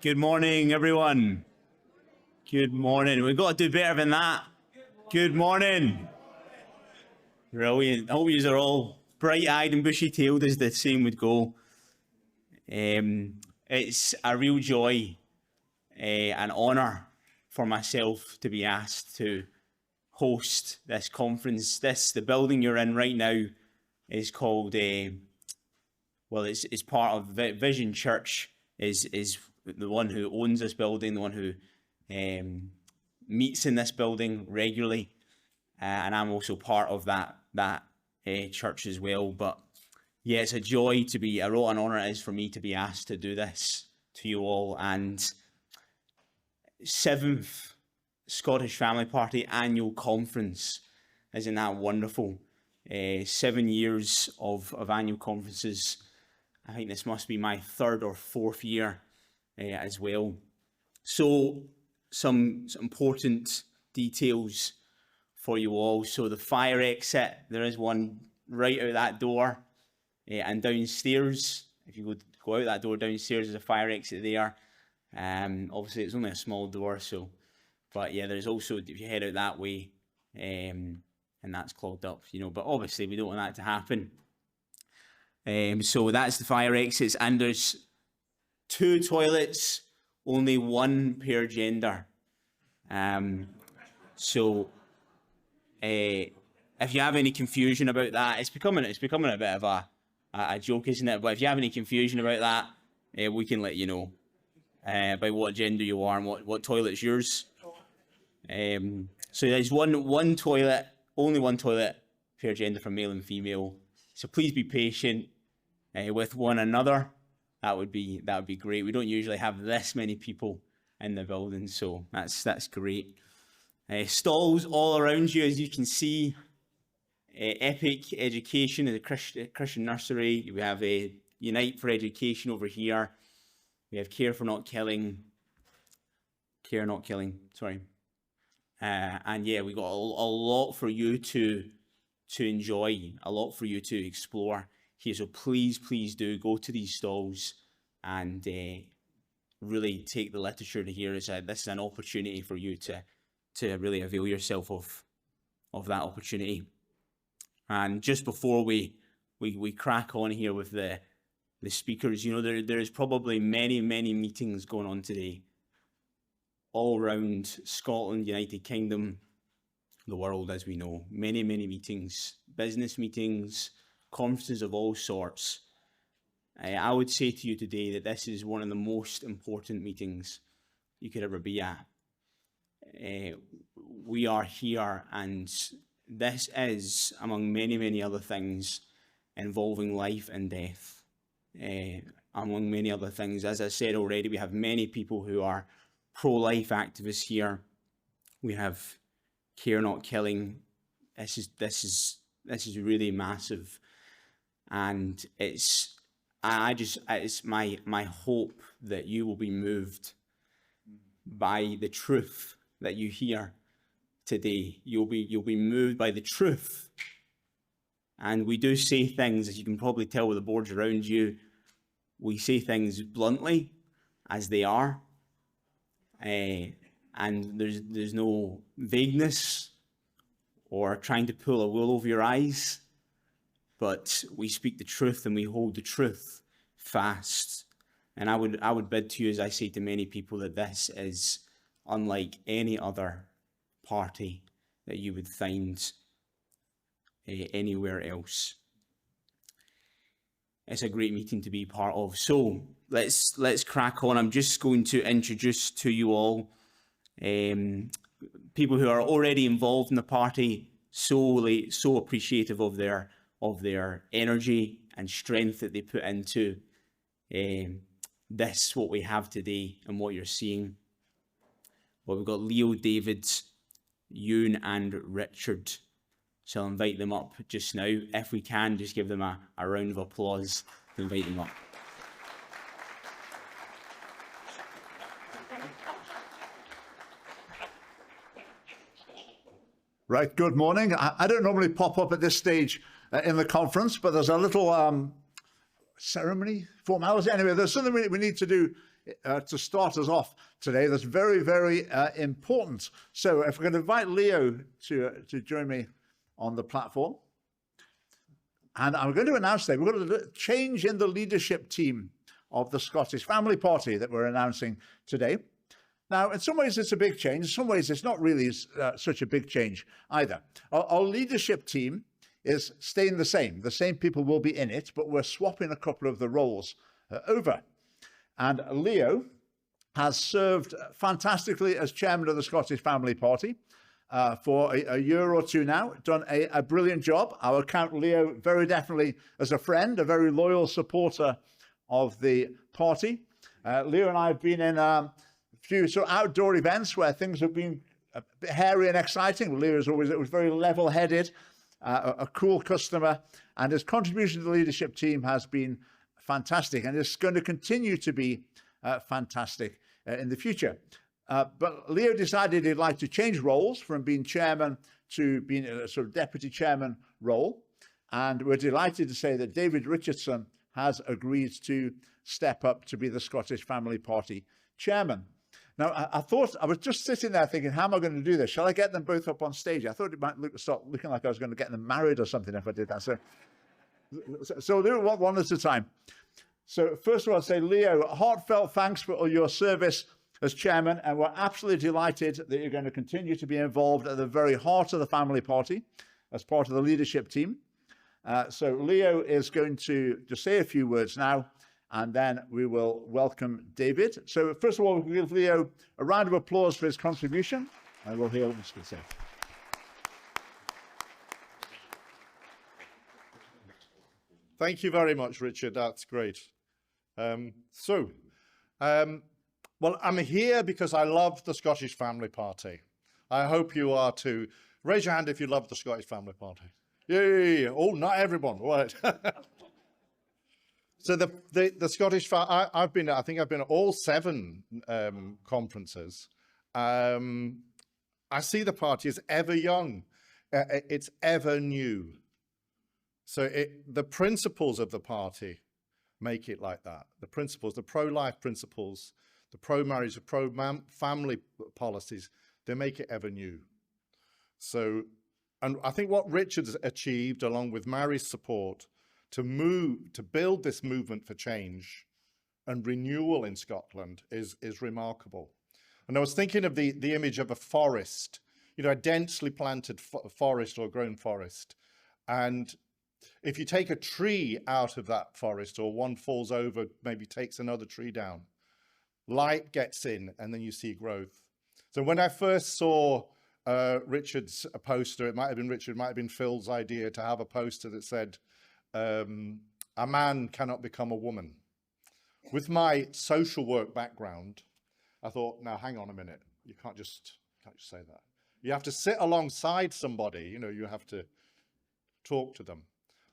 Good morning, everyone. Good morning. We've got to do better than that. Good morning. Brilliant. I hope you are all bright-eyed and bushy-tailed, as the saying would go. It's a real joy, an honour for myself to be asked to host this conference. The building you're in right now is called, it's part of Vision Church, is the one who owns this building, the one who meets in this building regularly, and I'm also part of that church as well. But yeah, it's a joy to be, what an honour it is for me to be asked to do this to you all. And 7th Scottish Family Party Annual Conference, isn't that wonderful? 7 years of annual conferences. I think this must be my 3rd or 4th year as well. So some important details for you all. So the fire exit, there is one right out that door, and downstairs, if you go out that door downstairs, there's a fire exit there. Obviously it's only a small door, but yeah, there's also, if you head out that way, and that's clogged up, but obviously we don't want that to happen. So that's the fire exits, and there's 2 toilets, only 1 per gender. If you have any confusion about that, it's becoming a bit of a joke, isn't it? But if you have any confusion about that, we can let you know about what gender you are and what toilet's yours. So there's one toilet, only 1 toilet per gender for male and female. So please be patient with one another. That would be great. We don't usually have this many people in the building, so that's great. Stalls all around you, as you can see. Epic Education is a Christian nursery. We have a Unite for Education over here. We have Care Not Killing. Sorry. And yeah, we got a lot for you to enjoy, a lot for you to explore here. So please do go to these stalls and really take the literature to here. This is an opportunity for you to really avail yourself of that opportunity. And just before we crack on here with the speakers, there's probably many meetings going on today all around Scotland, United Kingdom, the world, as we know. Many meetings, business meetings, conferences of all sorts. I would say to you today that this is one of the most important meetings you could ever be at. We are here, and this is, among many other things, involving life and death. Among many other things, as I said already, we have many people who are pro-life activists here. We have Care Not Killing. This is really massive, and it's my hope that you will be moved by the truth that you hear today. You'll be moved by the truth. And we do say things, as you can probably tell with the boards around you, we say things bluntly as they are. And there's no vagueness or trying to pull a wool over your eyes, but we speak the truth and we hold the truth fast. And I would bid to you, as I say to many people, that this is unlike any other party that you would find anywhere else. It's a great meeting to be part of. So let's crack on. I'm just going to introduce to you all people who are already involved in the party, so appreciative of their energy and strength that they put into this, what we have today and what you're seeing. Well, we've got Leo, David, Ewan and Richard. So I'll invite them up just now. If we can, just give them a round of applause to invite them up. Right, good morning. I don't normally pop up at this stage in the conference, but there's a little ceremony, formality. Anyway, there's something we need to do to start us off today that's very, very important. So if we're going to invite Leo to join me on the platform. And I'm going to announce today, we're going to change in the leadership team of the Scottish Family Party that we're announcing today. Now, in some ways, it's a big change. In some ways, it's not really such a big change either. Our leadership team is staying the same. The same people will be in it, but we're swapping a couple of the roles over. And Leo has served fantastically as chairman of the Scottish Family Party for a year or two now, done a brilliant job. I will count Leo very definitely as a friend, a very loyal supporter of the party. Leo and I have been in a few sort of outdoor events where things have been a bit hairy and exciting. Leo is always, it was very level-headed, a cool customer, and his contribution to the leadership team has been fantastic, and it's going to continue to be fantastic in the future. But Leo decided he'd like to change roles from being chairman to being a sort of deputy chairman role. And we're delighted to say that David Richardson has agreed to step up to be the Scottish Family Party chairman. Now, I thought, I was just sitting there thinking, how am I going to do this? Shall I get them both up on stage? I thought it might start looking like I was going to get them married or something if I did that. So we'll do it one at a time. So first of all, I'll say, Leo, heartfelt thanks for all your service as chairman, and we're absolutely delighted that you're going to continue to be involved at the very heart of the family party as part of the leadership team. So Leo is going to just say a few words now, and then we will welcome David. So first of all, we'll give Leo a round of applause for his contribution, and we'll hear what he's going to say. Thank you very much, Richard. That's great. Well, I'm here because I love the Scottish Family Party. I hope you are too. Raise your hand if you love the Scottish Family Party. Yeah. Oh, not everyone. Right. So the Scottish, I think I've been at all 7 conferences. I see the party as ever young. It's ever new. So the principles of the party make it like that. The principles, the pro-life principles, the pro-marriage, the pro-family policies, they make it ever new. So, and I think what Richard's achieved, along with Mary's support, to build this movement for change and renewal in Scotland is remarkable. And I was thinking of the image of a forest, you know, a densely planted forest or grown forest. And if you take a tree out of that forest, or one falls over, maybe takes another tree down, light gets in, and then you see growth. So when I first saw Richard's poster, it might have been Richard, it might have been Phil's idea to have a poster that said, a man cannot become a woman. With my social work background, I thought, now hang on a minute, you can't just say that. You have to sit alongside somebody, you know, you have to talk to them.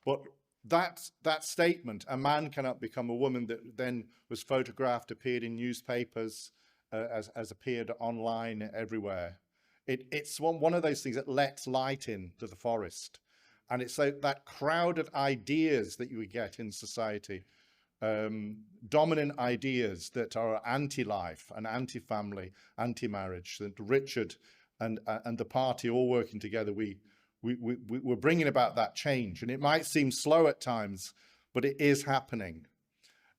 But that statement, a man cannot become a woman, that then was photographed, appeared in newspapers, as appeared online everywhere. It's one of those things that lets light into the forest. And it's like that crowded ideas that you get in society, dominant ideas that are anti-life and anti-family, anti-marriage, that Richard and the party all working together, we're bringing about that change. And it might seem slow at times, but it is happening.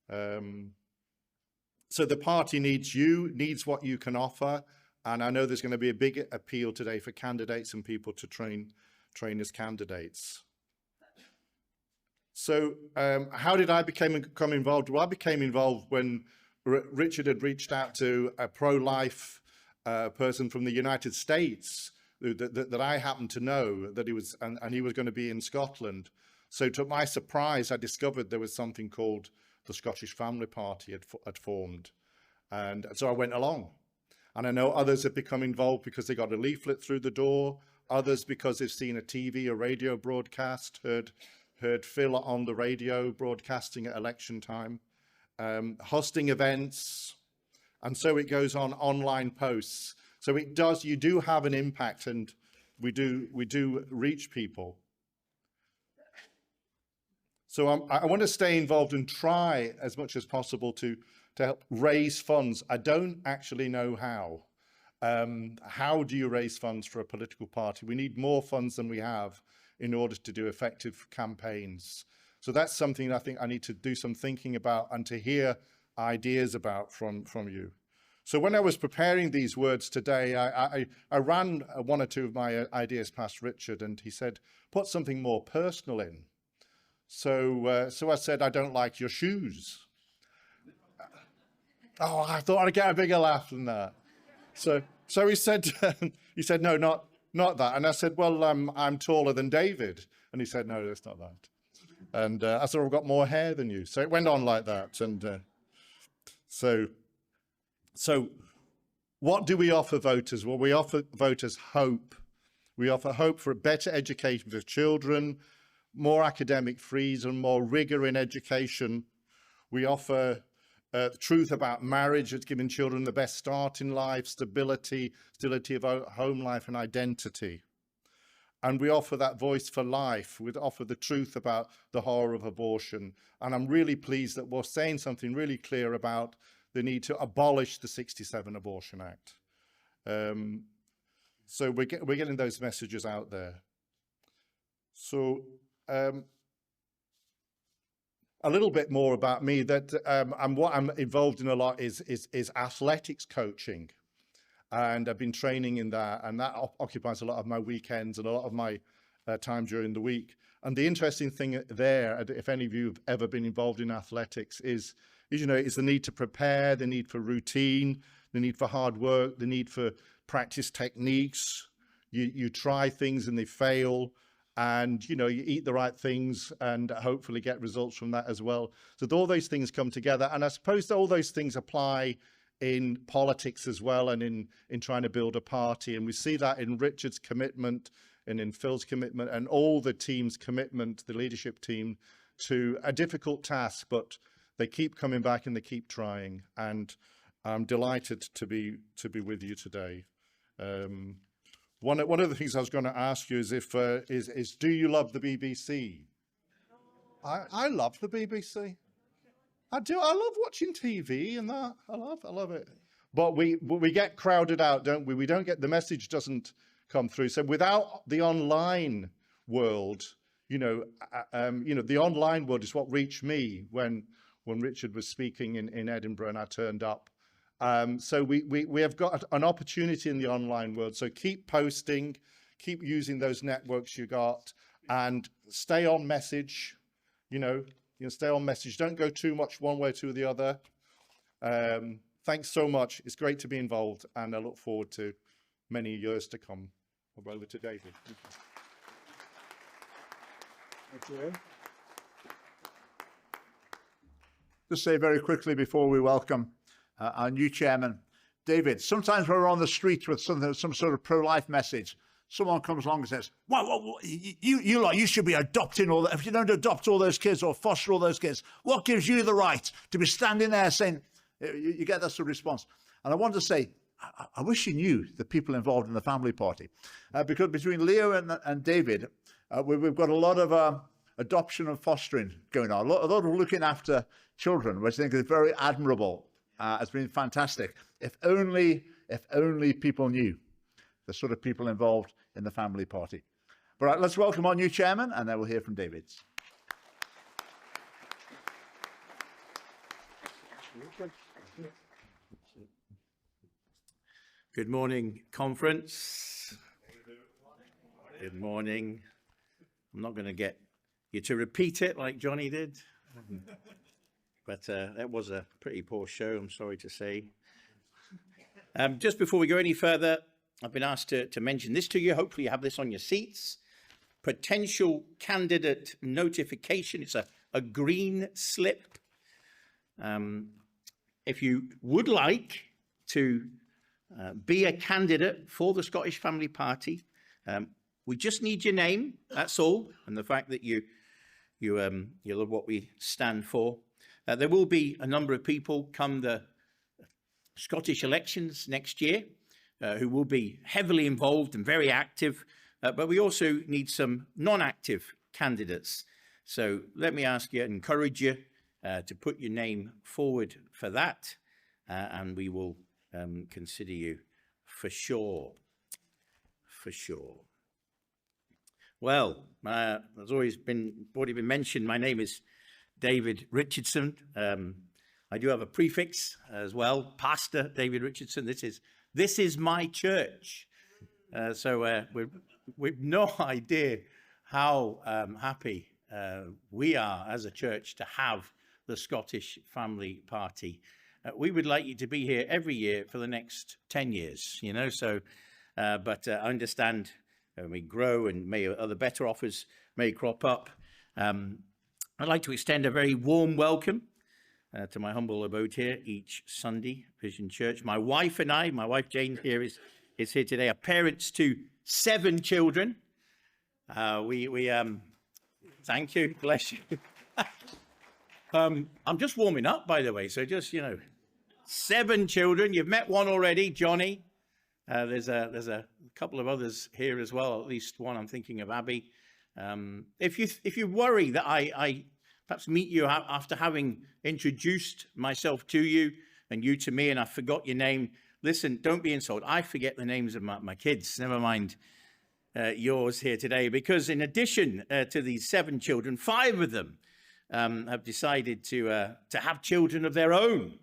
So the party needs you, needs what you can offer. And I know there's going to be a big appeal today for candidates and people to train as candidates. So how did I become involved? Well, I became involved when Richard had reached out to a pro-life person from the United States that I happened to know, that he was, and he was going to be in Scotland. So to my surprise, I discovered there was something called the Scottish Family Party had formed. And so I went along. And I know others have become involved because they got a leaflet through the door, others because they've seen a TV or radio broadcast, heard Phil on the radio broadcasting at election time, hosting events, and so it goes on, online posts. So it does, you do have an impact, and we do reach people. So I want to stay involved and try as much as possible to help raise funds. I don't actually know how. How do you raise funds for a political party? We need more funds than we have in order to do effective campaigns. So that's something I think I need to do some thinking about and to hear ideas about from you. So when I was preparing these words today, I ran one or two of my ideas past Richard, and he said, put something more personal in. So I said, I don't like your shoes. Oh, I thought I'd get a bigger laugh than that. So he said, no, not that. And I said, well, I'm taller than David. And he said, no, that's not that. And I said, I've got more hair than you. So it went on like that. And so what do we offer voters? Well, we offer voters hope. We offer hope for a better education for children, more academic freedom, more rigor in education. We offer the truth about marriage, it's giving children the best start in life, stability of home life and identity. And we offer that voice for life. We offer the truth about the horror of abortion. And I'm really pleased that we're saying something really clear about the need to abolish the 1967 Abortion Act. So we're getting those messages out there. So a little bit more about me, that what I'm involved in a lot is athletics coaching. And I've been training in that, and that occupies a lot of my weekends and a lot of my time during the week. And the interesting thing there, if any of you have ever been involved in athletics, is the need to prepare, the need for routine, the need for hard work, the need for practice techniques. You try things and they fail, and you eat the right things and hopefully get results from that as well. So all those things come together, and I suppose all those things apply in politics as well, and in trying to build a party. And we see that in Richard's commitment and in Phil's commitment and all the team's commitment, the leadership team, to a difficult task, but they keep coming back and they keep trying. And I'm delighted to be with you today. One of the things I was going to ask you is do you love the BBC? I love the BBC. I do. I love watching TV and that. I love it. But we get crowded out, don't we? The message doesn't come through. So without the online world, the online world is what reached me when Richard was speaking in Edinburgh and I turned up. So we have got an opportunity in the online world. So keep posting, keep using those networks you got, and stay on message. Stay on message. Don't go too much one way to the other. Thanks so much. It's great to be involved, and I look forward to many years to come. Over to David. Thank you. Just say very quickly before we welcome our new chairman, David. Sometimes we're on the street with some sort of pro-life message. Someone comes along and says, well, you should be adopting all that. If you don't adopt all those kids or foster all those kids, what gives you the right to be standing there saying, you get that sort of response. And I want to say, I wish you knew the people involved in the family party. Because between Leo and David, we've got a lot of adoption and fostering going on. A lot of looking after children, which I think is very admirable. It's been fantastic. If only people knew the sort of people involved in the family party. All right, let's welcome our new chairman, and then we'll hear from David. Good morning, conference. Good morning. I'm not going to get you to repeat it like Johnny did, but that was a pretty poor show, I'm sorry to say. Just before we go any further, I've been asked to mention this to you. Hopefully you have this on your seats. Potential candidate notification. It's a green slip. If you would like to be a candidate for the Scottish Family Party, we just need your name, that's all, and the fact that you love what we stand for. There will be a number of people come the Scottish elections next year who will be heavily involved and very active, but we also need some non-active candidates. So let me ask you, encourage you to put your name forward for that, and we will consider you for sure. For sure. Well, as always already been mentioned, my name is David Richardson. I do have a prefix as well, Pastor David Richardson. This is my church. So we've no idea how happy we are as a church to have the Scottish Family Party. We would like you to be here every year for the next 10 years, you know, so, but I understand we grow and may other better offers may crop up. I'd like to extend a very warm welcome to my humble abode here each Sunday, Vision Church. My wife and I, my wife Jane here is here today, are parents to 7 children. Thank you, bless you. I'm just warming up, by the way, so just, you know, 7 children. You've met one already, Johnny. There's a couple of others here as well, at least one I'm thinking of, Abby. If you worry that I perhaps meet you after having introduced myself to you and you to me and I forgot your name, listen, don't be insulted. I forget the names of my kids, never mind yours here today, because in addition to these 7 children, 5 of them have decided to have children of their own.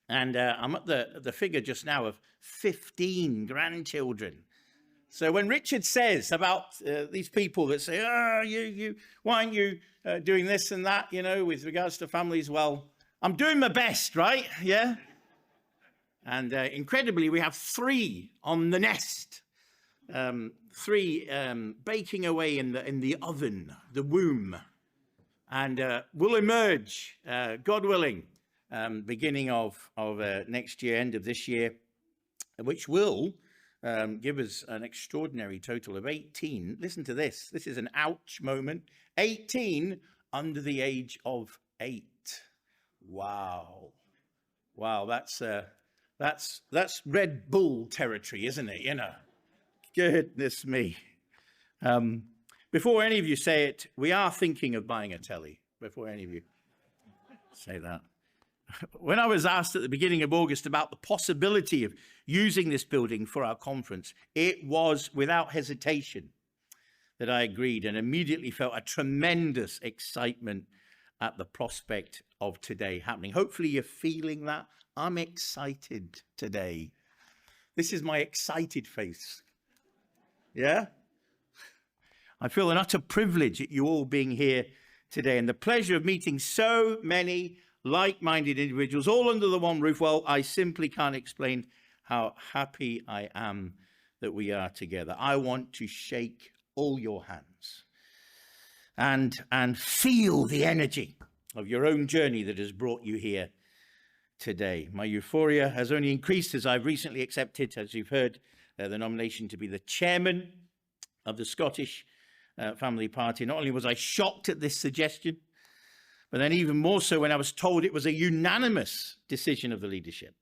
And I'm at the figure just now of 15 grandchildren. So when Richard says about these people that say, why aren't you doing this and that, you know, with regards to families? Well, I'm doing my best, right? Yeah. And incredibly, we have 3 on the nest, 3 baking away in the oven, the womb, and will emerge, God willing, beginning of next year, end of this year, which will give us an extraordinary total of 18. Listen to this. This is an ouch moment. 18 under the age of 8. Wow. Wow, that's Red Bull territory, isn't it? You know, goodness me. Before any of you say it, we are thinking of buying a telly. Before any of you say that. When I was asked at the beginning of August about the possibility of using this building for our conference, it was without hesitation that I agreed and immediately felt a tremendous excitement at the prospect of today happening. Hopefully you're feeling that. I'm excited today. This is my excited face. Yeah? I feel an utter privilege at you all being here today and the pleasure of meeting so many like-minded individuals all under the one roof. Well, I simply can't explain how happy I am that we are together. I want to shake all your hands and feel the energy of your own journey that has brought you here today. My euphoria has only increased as I've recently accepted, as you've heard, the nomination to be the chairman of the Scottish Family Party. Not only was I shocked at this suggestion, but then even more so when I was told it was a unanimous decision of the leadership.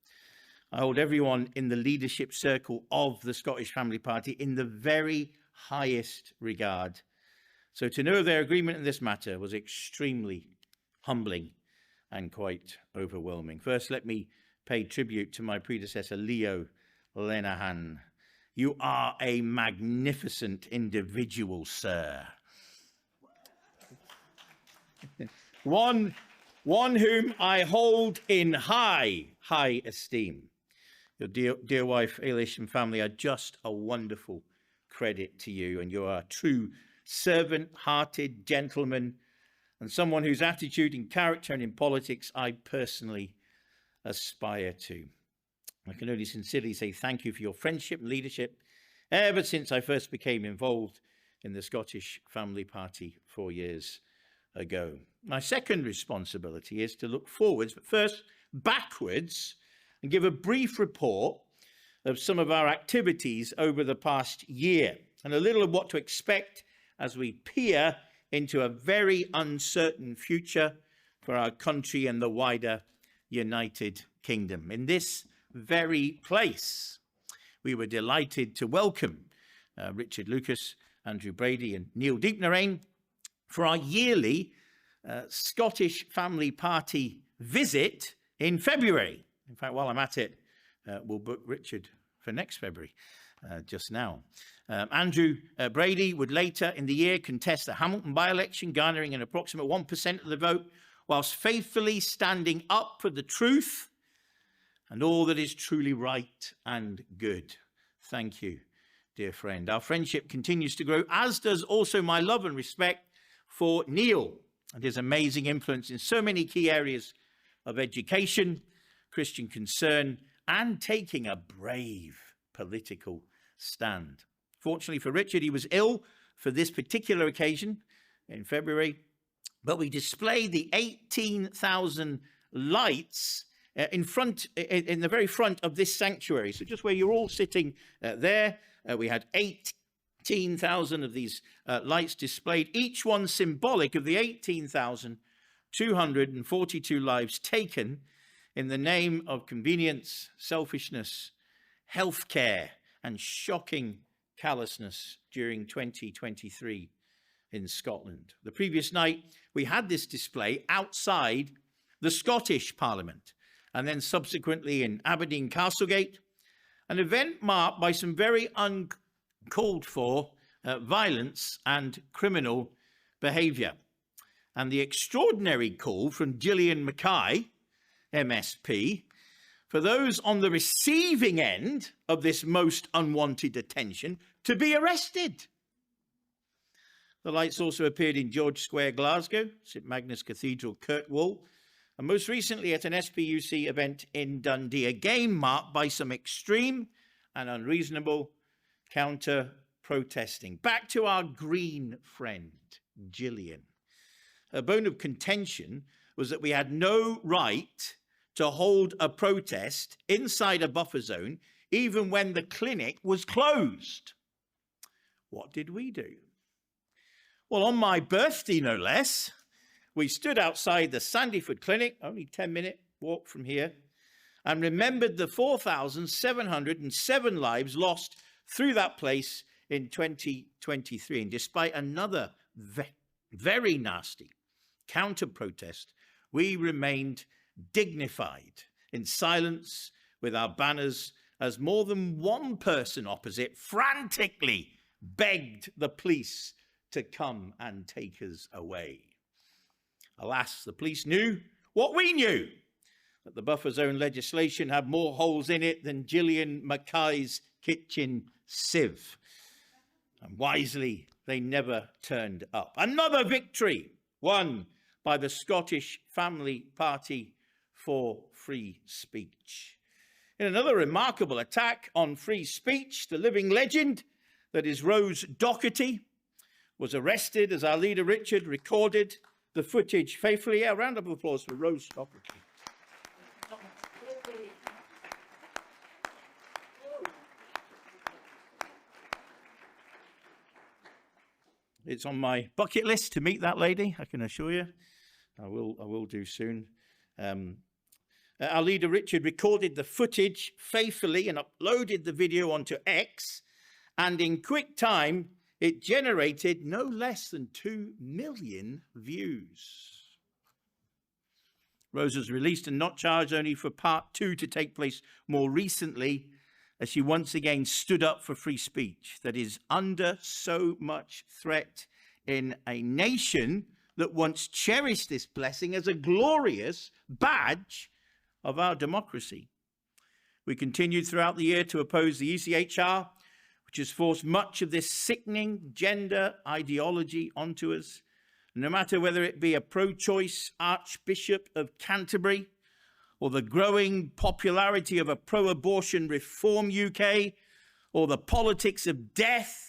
I hold everyone in the leadership circle of the Scottish Family Party in the very highest regard. So to know their agreement in this matter was extremely humbling and quite overwhelming. First, let me pay tribute to my predecessor, Leo Lenahan. You are a magnificent individual, sir. One whom I hold in high esteem. Your dear wife, Ailish, and family are just a wonderful credit to you, and you're a true servant-hearted gentleman and someone whose attitude in character and in politics I personally aspire to. I can only sincerely say thank you for your friendship and leadership ever since I first became involved in the Scottish Family Party 4 years ago. My second responsibility is to look forwards, but first backwards, and give a brief report of some of our activities over the past year and a little of what to expect as we peer into a very uncertain future for our country and the wider United Kingdom. In this very place, we were delighted to welcome Richard Lucas, Andrew Brady and Neil Deepnarain for our yearly Scottish Family Party visit in February. In fact, while I'm at it, we'll book Richard for next February, just now. Andrew Brady would later in the year contest the Hamilton by-election, garnering an approximate 1% of the vote, whilst faithfully standing up for the truth and all that is truly right and good. Thank you, dear friend. Our friendship continues to grow, as does also my love and respect for Neil and his amazing influence in so many key areas of education, Christian concern, and taking a brave political stand. Fortunately for Richard, he was ill for this particular occasion in February, but we displayed the 18,000 lights in the very front of this sanctuary. So just where you're all sitting there, we had 18,000 of these lights displayed, each one symbolic of the 18,242 lives taken in the name of convenience, selfishness, healthcare, and shocking callousness during 2023 in Scotland. The previous night, we had this display outside the Scottish Parliament, and then subsequently in Aberdeen Castlegate, an event marked by some very uncalled for violence and criminal behaviour. And the extraordinary call from Gillian Mackay, MSP, for those on the receiving end of this most unwanted attention to be arrested. The lights also appeared in George Square, Glasgow, St Magnus Cathedral, Kirkwall, and most recently at an SPUC event in Dundee, again marked by some extreme and unreasonable counter-protesting. Back to our green friend, Gillian. A bone of contention was that we had no right to hold a protest inside a buffer zone, even when the clinic was closed. What did we do? Well, on my birthday, no less, we stood outside the Sandyford Clinic, only 10-minute walk from here, and remembered the 4,707 lives lost through that place in 2023. And despite another very nasty counter-protest, we remained dignified in silence with our banners as more than one person opposite frantically begged the police to come and take us away. Alas, the police knew what we knew, that the buffer zone legislation had more holes in it than Gillian Mackay's kitchen sieve. And wisely, they never turned up. Another victory won by the Scottish Family Party for free speech. In another remarkable attack on free speech, the living legend that is Rose Doherty was arrested as our leader Richard recorded the footage faithfully. A round of applause for Rose Doherty. It's on my bucket list to meet that lady, I can assure you. I will do soon. Our leader Richard recorded the footage faithfully and uploaded the video onto X, and in quick time it generated no less than 2 million views. Rose was released and not charged, only for part 2 to take place more recently, as she once again stood up for free speech that is under so much threat in a nation that once cherished this blessing as a glorious badge of our democracy. We continued throughout the year to oppose the ECHR, which has forced much of this sickening gender ideology onto us. No matter whether it be a pro-choice Archbishop of Canterbury or the growing popularity of a pro-abortion Reform UK or the politics of death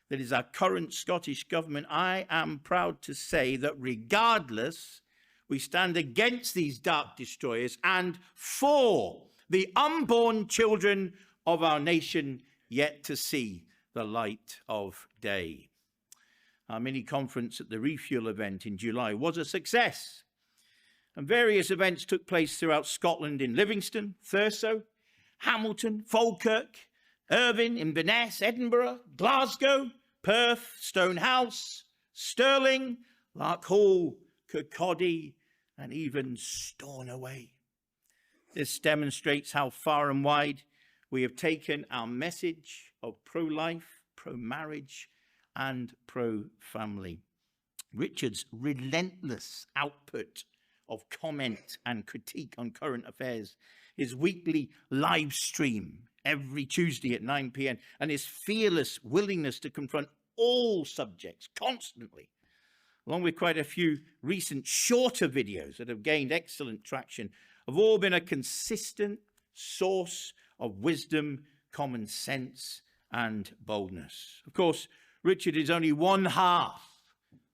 that is our current Scottish government, I am proud to say that regardless, we stand against these dark destroyers and for the unborn children of our nation yet to see the light of day. Our mini conference at the Refuel event in July was a success, and various events took place throughout Scotland in Livingston, Thurso, Hamilton, Falkirk, Irvine, Inverness, Edinburgh, Glasgow, Perth, Stonehouse, Stirling, Larkhall, Kirkcaldy, and even Stornoway. This demonstrates how far and wide we have taken our message of pro-life, pro-marriage, and pro-family. Richard's relentless output of comment and critique on current affairs, his weekly live stream every Tuesday at 9 p.m, and his fearless willingness to confront all subjects constantly, along with quite a few recent shorter videos that have gained excellent traction, have all been a consistent source of wisdom, common sense, and boldness. Of course, Richard is only one half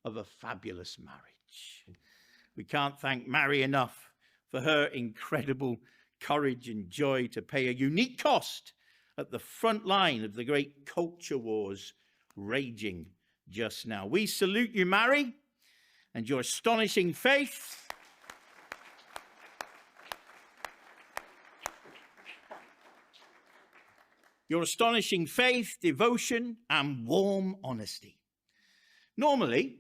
of a fabulous marriage. We can't thank Mary enough for her incredible courage and joy to pay a unique cost at the front line of the great culture wars raging just now. We salute you, Mary, and your astonishing faith. Your astonishing faith, devotion, and warm honesty. Normally,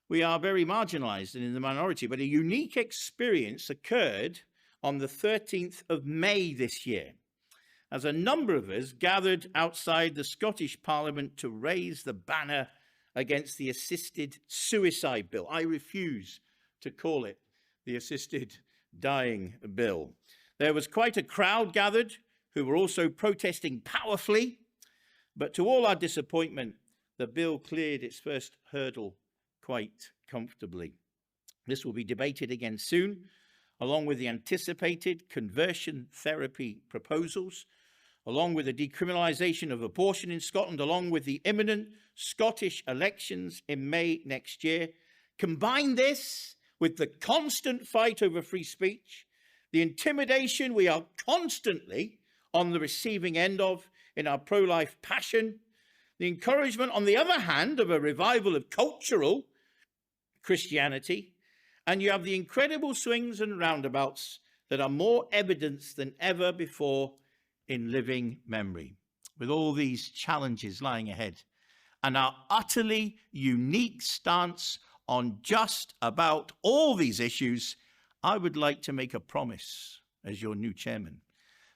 we are very marginalized and in the minority, but a unique experience occurred on the 13th of May this year, as a number of us gathered outside the Scottish Parliament to raise the banner against the assisted suicide bill. I refuse to call it the assisted dying bill. There was quite a crowd gathered who were also protesting powerfully, but to all our disappointment, the bill cleared its first hurdle quite comfortably. This will be debated again soon, along with the anticipated conversion therapy proposals, along with the decriminalisation of abortion in Scotland, along with the imminent Scottish elections in May next year. Combine this with the constant fight over free speech, the intimidation we are constantly on the receiving end of in our pro-life passion, the encouragement, on the other hand, of a revival of cultural Christianity, and you have the incredible swings and roundabouts that are more evidence than ever before in living memory. With all these challenges lying ahead and our utterly unique stance on just about all these issues, I would like to make a promise as your new chairman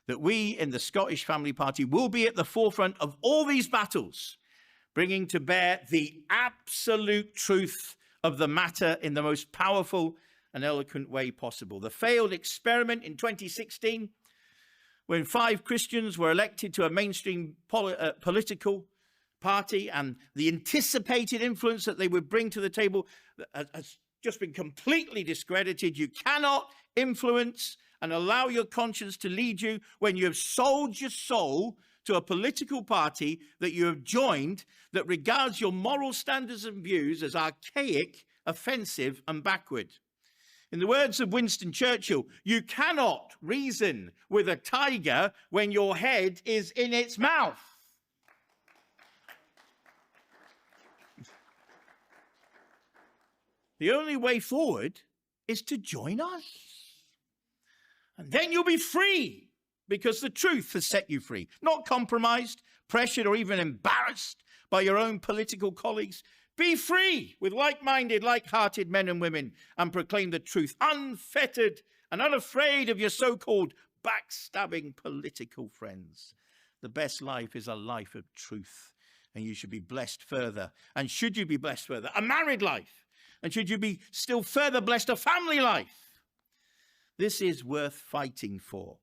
that we in the Scottish Family Party will be at the forefront of all these battles, bringing to bear the absolute truth of the matter in the most powerful and eloquent way possible. The failed experiment in 2016, when 5 Christians were elected to a mainstream political party, and the anticipated influence that they would bring to the table has just been completely discredited. You cannot influence and allow your conscience to lead you when you have sold your soul to a political party that you have joined that regards your moral standards and views as archaic, offensive, and backward. In the words of Winston Churchill, you cannot reason with a tiger when your head is in its mouth. The only way forward is to join us. And then you'll be free, because the truth has set you free, not compromised, pressured, or even embarrassed by your own political colleagues. Be free with like-minded, like-hearted men and women, and proclaim the truth, unfettered and unafraid of your so-called backstabbing political friends. The best life is a life of truth, and you should be blessed further. And should you be blessed further, a married life. And should you be still further blessed, a family life. This is worth fighting for.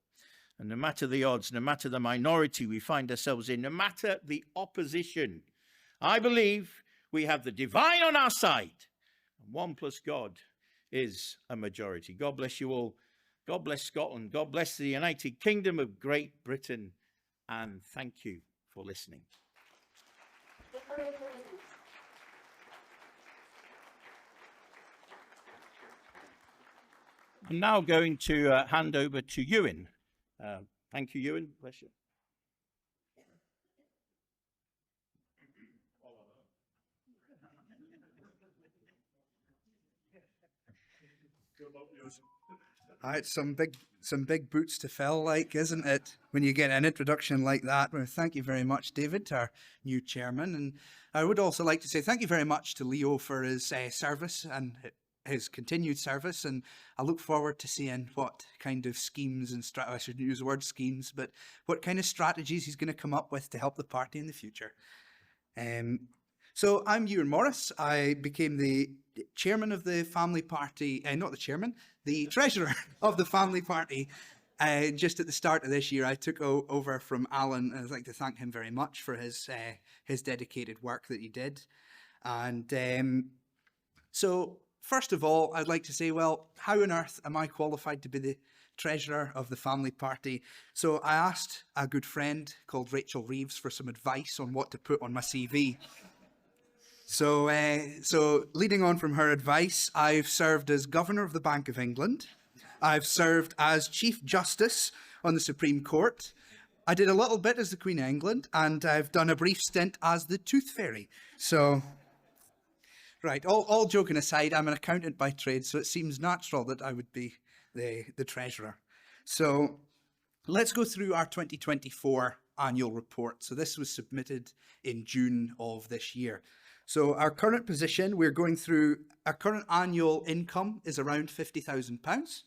And no matter the odds, no matter the minority we find ourselves in, no matter the opposition, I believe we have the divine on our side. And 1 plus God is a majority. God bless you all. God bless Scotland. God bless the United Kingdom of Great Britain. And thank you for listening. I'm now going to hand over to Ewan. Thank you, Ewan. Bless you. It's some big boots to fill, like, isn't it? When you get an introduction like that. Well, thank you very much, David, our new chairman. And I would also like to say thank you very much to Leo for his service and his continued service. And I look forward to seeing what kind of schemes and I shouldn't use the word schemes, but what kind of strategies he's going to come up with to help the party in the future. So I'm Ewan Morris. I became the chairman of the family party, not the chairman, the treasurer of the family party. Just at the start of this year, I took over from Alan, and I'd like to thank him very much for his dedicated work that he did. And so first of all, I'd like to say, well, how on earth am I qualified to be the treasurer of the family party? So I asked a good friend called Rachel Reeves for some advice on what to put on my CV. So leading on from her advice, I've served as Governor of the Bank of England. I've served as Chief Justice on the Supreme Court. I did a little bit as the Queen of England, and I've done a brief stint as the Tooth Fairy. So, right, all joking aside, I'm an accountant by trade, so it seems natural that I would be the treasurer. So let's go through our 2024 annual report. So this was submitted in June of this year. So our current position, we're going through, our current annual income is around £50,000,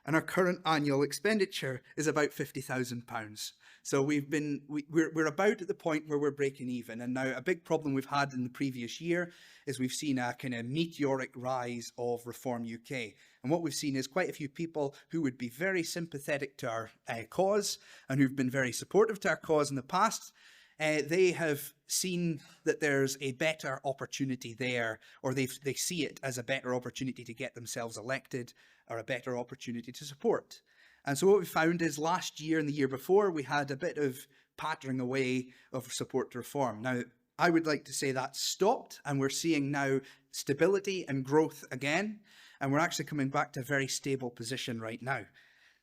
and our current annual expenditure is about £50,000. So we're about at the point where we're breaking even. And now a big problem we've had in the previous year is we've seen a kind of meteoric rise of Reform UK. And what we've seen is quite a few people who would be very sympathetic to our cause and who've been very supportive to our cause in the past. They have seen that there's a better opportunity there, or they see it as a better opportunity to get themselves elected, or a better opportunity to support. And so what we found is last year and the year before, we had a bit of pattering away of support to reform. Now, I would like to say that stopped, and we're seeing now stability and growth again, and we're actually coming back to a very stable position right now.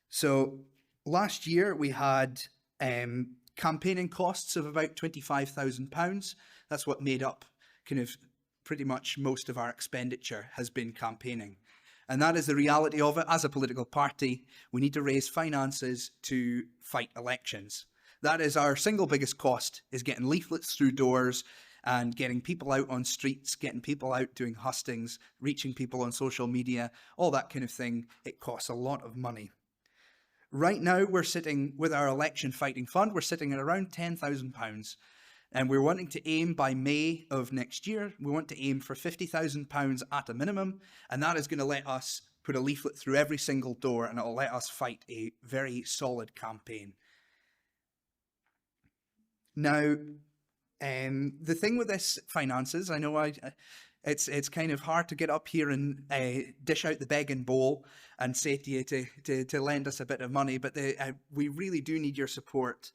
So last year we had campaigning costs of about £25,000. That's what made up kind of pretty much most of our expenditure has been campaigning. And that is the reality of it. As a political party, we need to raise finances to fight elections. That is our single biggest cost, is getting leaflets through doors and getting people out on streets, getting people out doing hustings, reaching people on social media, all that kind of thing. It costs a lot of money. Right now, we're sitting with our election fighting fund, we're sitting at around £10,000. And we're wanting to aim by May of next year, we want to aim for £50,000 at a minimum. And that is going to let us put a leaflet through every single door, and it will let us fight a very solid campaign. Now, the thing with this finances, I know it's kind of hard to get up here and dish out the begging bowl and say to you to lend us a bit of money, but we really do need your support.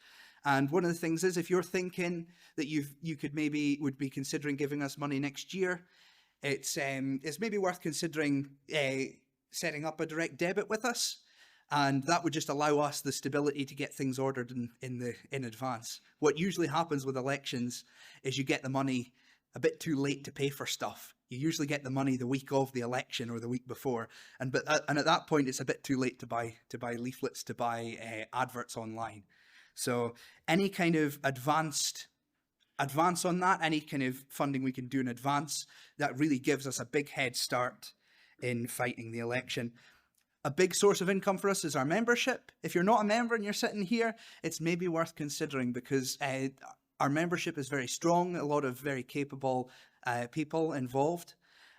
And one of the things is, if you're thinking that you could would be considering giving us money next year, it's maybe worth considering setting up a direct debit with us. And that would just allow us the stability to get things ordered in advance. What usually happens with elections is you get the money a bit too late to pay for stuff. You usually get the money the week of the election or the week before, and at that point it's a bit too late to buy leaflets, to buy adverts online. So any kind of advance on that, any kind of funding we can do in advance, that really gives us a big head start in fighting the election. A big source of income for us is our membership. If you're not a member and you're sitting here, it's maybe worth considering, because our membership is very strong, a lot of very capable people involved,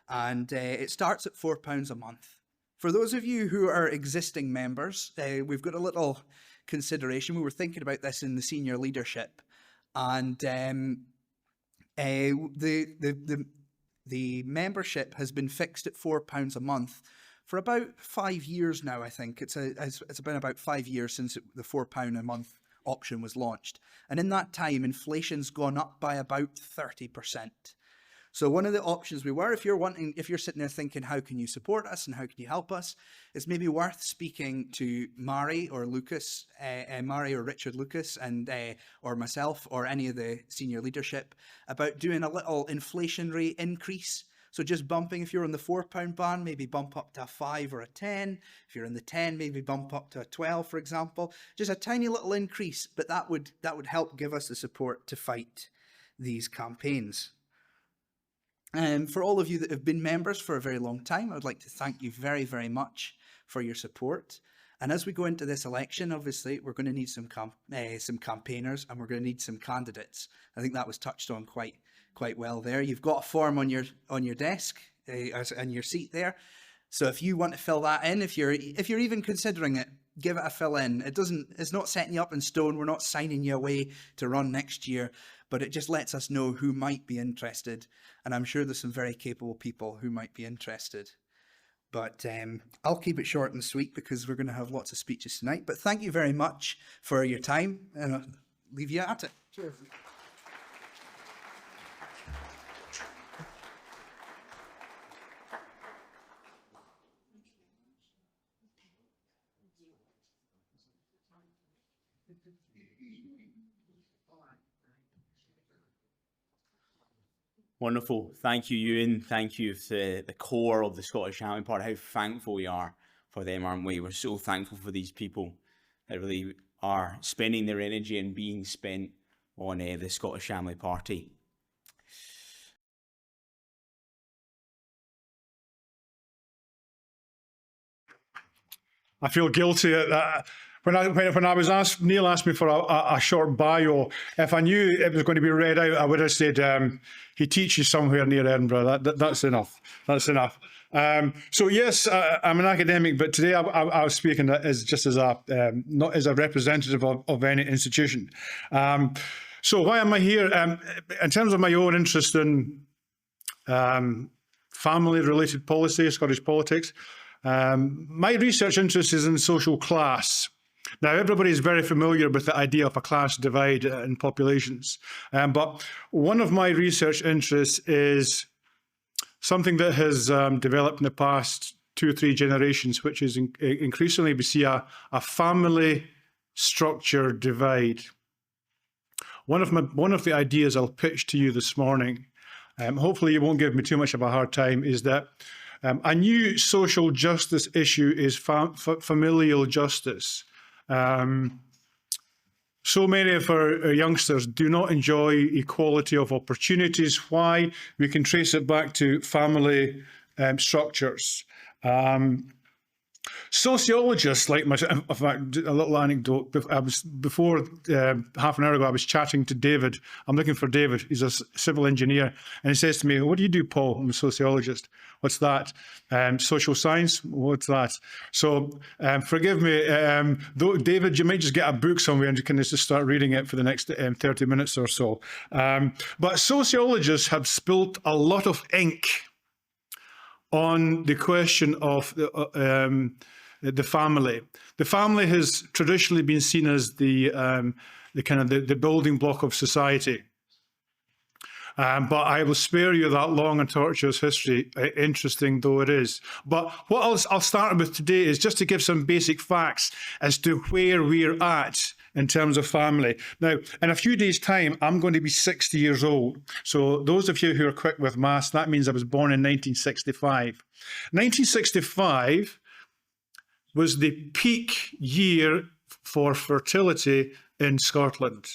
and it starts at £4 a month. For those of you who are existing members, we've got a little consideration. We were thinking about this in the senior leadership, and the membership has been fixed at £4 a month for about 5 years now. I think it's been about 5 years since the £4 a month option was launched, and in that time inflation's gone up by about 30%. So one of the options if you're sitting there thinking, how can you support us and how can you help us, it's maybe worth speaking to Mary or Lucas, Mary or Richard Lucas, and or myself or any of the senior leadership about doing a little inflationary increase. So just bumping, if you're on the £4 band, maybe bump up to a 5 or a 10. If you're in the 10, maybe bump up to a 12, for example. Just a tiny little increase, but that would help give us the support to fight these campaigns. For all of you that have been members for a very long time, I would like to thank you very, very much for your support. And as we go into this election, obviously, we're going to need some campaigners, and we're going to need some candidates. I think that was touched on quite well there. You've got a form on your desk and your seat there. So if you want to fill that in, if you're even considering it, give it a fill in. It's not setting you up in stone. We're not signing you away to run next year, but it just lets us know who might be interested. And I'm sure there's some very capable people who might be interested. But I'll keep it short and sweet because we're going to have lots of speeches tonight. But thank you very much for your time, and I'll leave you at it. Cheers. Wonderful. Thank you, Ewan. Thank you to the core of the Scottish Family Party. How thankful we are for them, aren't we? We're so thankful for these people that really are spending their energy and being spent on the Scottish Family Party. I feel guilty at that. When I was asked, Neil asked me for a short bio. If I knew it was going to be read out, I would have said he teaches somewhere near Edinburgh. That's enough. That's enough. So yes, I'm an academic, but today I was speaking as just as not as a representative of any institution. So why am I here? In terms of my own interest in family-related policy, Scottish politics, my research interest is in social class. Now, everybody is very familiar with the idea of a class divide in populations. But one of my research interests is something that has developed in the past 2 or 3 generations, which is increasingly we see a family structure divide. One of the ideas I'll pitch to you this morning, hopefully you won't give me too much of a hard time, is that a new social justice issue is familial justice. So many of our youngsters do not enjoy equality of opportunities. Why? We can trace it back to family structures. Sociologists like myself, in fact, a little anecdote, before half an hour ago, I was chatting to David. I'm looking for David. He's a civil engineer. And he says to me, "What do you do, Paul?" I'm a sociologist. "What's that?" "Social science." "What's that?" So forgive me, though, David, you might just get a book somewhere and you can just start reading it for the next 30 minutes or so. But sociologists have spilt a lot of ink on the question of the family. The family has traditionally been seen as the building block of society. But I will spare you that long and tortuous history, interesting though it is. But what I'll start with today is just to give some basic facts as to where we're at in terms of family. Now, in a few days' time, I'm going to be 60 years old. So those of you who are quick with maths, that means I was born in 1965. 1965 was the peak year for fertility in Scotland.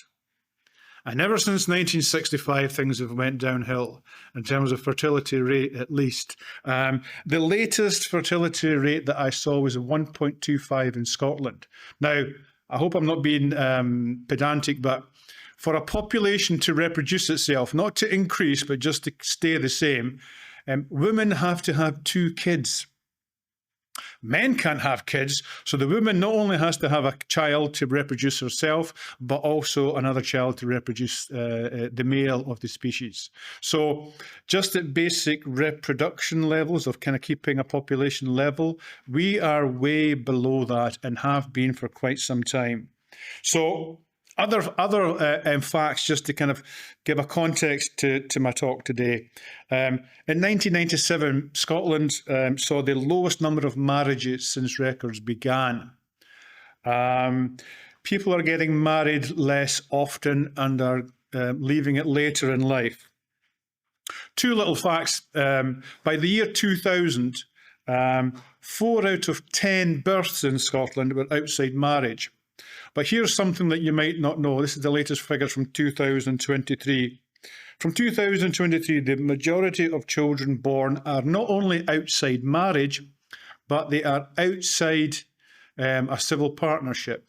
And ever since 1965, things have went downhill in terms of fertility rate, at least. The latest fertility rate that I saw was 1.25 in Scotland. Now, I hope I'm not being pedantic, but for a population to reproduce itself, not to increase, but just to stay the same, women have to have 2 kids. Men can't have kids, so the woman not only has to have a child to reproduce herself, but also another child to reproduce the male of the species. So just at basic reproduction levels of kind of keeping a population level, we are way below that and have been for quite some time. So other facts, just to kind of give a context to my talk today. In 1997, Scotland saw the lowest number of marriages since records began. People are getting married less often and are leaving it later in life. Two little facts. By the year 2000, 4 out of 10 births in Scotland were outside marriage. But here's something that you might not know. This is the latest figures from 2023. From 2023, the majority of children born are not only outside marriage, but they are outside a civil partnership.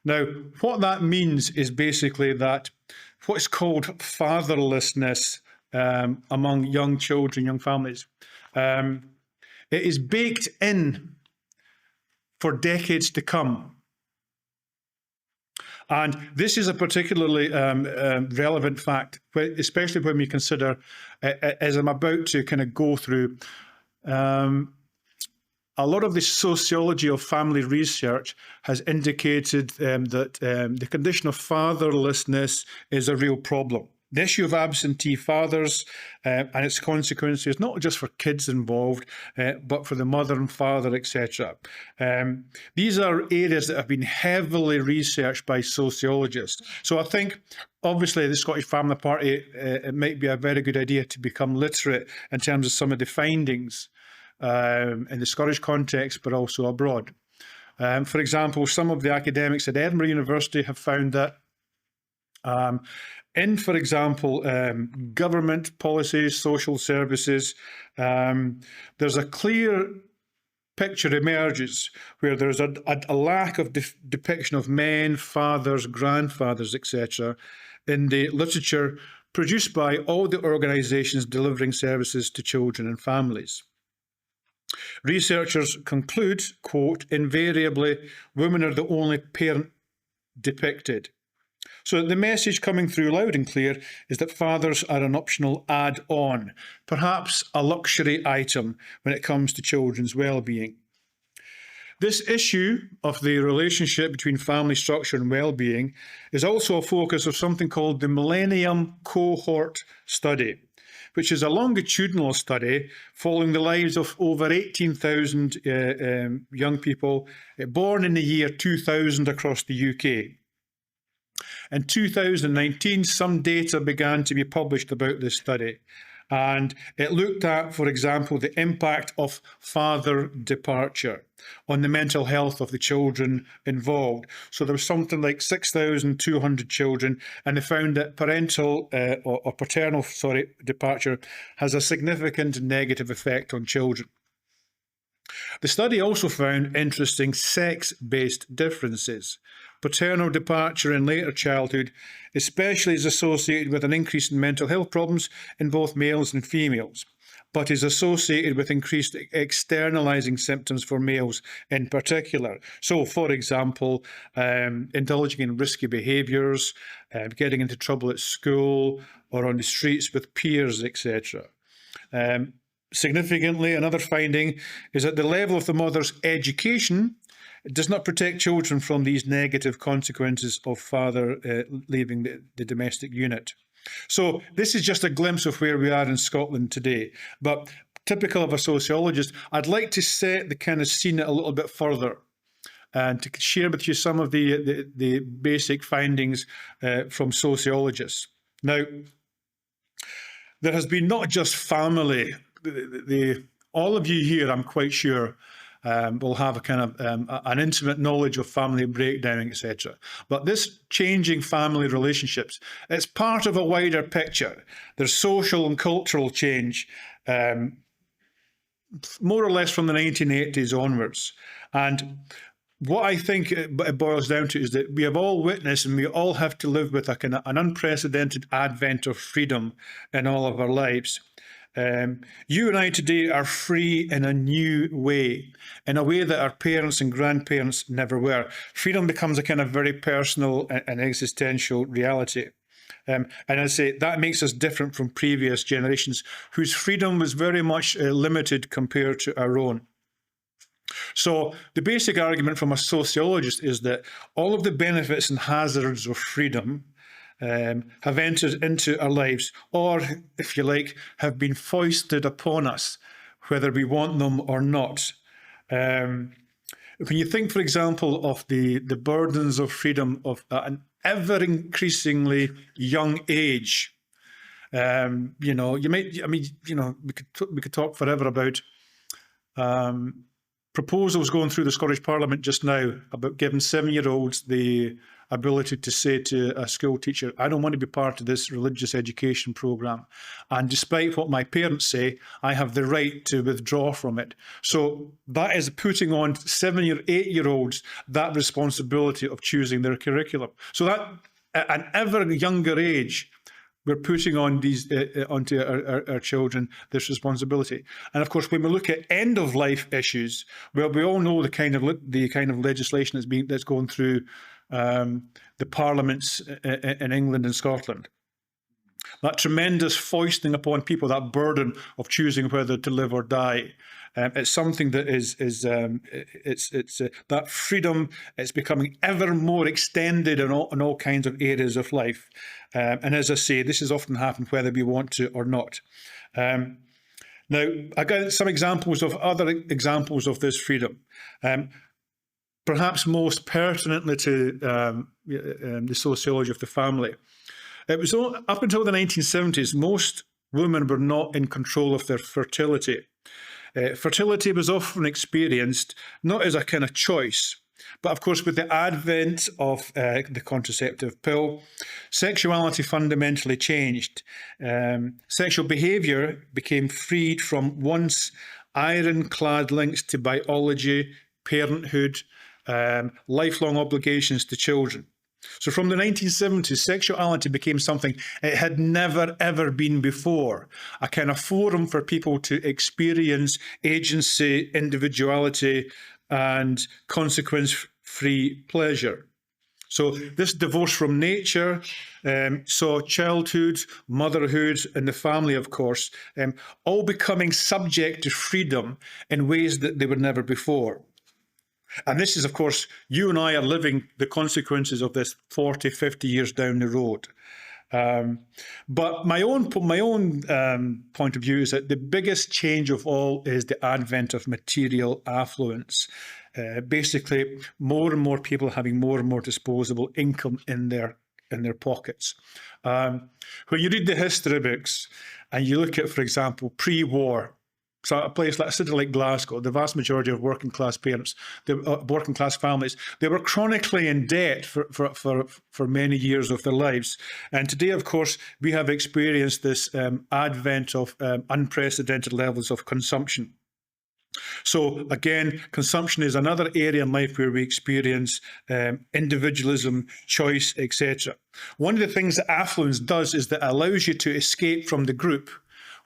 Now, what that means is basically that what's called fatherlessness among young children, young families, it is baked in for decades to come. And this is a particularly relevant fact, especially when we consider, as I'm about to kind of go through, a lot of the sociology of family research has indicated that the condition of fatherlessness is a real problem. The issue of absentee fathers and its consequences, not just for kids involved, but for the mother and father, etc. These are areas that have been heavily researched by sociologists. So I think, obviously, the Scottish Family Party, it might be a very good idea to become literate in terms of some of the findings in the Scottish context, but also abroad. For example, some of the academics at Edinburgh University have found that in, for example, government policies, social services, there's a clear picture emerges where there's a lack of depiction of men, fathers, grandfathers, etc. in the literature produced by all the organisations delivering services to children and families. Researchers conclude, quote, invariably, women are the only parent depicted. So the message coming through loud and clear is that fathers are an optional add-on, perhaps a luxury item when it comes to children's well-being. This issue of the relationship between family structure and well-being is also a focus of something called the Millennium Cohort Study, which is a longitudinal study following the lives of over 18,000 young people born in the year 2000 across the UK. In 2019, some data began to be published about this study, and it looked at, for example, the impact of father departure on the mental health of the children involved. So there was something like 6,200 children, and they found that parental or paternal departure has a significant negative effect on children. The study also found interesting sex-based differences. Paternal departure in later childhood especially is associated with an increase in mental health problems in both males and females, but is associated with increased externalizing symptoms for males in particular. So, for example, indulging in risky behaviours, getting into trouble at school or on the streets with peers, etc. Significantly, another finding is that the level of the mother's education does not protect children from these negative consequences of father leaving the domestic unit. So this is just a glimpse of where we are in Scotland today. But typical of a sociologist, I'd like to set the kind of scene a little bit further and to share with you some of the basic findings from sociologists. Now, there has been not just family. All of you here, I'm quite sure, will have a kind of an intimate knowledge of family breakdown, etc. But this changing family relationships, it's part of a wider picture. There's social and cultural change, more or less from the 1980s onwards. And what I think it boils down to is that we have all witnessed and we all have to live with a kind of an unprecedented advent of freedom in all of our lives. You and I today are free in a new way, in a way that our parents and grandparents never were. Freedom becomes a kind of very personal and existential reality. And I say that makes us different from previous generations whose freedom was very much limited compared to our own. So the basic argument from a sociologist is that all of the benefits and hazards of freedom have entered into our lives, or, if you like, have been foisted upon us, whether we want them or not. When you think, for example, of the burdens of freedom of an ever-increasingly young age, You know, you might, I mean, you know, we could talk forever about proposals going through the Scottish Parliament just now about giving 7-year-olds the ability to say to a school teacher, I don't want to be part of this religious education programme. And despite what my parents say, I have the right to withdraw from it. So that is putting on 7 or 8-year-olds that responsibility of choosing their curriculum. So that at an ever younger age, we're putting on these onto our children this responsibility. And of course, when we look at end of life issues, well, we all know the kind of legislation that's going through the parliaments in England and Scotland. That tremendous foisting upon people, that burden of choosing whether to live or die. It's something that is that freedom. It's becoming ever more extended in all kinds of areas of life. And as I say, this has often happened whether we want to or not. Now, I got some examples of other examples of this freedom. Perhaps most pertinently to the sociology of the family. It was up until the 1970s, most women were not in control of their fertility. Fertility was often experienced not as a kind of choice, but of course with the advent of the contraceptive pill, sexuality fundamentally changed. Sexual behaviour became freed from once ironclad links to biology, parenthood, lifelong obligations to children. So from the 1970s, sexuality became something it had never, ever been before. A kind of forum for people to experience agency, individuality, and consequence-free pleasure. So this divorce from nature saw childhood, motherhood, and the family, of course, all becoming subject to freedom in ways that they were never before. And this is, of course, you and I are living the consequences of this 40, 50 years down the road. But my own point of view is that the biggest change of all is the advent of material affluence. Basically, more and more people having more and more disposable income in their pockets. When you read the history books and you look at, for example, pre-war, so a place like a city like Glasgow, the vast majority of working class parents, working class families, they were chronically in debt for many years of their lives. And today, of course, we have experienced this advent of unprecedented levels of consumption. So again, consumption is another area in life where we experience individualism, choice, etc. One of the things that affluence does is that it allows you to escape from the group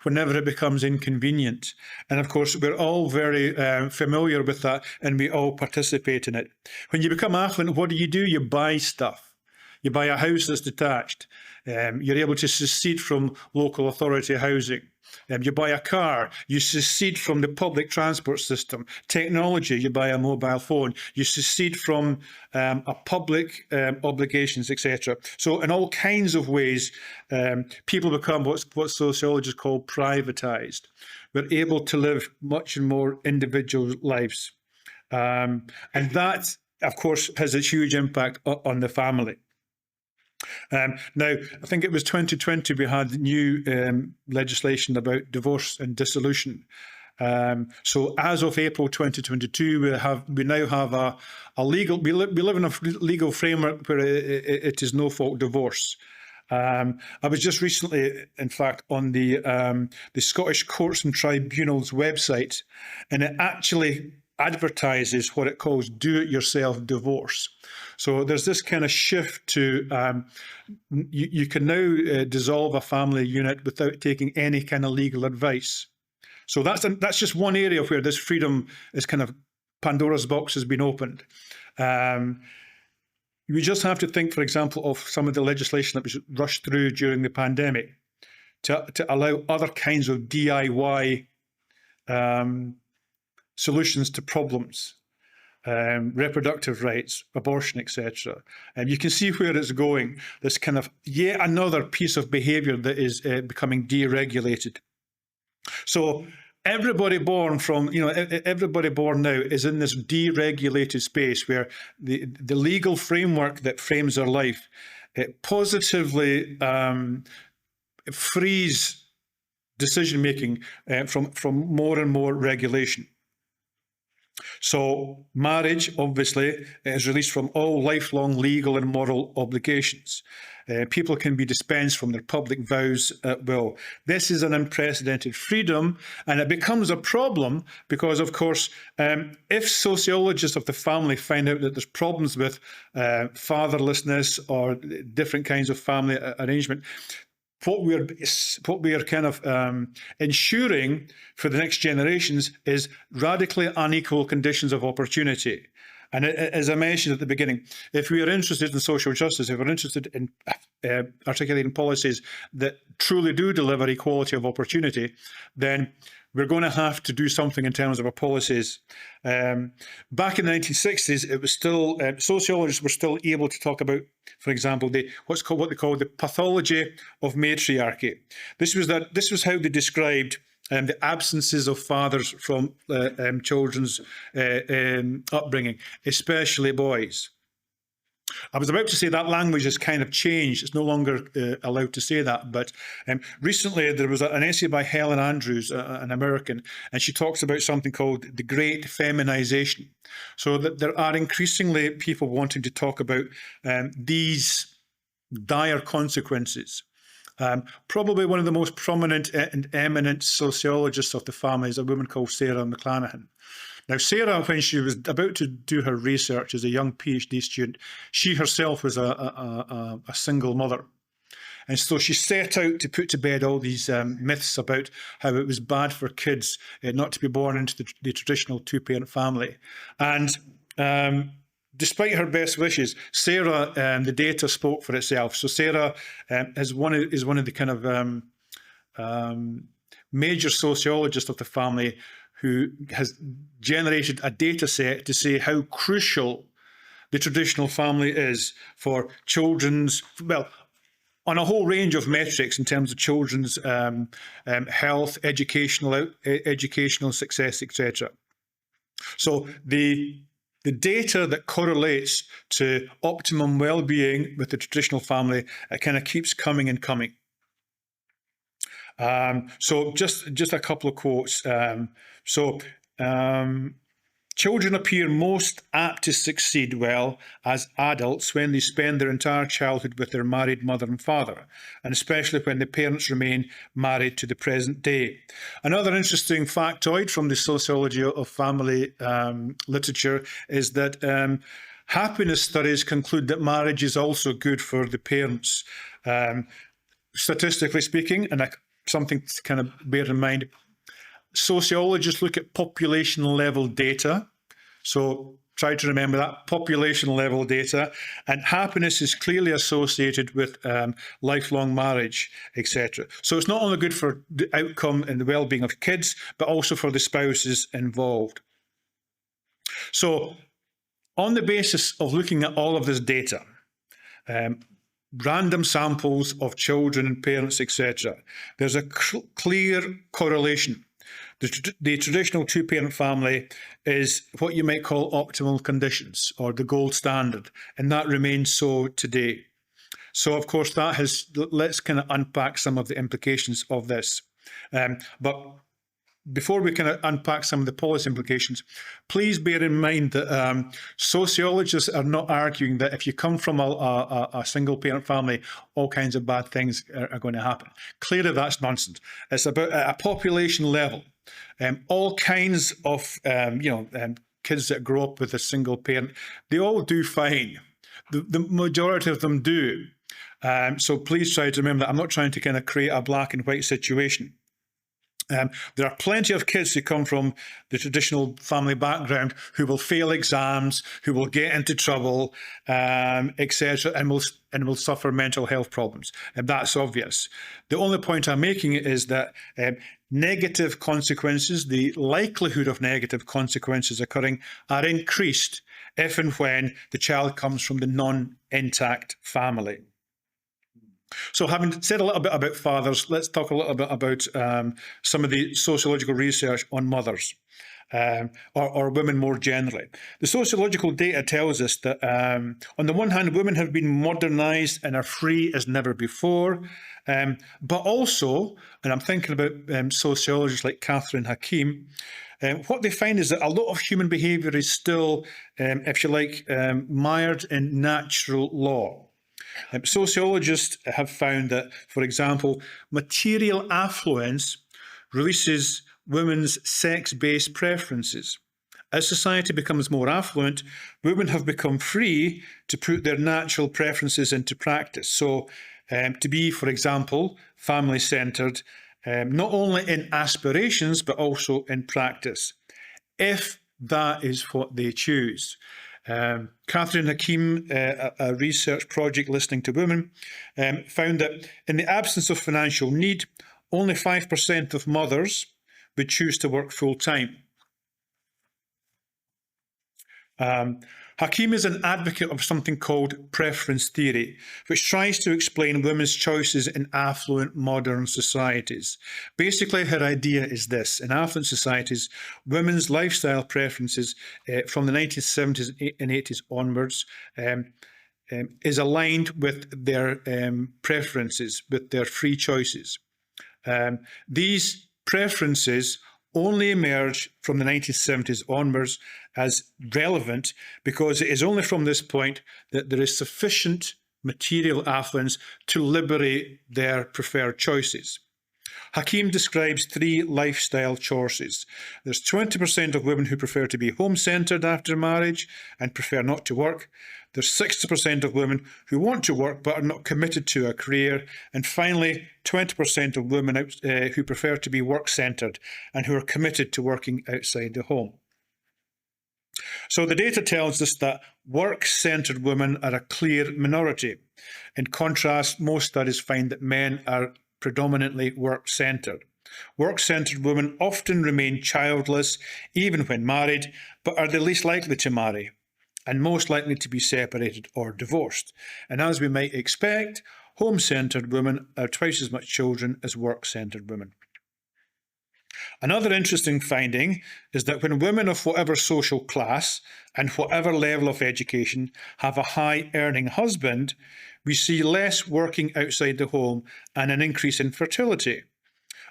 whenever it becomes inconvenient. And of course, we're all very familiar with that, and we all participate in it. When you become affluent, what do? You buy stuff. You buy a house that's detached. You're able to secede from local authority housing. You buy a car, you secede from the public transport system. Technology, you buy a mobile phone. You secede from a public obligations, etc. So in all kinds of ways, people become what sociologists call privatized. We're able to live much more individual lives. And that, of course, has a huge impact on the family. Now, I think it was 2020 we had new legislation about divorce and dissolution. So as of April 2022, we now have a legal. We live in a legal framework where it is no fault divorce. I was just recently, in fact, on the Scottish Courts and Tribunals website, and it actually advertises what it calls do-it-yourself divorce. So there's this kind of shift to you can now dissolve a family unit without taking any kind of legal advice. So that's just one area where this freedom is kind of Pandora's box has been opened. We just have to think, for example, of some of the legislation that was rushed through during the pandemic to allow other kinds of DIY solutions to problems, reproductive rights, abortion, etc. And you can see where it's going, this kind of yet another piece of behaviour that is becoming deregulated. So everybody born now is in this deregulated space where the legal framework that frames their life, it positively frees decision making from more and more regulation. So marriage, obviously, is released from all lifelong legal and moral obligations. People can be dispensed from their public vows at will. This is an unprecedented freedom, and it becomes a problem because, of course, if sociologists of the family find out that there's problems with fatherlessness or different kinds of family arrangement, what we are kind of ensuring for the next generations is radically unequal conditions of opportunity. And as I mentioned at the beginning, if we are interested in social justice, if we're interested in articulating policies that truly do deliver equality of opportunity, then we're going to have to do something in terms of our policies. Back in the 1960s, it was still sociologists were still able to talk about, for example, what they call the pathology of matriarchy. This was how they described the absences of fathers from children's upbringing, especially boys. I was about to say that language has kind of changed. It's no longer allowed to say that. But recently there was an essay by Helen Andrews, an American, and she talks about something called the Great Feminization. So that there are increasingly people wanting to talk about these dire consequences. Probably one of the most prominent and eminent sociologists of the family is a woman called Sarah McClanahan. Now, Sarah, when she was about to do her research as a young PhD student, she herself was a single mother. And so she set out to put to bed all these myths about how it was bad for kids not to be born into the traditional two-parent family. And despite her best wishes, Sarah, the data spoke for itself. So Sarah is one of the kind of major sociologists of the family who has generated a data set to say how crucial the traditional family is for children's, well, on a whole range of metrics in terms of children's health, educational success, etc. So the data that correlates to optimum well-being with the traditional family kind of keeps coming and coming. So just a couple of quotes. Children appear most apt to succeed well as adults when they spend their entire childhood with their married mother and father, and especially when the parents remain married to the present day. Another interesting factoid from the sociology of family literature is that happiness studies conclude that marriage is also good for the parents. Statistically speaking, and something to kind of bear in mind, sociologists look at population level data. So try to remember that, population level data, and happiness is clearly associated with lifelong marriage, etc. So it's not only good for the outcome and the well-being of kids, but also for the spouses involved. So on the basis of looking at all of this data, random samples of children and parents, etc., there's a clear correlation. The traditional two-parent family is what you might call optimal conditions or the gold standard, and that remains so today. So, of course, let's kind of unpack some of the implications of this. But before we kind of unpack some of the policy implications, please bear in mind that sociologists are not arguing that if you come from a single-parent family, all kinds of bad things are going to happen. Clearly, that's nonsense. It's about at a population level. All kinds of kids that grow up with a single parent, they all do fine. The majority of them do. So please try to remember that I'm not trying to kind of create a black and white situation. There are plenty of kids who come from the traditional family background who will fail exams, who will get into trouble, etc., and will suffer mental health problems. And that's obvious. The only point I'm making is that negative consequences, the likelihood of negative consequences occurring, are increased if and when the child comes from the non-intact family. So having said a little bit about fathers, let's talk a little bit about some of the sociological research on mothers. or women more generally. The sociological data tells us that, on the one hand, women have been modernised and are free as never before, but also, and I'm thinking about sociologists like Catherine Hakim, what they find is that a lot of human behaviour is still, if you like, mired in natural law. Sociologists have found that, for example, material affluence releases women's sex-based preferences. As society becomes more affluent, women have become free to put their natural preferences into practice. So to be, for example, family-centred, not only in aspirations, but also in practice, if that is what they choose. Catherine Hakim, a research project listening to women, found that in the absence of financial need, only 5% of mothers would choose to work full-time. Hakim is an advocate of something called preference theory, which tries to explain women's choices in affluent modern societies. Basically, her idea is this. In affluent societies, women's lifestyle preferences from the 1970s and 80s onwards is aligned with their preferences, with their free choices. These preferences only emerge from the 1970s onwards as relevant because it is only from this point that there is sufficient material affluence to liberate their preferred choices. Hakim describes 3 lifestyle choices. There's 20% of women who prefer to be home-centred after marriage and prefer not to work. There's 60% of women who want to work but are not committed to a career. And finally, 20% of women who prefer to be work-centred and who are committed to working outside the home. So the data tells us that work-centred women are a clear minority. In contrast, most studies find that men are predominantly work-centred. Work-centred women often remain childless even when married, but are the least likely to marry and most likely to be separated or divorced. And as we might expect, home-centred women are twice as much children as work-centred women. Another interesting finding is that when women of whatever social class and whatever level of education have a high-earning husband, we see less working outside the home and an increase in fertility.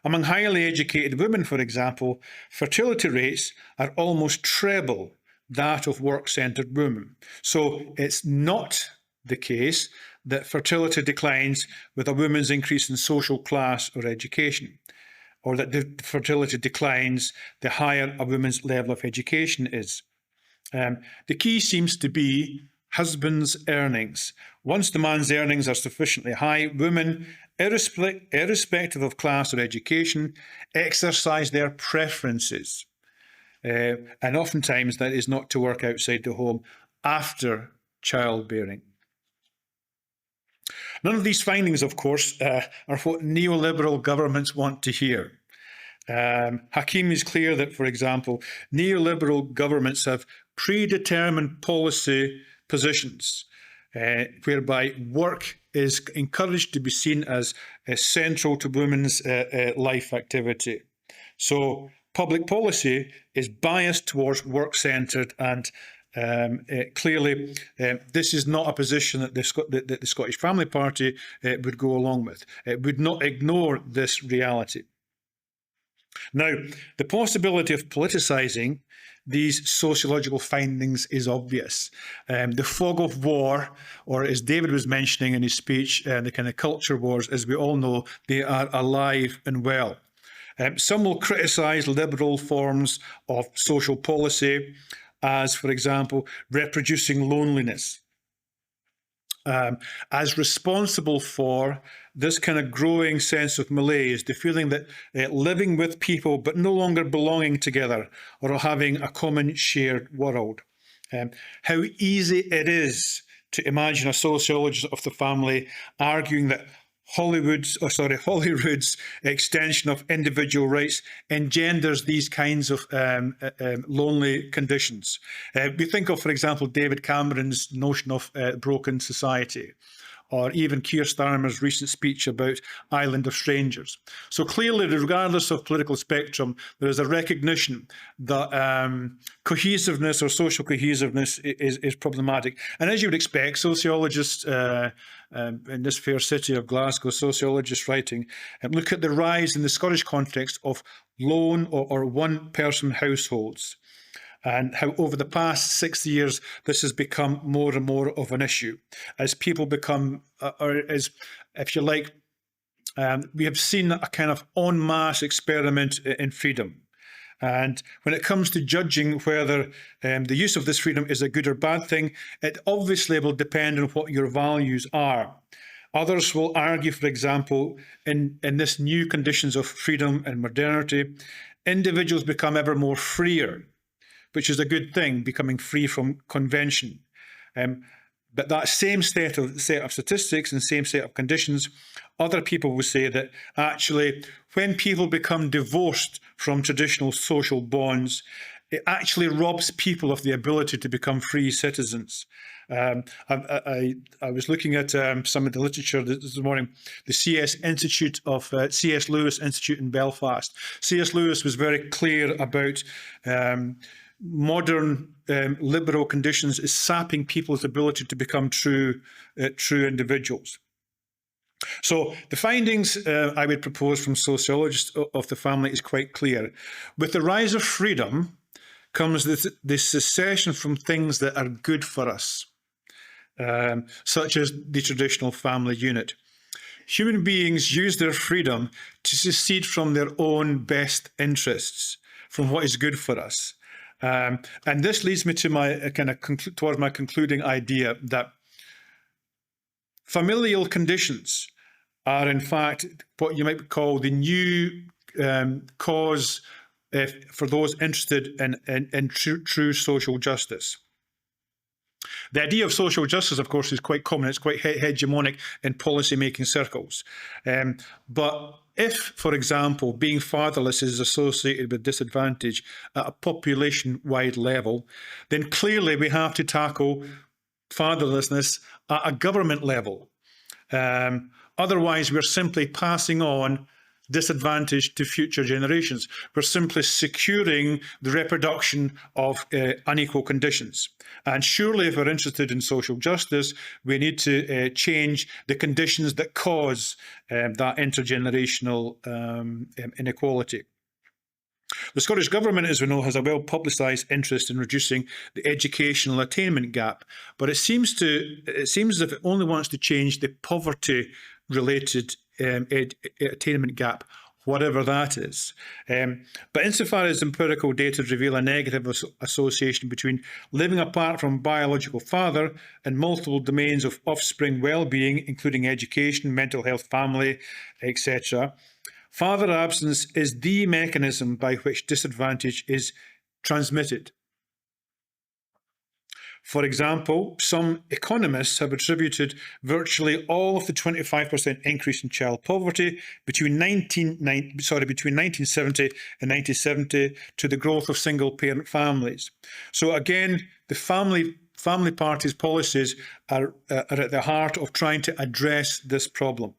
Among highly educated women, for example, fertility rates are almost treble that of work-centred women. So it's not the case that fertility declines with a woman's increase in social class or education, or that the fertility declines the higher a woman's level of education is. The key seems to be husband's earnings. Once the man's earnings are sufficiently high, women, irrespective of class or education, exercise their preferences. And oftentimes that is not to work outside the home after childbearing. None of these findings, of course, are what neoliberal governments want to hear. Hakim is clear that, for example, neoliberal governments have predetermined policy positions whereby work is encouraged to be seen as central to women's life activity. So public policy is biased towards work-centred, and clearly this is not a position that the Scottish Family Party would go along with. It would not ignore this reality. Now, the possibility of politicising these sociological findings is obvious. The fog of war, or as David was mentioning in his speech, the kind of culture wars, as we all know, they are alive and well. Some will criticise liberal forms of social policy as, for example, reproducing loneliness, as responsible for this kind of growing sense of malaise, the feeling that living with people but no longer belonging together or having a common shared world. How easy it is to imagine a sociologist of the family arguing that Hollywood's extension of individual rights engenders these kinds of lonely conditions. We think of, for example, David Cameron's notion of broken society, or even Keir Starmer's recent speech about Island of Strangers. So clearly, regardless of political spectrum, there is a recognition that cohesiveness or social cohesiveness is problematic. And as you would expect, sociologists in this fair city of Glasgow, sociologists writing, look at the rise in the Scottish context of lone or one-person households, and how over the past 6 years, this has become more and more of an issue as people become, or as, if you like, we have seen a kind of en masse experiment in freedom. And when it comes to judging whether the use of this freedom is a good or bad thing, it obviously will depend on what your values are. Others will argue, for example, in this new conditions of freedom and modernity, individuals become ever more freer, which is a good thing, becoming free from convention. But that same set of statistics and same set of conditions, other people will say that actually when people become divorced from traditional social bonds, it actually robs people of the ability to become free citizens. I was looking at some of the literature this morning, the C.S. Lewis Institute in Belfast. C.S. Lewis was very clear about modern liberal conditions is sapping people's ability to become true individuals. So the findings I would propose from sociologists of the family is quite clear. With the rise of freedom comes the secession from things that are good for us, such as the traditional family unit. Human beings use their freedom to secede from their own best interests, from what is good for us. And this leads me to my towards my concluding idea that familial conditions are in fact what you might call the new cause for those interested in true social justice. The idea of social justice, of course, is quite common. It's quite hegemonic in policy-making circles. But if, for example, being fatherless is associated with disadvantage at a population-wide level, then clearly we have to tackle fatherlessness at a government level. Otherwise, we're simply passing on disadvantage to future generations. We're simply securing the reproduction of unequal conditions. And surely if we're interested in social justice, we need to change the conditions that cause that intergenerational inequality. The Scottish Government, as we know, has a well-publicised interest in reducing the educational attainment gap, but it seems as if it only wants to change the poverty-related attainment gap, whatever that is. But insofar as empirical data reveal a negative association between living apart from biological father and multiple domains of offspring well-being, including education, mental health, family, etc., father absence is the mechanism by which disadvantage is transmitted. For example, some economists have attributed virtually all of the 25% increase in child poverty between 1970 and 1970 to the growth of single-parent families. So again, the family party's policies are at the heart of trying to address this problem.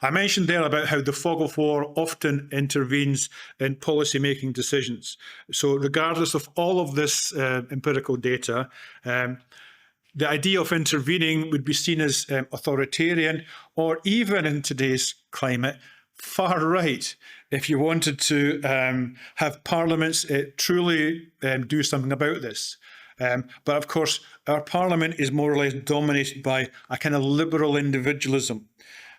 I mentioned there about how the fog of war often intervenes in policy-making decisions. So regardless of all of this empirical data, the idea of intervening would be seen as authoritarian, or even in today's climate, far right, if you wanted to have parliaments truly do something about this. But of course, our parliament is more or less dominated by a kind of liberal individualism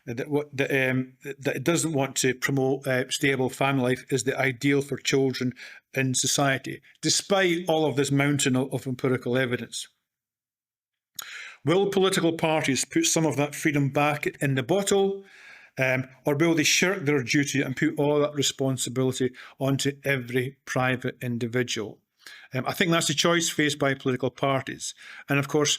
that doesn't want to promote stable family life is the ideal for children in society, despite all of this mountain of empirical evidence. Will political parties put some of that freedom back in the bottle, or will they shirk their duty and put all that responsibility onto every private individual? I think that's a choice faced by political parties. And of course,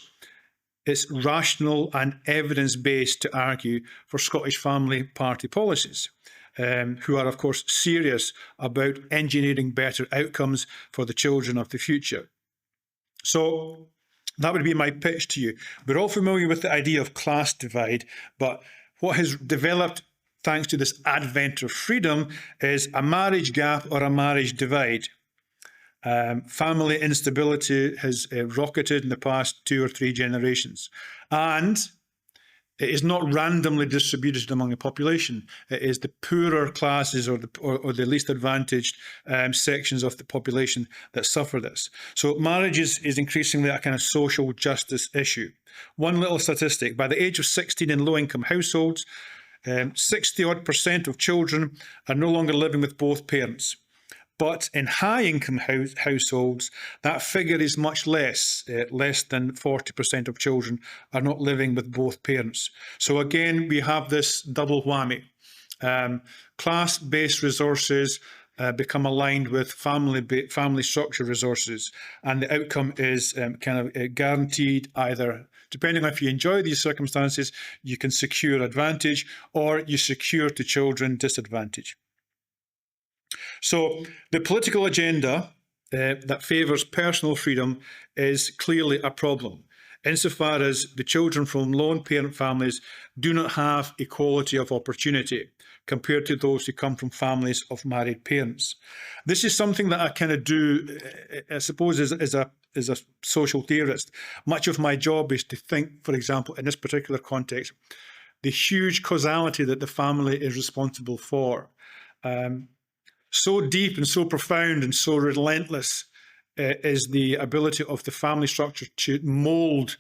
it's rational and evidence-based to argue for Scottish Family Party policies, who are, of course, serious about engineering better outcomes for the children of the future. So that would be my pitch to you. We're all familiar with the idea of class divide, but what has developed thanks to this advent of freedom is a marriage gap or a marriage divide. Family instability has rocketed in the past 2 or 3 generations. And it is not randomly distributed among the population. It is the poorer classes or the least advantaged sections of the population that suffer this. So marriage is increasingly a kind of social justice issue. One little statistic: by the age of 16 in low-income households, 60-odd% of children are no longer living with both parents. But in high-income households, that figure is much less. Less than 40% of children are not living with both parents. So again, we have this double whammy. Class-based resources become aligned with family structure resources, and the outcome is kind of guaranteed either. Depending on if you enjoy these circumstances, you can secure advantage, or you secure to children disadvantage. So the political agenda that favours personal freedom is clearly a problem, insofar as the children from lone parent families do not have equality of opportunity compared to those who come from families of married parents. This is something that I kind of do, I suppose, as a social theorist. Much of my job is to think, for example, in this particular context, the huge causality that the family is responsible for. So deep and so profound and so relentless is the ability of the family structure to mould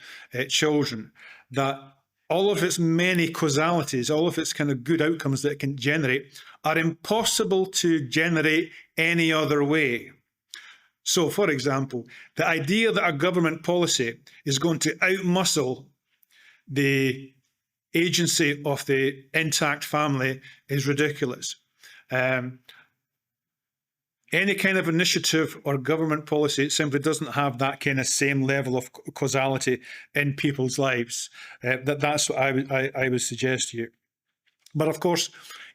children, that all of its many causalities, all of its kind of good outcomes that it can generate, are impossible to generate any other way. So, for example, the idea that a government policy is going to outmuscle the agency of the intact family is ridiculous. Any kind of initiative or government policy simply doesn't have that kind of same level of causality in people's lives. That's what I would suggest to you. But of course,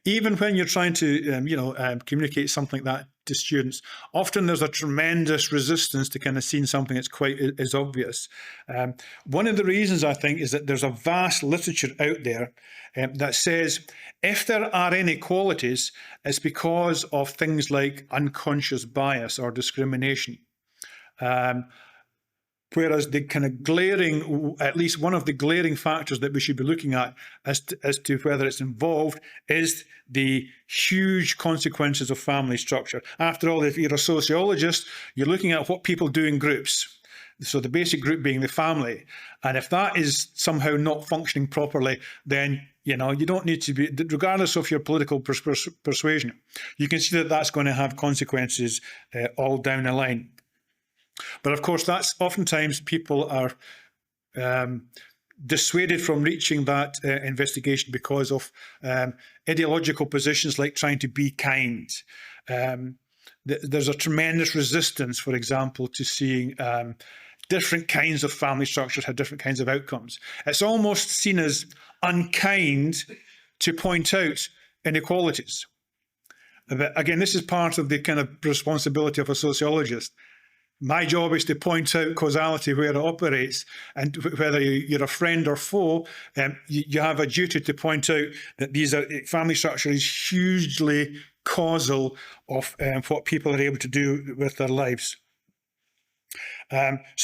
even when you're trying to communicate something like that to students, often there's a tremendous resistance to kind of seeing something that's quite as obvious. One of the reasons, I think, is that there's a vast literature out there that says if there are inequalities, it's because of things like unconscious bias or discrimination. Whereas the kind of glaring, at least one of the glaring factors that we should be looking at as to whether it's involved is the huge consequences of family structure. After all, if you're a sociologist, you're looking at what people do in groups. So the basic group being the family. And if that is somehow not functioning properly, then you don't need to be, regardless of your political persuasion, you can see that that's going to have consequences all down the line. But of course, that's oftentimes people are dissuaded from reaching that investigation because of ideological positions like trying to be kind. There's a tremendous resistance, for example, to seeing different kinds of family structures have different kinds of outcomes. It's almost seen as unkind to point out inequalities. But again, this is part of the kind of responsibility of a sociologist. My job is to point out causality where it operates, and whether you're a friend or foe, you have a duty to point out that these are family structure is hugely causal of what people are able to do with their lives. Again,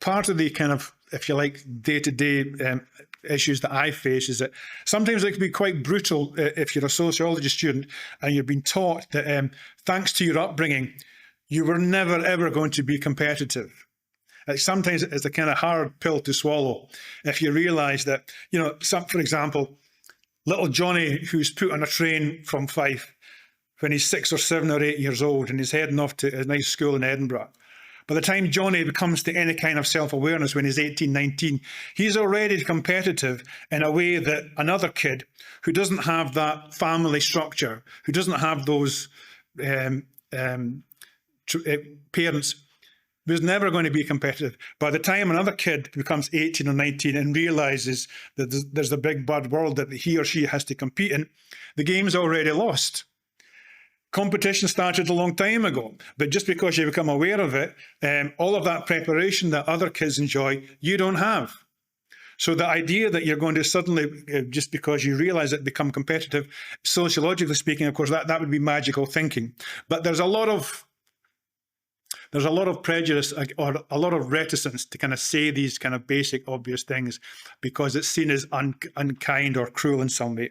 part of the kind of, if you like, day-to-day issues that I face is that sometimes it can be quite brutal if you're a sociology student and you've been taught that thanks to your upbringing, you were never, ever going to be competitive. Sometimes it's a kind of hard pill to swallow if you realise that, for example, little Johnny who's put on a train from Fife when he's 6 or 7 or 8 years old and he's heading off to a nice school in Edinburgh. By the time Johnny comes to any kind of self-awareness when he's 18, 19, he's already competitive in a way that another kid who doesn't have that family structure, who doesn't have those parents, was never going to be competitive. By the time another kid becomes 18 or 19 and realises that there's a big bad world that he or she has to compete in, the game's already lost. Competition started a long time ago, but just because you become aware of it, all of that preparation that other kids enjoy, you don't have. So the idea that you're going to suddenly, just because you realize it, become competitive, sociologically speaking, of course, that would be magical thinking. But there's a lot of prejudice or a lot of reticence to kind of say these kind of basic, obvious things because it's seen as unkind or cruel in some way.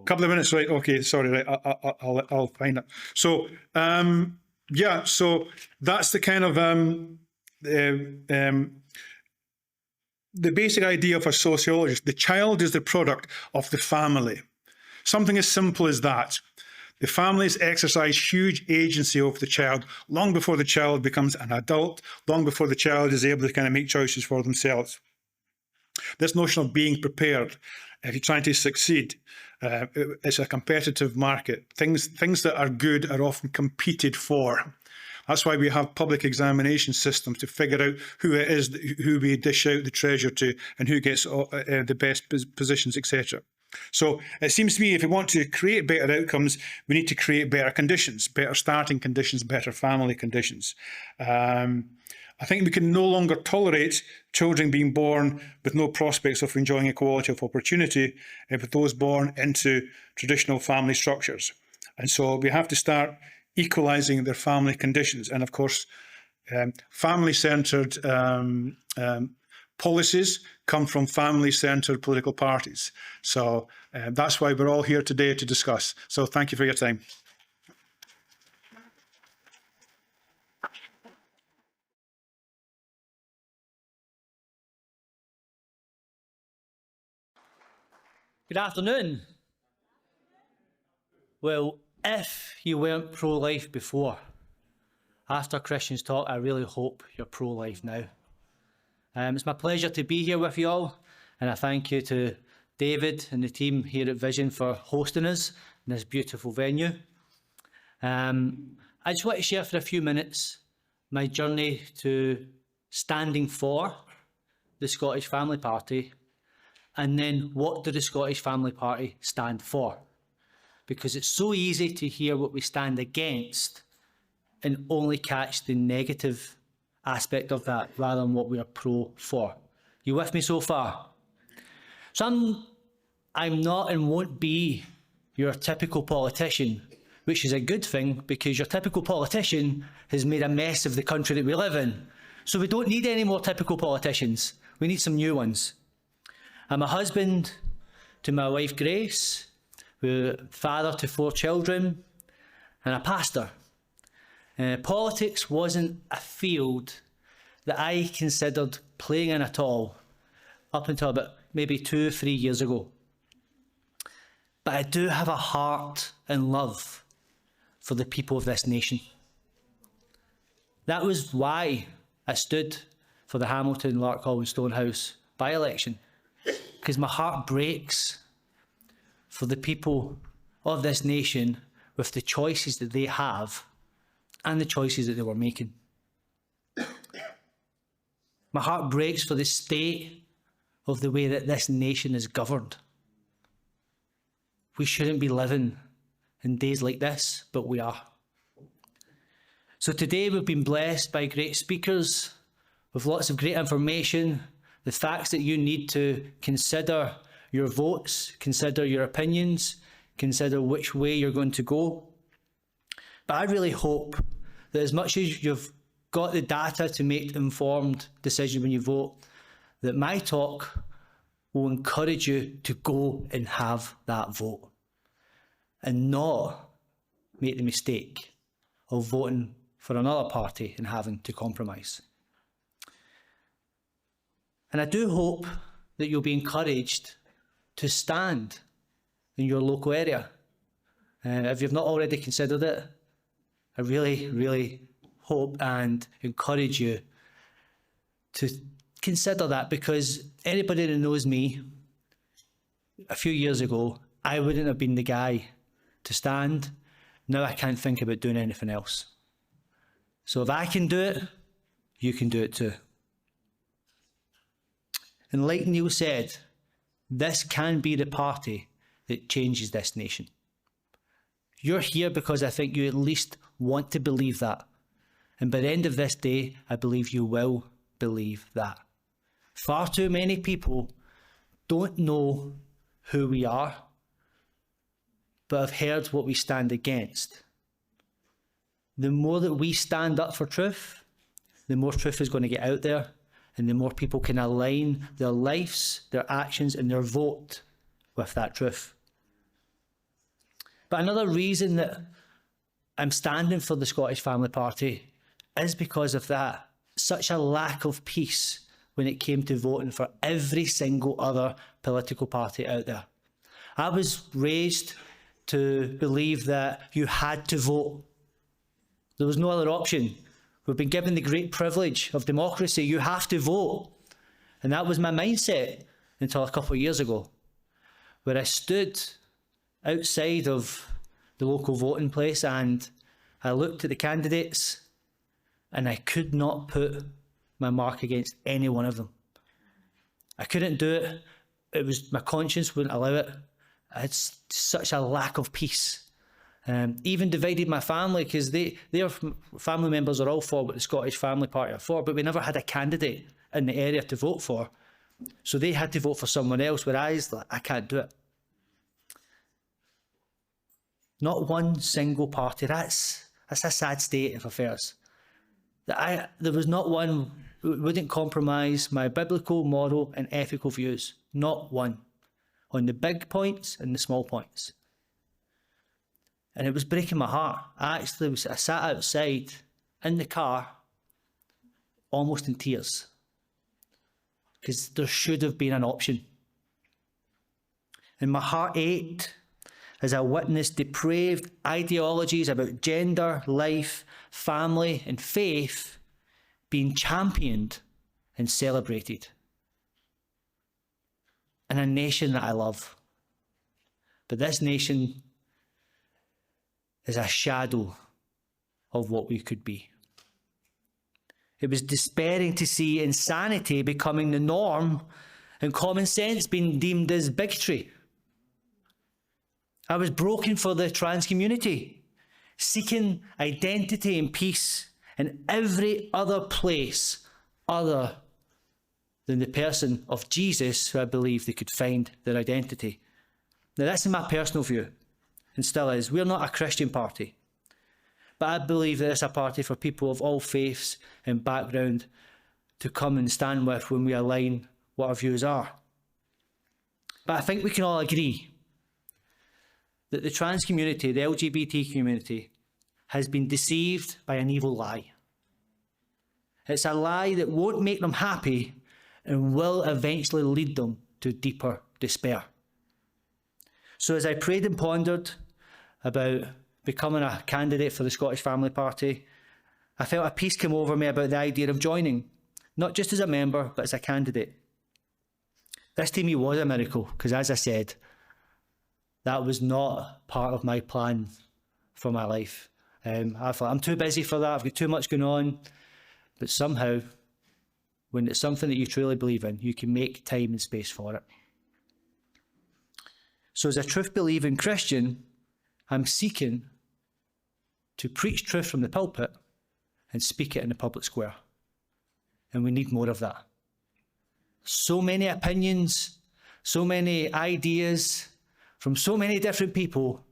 Couple of minutes, right? Okay, sorry, right. I'll find it. So, yeah, so that's the kind of the basic idea of a sociologist. The child is the product of the family. Something as simple as that. The families exercise huge agency over the child long before the child becomes an adult, long before the child is able to kind of make choices for themselves. This notion of being prepared, if you're trying to succeed, it's a competitive market. Things that are good are often competed for. That's why we have public examination systems to figure out who it is, who we dish out the treasure to, and who gets the best positions, etc. So it seems to me if we want to create better outcomes, we need to create better conditions, better starting conditions, better family conditions. I think we can no longer tolerate children being born with no prospects of enjoying equality of opportunity with those born into traditional family structures. And so we have to start equalising their family conditions. And of course, family-centred policies come from family-centred political parties. So that's why we're all here today to discuss. So thank you for your time. Good afternoon. Well, if you weren't pro-life before, after Christian's talk, I really hope you're pro-life now. It's my pleasure to be here with you all, and I thank you to David and the team here at Vision for hosting us in this beautiful venue. I just want to share for a few minutes my journey to standing for the Scottish Family Party, and then what do the Scottish Family Party stand for? Because it's so easy to hear what we stand against and only catch the negative aspect of that rather than what we are pro for. You with me so far? So I'm not and won't be your typical politician, which is a good thing because your typical politician has made a mess of the country that we live in. So we don't need any more typical politicians. We need some new ones. I'm a husband to my wife Grace, we're father to 4 children, and a pastor. Politics wasn't a field that I considered playing in at all up until about maybe 2 or 3 years ago. But I do have a heart and love for the people of this nation. That was why I stood for the Hamilton, Larkhall and Stonehouse by-election, because my heart breaks for the people of this nation with the choices that they have and the choices that they were making. My heart breaks for the state of the way that this nation is governed. We shouldn't be living in days like this, but we are. So today we've been blessed by great speakers with lots of great information, the facts that you need to consider your votes, consider your opinions, consider which way you're going to go. But I really hope that as much as you've got the data to make informed decisions when you vote, that my talk will encourage you to go and have that vote and not make the mistake of voting for another party and having to compromise. And I do hope that you'll be encouraged to stand in your local area. If you've not already considered it, I really, really hope and encourage you to consider that, because anybody that knows me, a few years ago, I wouldn't have been the guy to stand. Now I can't think about doing anything else. So if I can do it, you can do it too. And like Neil said, this can be the party that changes this nation. You're here because I think you at least want to believe that. And by the end of this day, I believe you will believe that. Far too many people don't know who we are, but have heard what we stand against. The more that we stand up for truth, the more truth is going to get out there, and the more people can align their lives, their actions, and their vote with that truth. But another reason that I'm standing for the Scottish Family Party is because of that, such a lack of peace when it came to voting for every single other political party out there. I was raised to believe that you had to vote. There was no other option. We've been given the great privilege of democracy. You have to vote. And that was my mindset until a couple of years ago, where I stood outside of the local voting place and I looked at the candidates and I could not put my mark against any one of them. I couldn't do it. It was, my conscience wouldn't allow it. I had such a lack of peace. Even divided my family, because their family members are all for what the Scottish Family Party are for, but we never had a candidate in the area to vote for. So they had to vote for someone else, whereas I can't do it. Not one single party. That's a sad state of affairs. There was not one who wouldn't compromise my biblical, moral and ethical views. Not one. On the big points and the small points. And it was breaking my heart. I sat outside in the car, almost in tears. Because there should have been an option. And my heart ached as I witnessed depraved ideologies about gender, life, family and faith being championed and celebrated in a nation that I love. But this nation is a shadow of what we could be. It was despairing to see insanity becoming the norm and common sense being deemed as bigotry. I was broken for the trans community, seeking identity and peace in every other place other than the person of Jesus, who I believe they could find their identity. Now, that's in my personal view, and still is. We're not a Christian party, but I believe that it's a party for people of all faiths and background to come and stand with when we align what our views are. But I think we can all agree that the trans community, the LGBT community, has been deceived by an evil lie. It's a lie that won't make them happy and will eventually lead them to deeper despair. So as I prayed and pondered about becoming a candidate for the Scottish Family Party, I felt a peace come over me about the idea of joining, not just as a member, but as a candidate. This to me was a miracle, because as I said, that was not part of my plan for my life. I thought, I'm too busy for that, I've got too much going on. But somehow, when it's something that you truly believe in, you can make time and space for it. So as a truth-believing Christian, I'm seeking to preach truth from the pulpit and speak it in the public square. And we need more of that. So many opinions, so many ideas from so many different people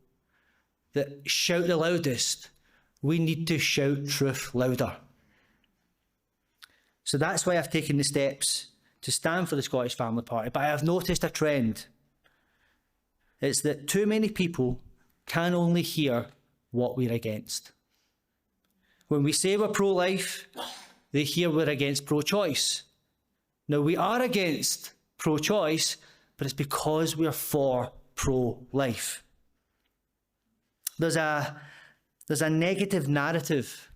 that shout the loudest. We need to shout truth louder. So that's why I've taken the steps to stand for the Scottish Family Party. But I have noticed a trend. It's that too many people can only hear what we're against. When we say we're pro-life, they hear we're against pro-choice. Now, we are against pro-choice, but it's because we're for pro-life. There's a negative narrative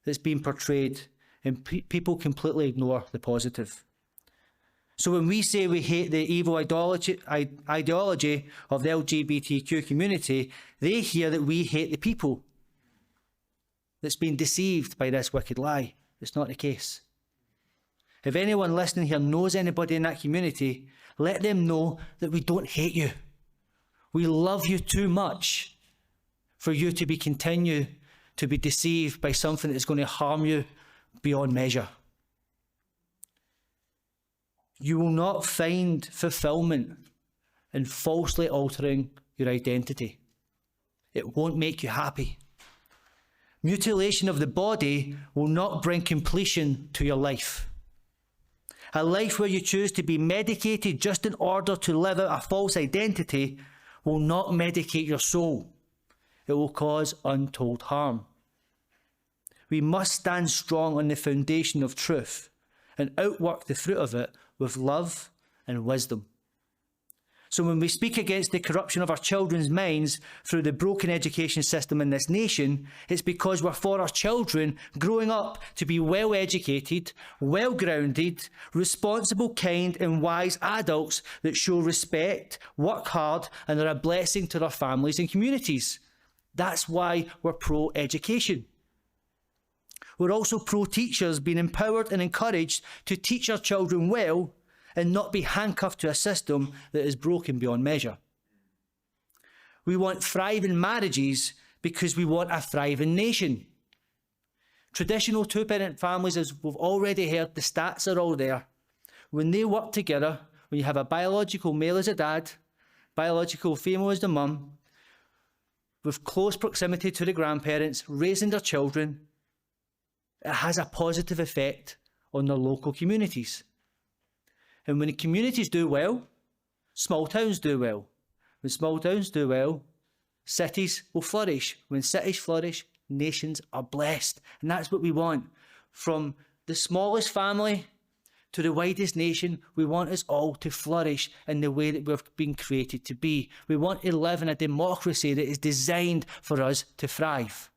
that's being portrayed, and people completely ignore the positive. So when we say we hate the evil ideology of the LGBTQ community, they hear that we hate the people that's been deceived by this wicked lie. It's not the case. If anyone listening here knows anybody in that community, let them know that we don't hate you. We love you too much for you to continue to be deceived by something that's going to harm you beyond measure. You will not find fulfillment in falsely altering your identity. It won't make you happy. Mutilation of the body will not bring completion to your life. A life where you choose to be medicated just in order to live out a false identity will not medicate your soul. It will cause untold harm. We must stand strong on the foundation of truth and outwork the fruit of it with love and wisdom. So when we speak against the corruption of our children's minds through the broken education system in this nation, it's because we're for our children growing up to be well-educated, well-grounded, responsible, kind and wise adults that show respect, work hard and are a blessing to their families and communities. That's why we're pro-education. We're also pro-teachers being empowered and encouraged to teach our children well and not be handcuffed to a system that is broken beyond measure. We want thriving marriages because we want a thriving nation. Traditional two-parent families, as we've already heard, the stats are all there. When they work together, when you have a biological male as a dad, biological female as the mum, with close proximity to the grandparents, raising their children, it has a positive effect on their local communities. And when the communities do well, small towns do well. When small towns do well, cities will flourish. When cities flourish, nations are blessed. And that's what we want. From the smallest family to the widest nation, we want us all to flourish in the way that we've been created to be. We want to live in a democracy that is designed for us to thrive.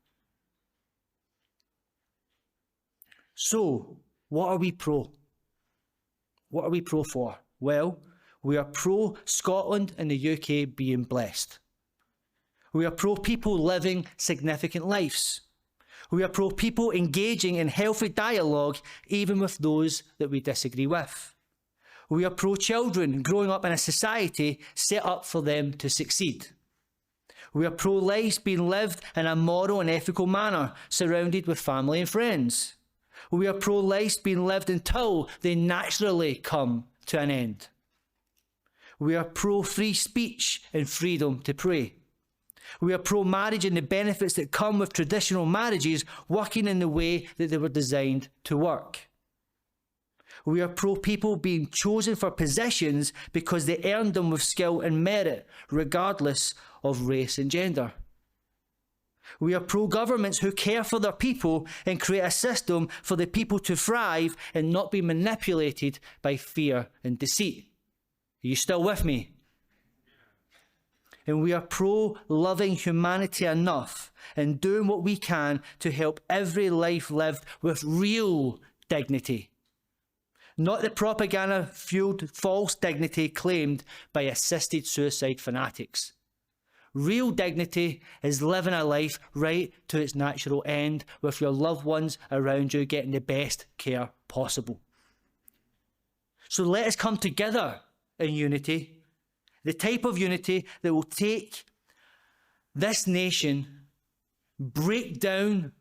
So, what are we pro? What are we pro for? Well, we are pro Scotland and the UK being blessed. We are pro people living significant lives. We are pro people engaging in healthy dialogue, even with those that we disagree with. We are pro children growing up in a society set up for them to succeed. We are pro lives being lived in a moral and ethical manner, surrounded with family and friends. We are pro lives being lived until they naturally come to an end. We are pro free speech and freedom to pray. We are pro marriage and the benefits that come with traditional marriages working in the way that they were designed to work. We are pro people being chosen for positions because they earned them with skill and merit, regardless of race and gender. We are pro-governments who care for their people and create a system for the people to thrive and not be manipulated by fear and deceit. Are you still with me? And we are pro-loving humanity enough and doing what we can to help every life lived with real dignity. Not the propaganda-fueled false dignity claimed by assisted suicide fanatics. Real dignity is living a life right to its natural end with your loved ones around you getting the best care possible. So let us come together in unity, the type of unity that will take this nation, break down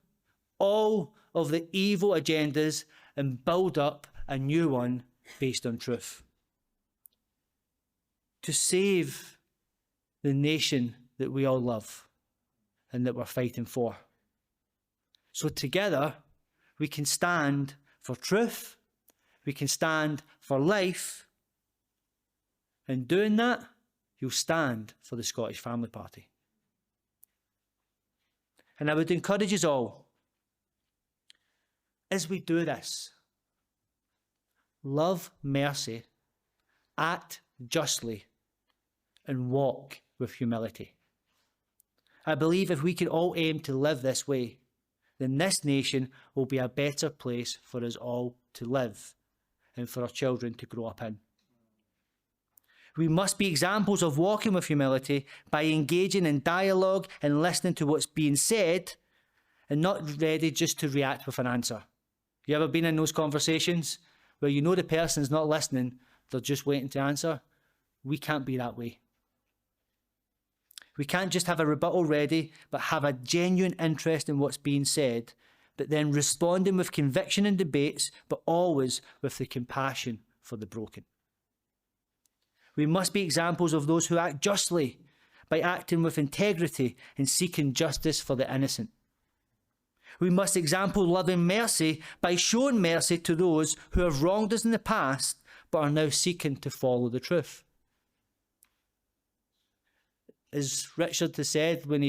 all of the evil agendas and build up a new one based on truth. To save the nation that we all love and that we're fighting for. So together, we can stand for truth, we can stand for life, and doing that, you'll stand for the Scottish Family Party. And I would encourage us all, as we do this, love mercy, act justly, and walk with humility. I believe if we can all aim to live this way, then this nation will be a better place for us all to live and for our children to grow up in. We must be examples of walking with humility by engaging in dialogue and listening to what's being said and not ready just to react with an answer. You ever been in those conversations where you know the person's not listening, they're just waiting to answer? We can't be that way. We can't just have a rebuttal ready, but have a genuine interest in what's being said, but then responding with conviction in debates, but always with the compassion for the broken. We must be examples of those who act justly by acting with integrity and seeking justice for the innocent. We must example loving mercy by showing mercy to those who have wronged us in the past, but are now seeking to follow the truth. As Richard has said, when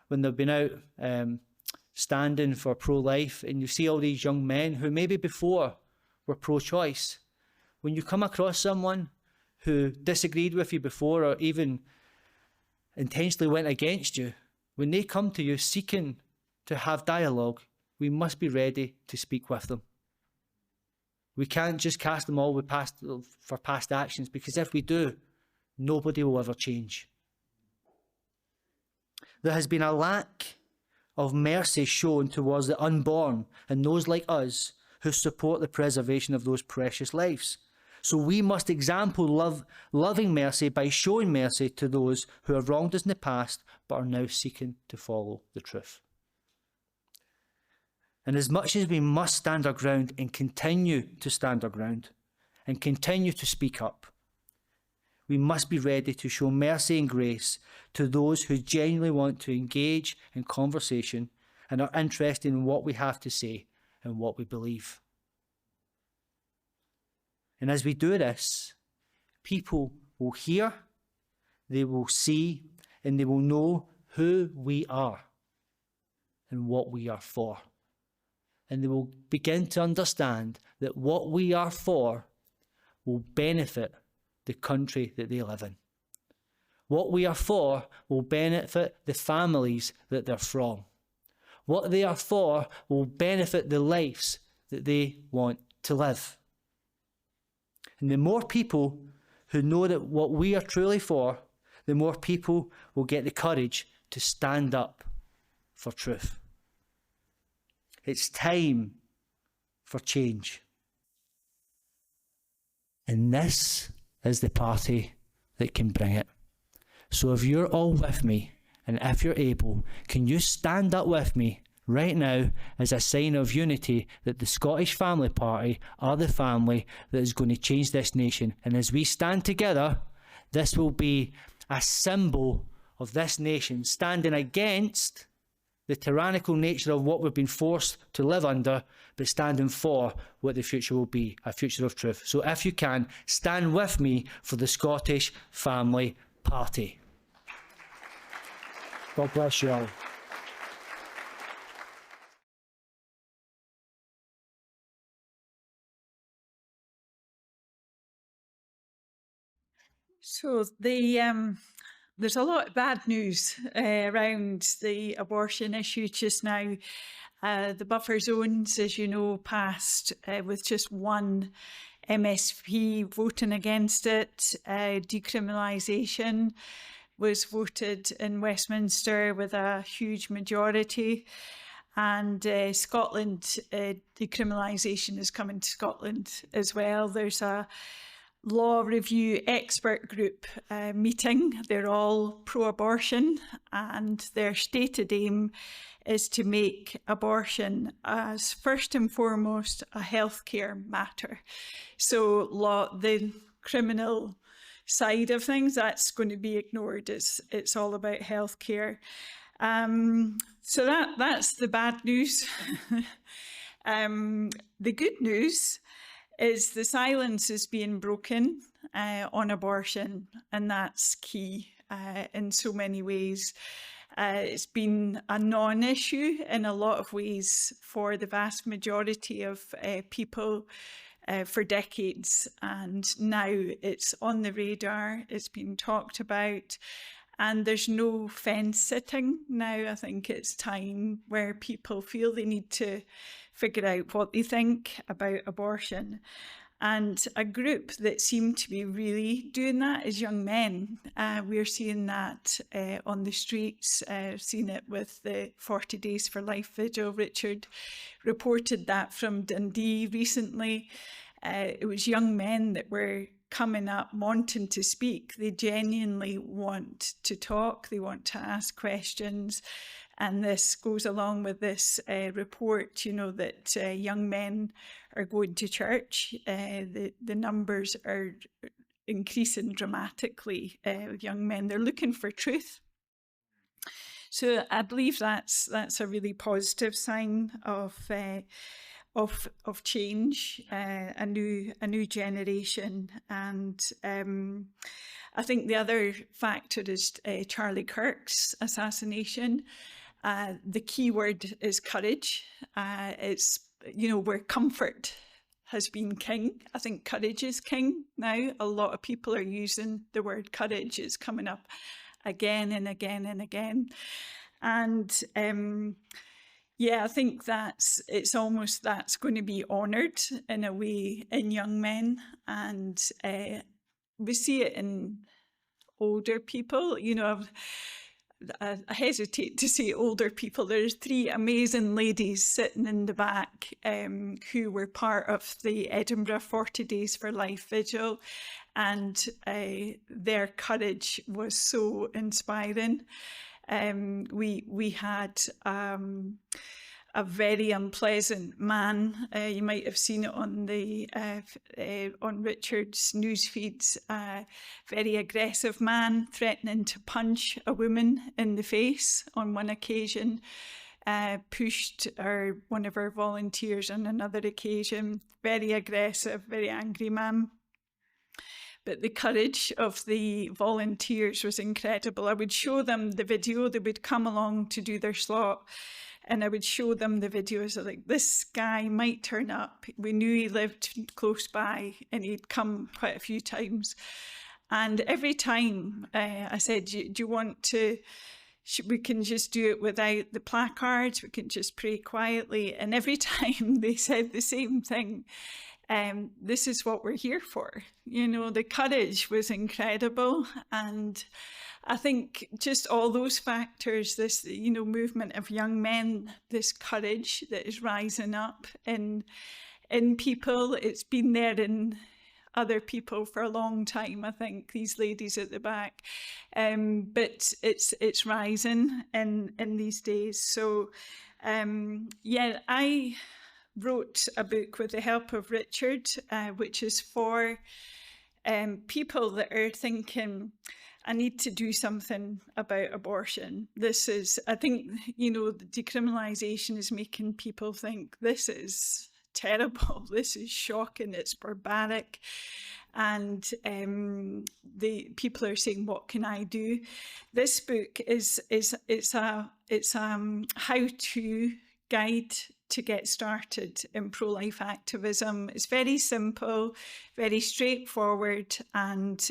they've been out standing for pro-life, and you see all these young men who maybe before were pro-choice, when you come across someone who disagreed with you before or even intentionally went against you, when they come to you seeking to have dialogue, we must be ready to speak with them. We can't just cast them all for past actions, because if we do, nobody will ever change. There has been a lack of mercy shown towards the unborn and those like us who support the preservation of those precious lives. So we must example loving mercy by showing mercy to those who have wronged us in the past but are now seeking to follow the truth. And as much as we must stand our ground and continue to stand our ground and continue to speak up, we must be ready to show mercy and grace to those who genuinely want to engage in conversation and are interested in what we have to say and what we believe. And as we do this, people will hear, they will see, and they will know who we are and what we are for. And they will begin to understand that what we are for will benefit the country that they live in. What we are for will benefit the families that they're from. What they are for will benefit the lives that they want to live. And the more people who know that what we are truly for, the more people will get the courage to stand up for truth. It's time for change. And this is the party that can bring it. So if you're all with me, and if you're able, can you stand up with me right now as a sign of unity that the Scottish Family Party are the family that is going to change this nation. And as we stand together, this will be a symbol of this nation standing against the tyrannical nature of what we've been forced to live under, but standing for what the future will be, a future of truth. So if you can, stand with me for the Scottish Family Party. God bless you all. So there's a lot of bad news around the abortion issue just now. The buffer zones, as you know, passed with just one MSP voting against it. Decriminalisation was voted in Westminster with a huge majority. And Scotland, decriminalisation is coming to Scotland as well. There's a law review expert group meeting. They're all pro-abortion, and their stated aim is to make abortion as first and foremost a healthcare matter. So the criminal side of things, that's going to be ignored. It's all about healthcare. So that's the bad news. The good news is the silence is being broken on abortion, and that's key in so many ways. It's been a non-issue in a lot of ways for the vast majority of people for decades, and now it's on the radar, it's been talked about, and there's no fence sitting now. I think it's time where people feel they need to figure out what they think about abortion. And a group that seem to be really doing that is young men. We're seeing that on the streets, seen it with the 40 Days for Life vigil. Richard reported that from Dundee recently. It was young men that were coming up wanting to speak. They genuinely want to talk, they want to ask questions. And this goes along with this report, that young men are going to church. The numbers are increasing dramatically. Young men, they're looking for truth. So I believe that's a really positive sign of change, a new generation. And I think the other factor is Charlie Kirk's assassination. The key word is courage. It's, where comfort has been king, I think courage is king now. A lot of people are using the word courage. It's coming up again and again and again. And I think that's going to be honoured in a way in young men. And we see it in older people. I hesitate to say older people. There's 3 amazing ladies sitting in the back who were part of the Edinburgh 40 Days for Life vigil, and their courage was so inspiring. We had a very unpleasant man. You might have seen it on the on Richard's news feeds. Very aggressive man threatening to punch a woman in the face on one occasion. Pushed one of our volunteers on another occasion. Very aggressive, very angry man. But the courage of the volunteers was incredible. I would show them the video. They would come along to do their slot, and I would show them the videos of, like, this guy might turn up. We knew he lived close by, and he'd come quite a few times. And every time I said, do you want to, we can just do it without the placards, we can just pray quietly. And every time they said the same thing. This is what we're here for. The courage was incredible. And I think just all those factors, this, movement of young men, this courage that is rising up in people, it's been there in other people for a long time, I think, these ladies at the back. But it's rising in these days. So, I wrote a book with the help of Richard, which is for people that are thinking, I need to do something about abortion. This is, I think, the decriminalisation is making people think this is terrible, this is shocking, it's barbaric. And the people are saying, what can I do? This book is a how-to guide to get started in pro-life activism. It's very simple, very straightforward, and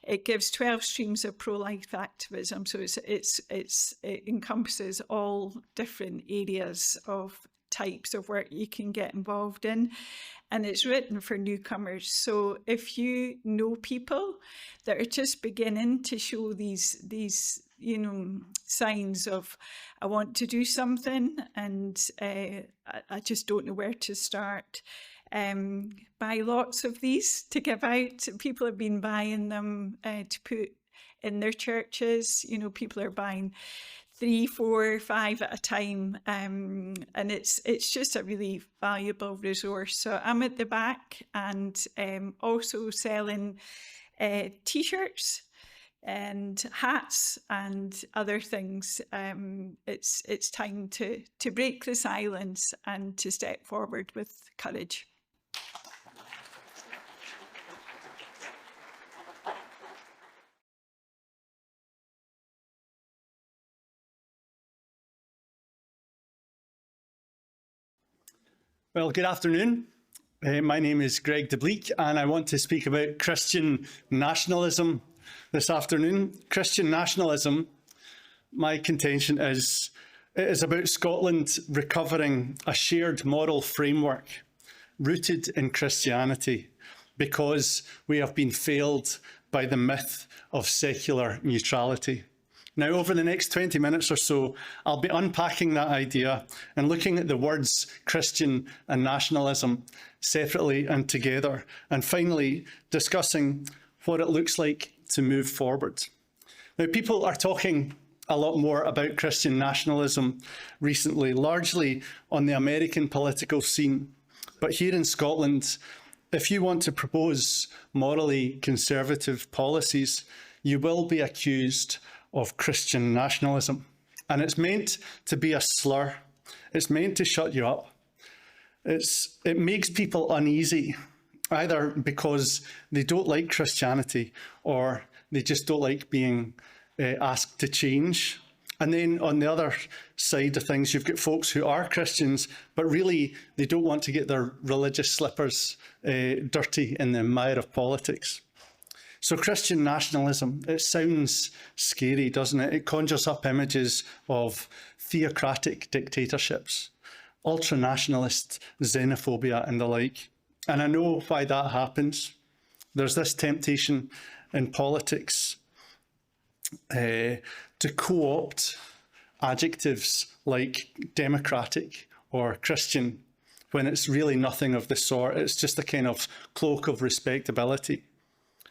it gives 12 streams of pro-life activism. So it encompasses all different areas of types of work you can get involved in, and it's written for newcomers. So if you know people that are just beginning to show these signs of, I want to do something and I just don't know where to start, buy lots of these to give out. People have been buying them to put in their churches. People are buying 3, 4, 5 at a time, and it's just a really valuable resource. So I'm at the back, and also selling t-shirts and hats and other things. It's time to break the silence and to step forward with courage. Well, good afternoon. My name is Greg de Blieck, and I want to speak about Christian nationalism this afternoon. Christian nationalism, my contention is, it is about Scotland recovering a shared moral framework rooted in Christianity, because we have been failed by the myth of secular neutrality. Now, over the next 20 minutes or so, I'll be unpacking that idea and looking at the words Christian and nationalism separately and together, and finally discussing what it looks like to move forward. Now, people are talking a lot more about Christian nationalism recently, largely on the American political scene. But here in Scotland, if you want to propose morally conservative policies, you will be accused of Christian nationalism. And it's meant to be a slur. It's meant to shut you up. It makes people uneasy, either because they don't like Christianity or they just don't like being asked to change. And then on the other side of things, you've got folks who are Christians, but really they don't want to get their religious slippers dirty in the mire of politics. So Christian nationalism, it sounds scary, doesn't it? It conjures up images of theocratic dictatorships, ultranationalist xenophobia and the like. And I know why that happens. There's this temptation in politics to co-opt adjectives like democratic or Christian when it's really nothing of the sort. It's just a kind of cloak of respectability.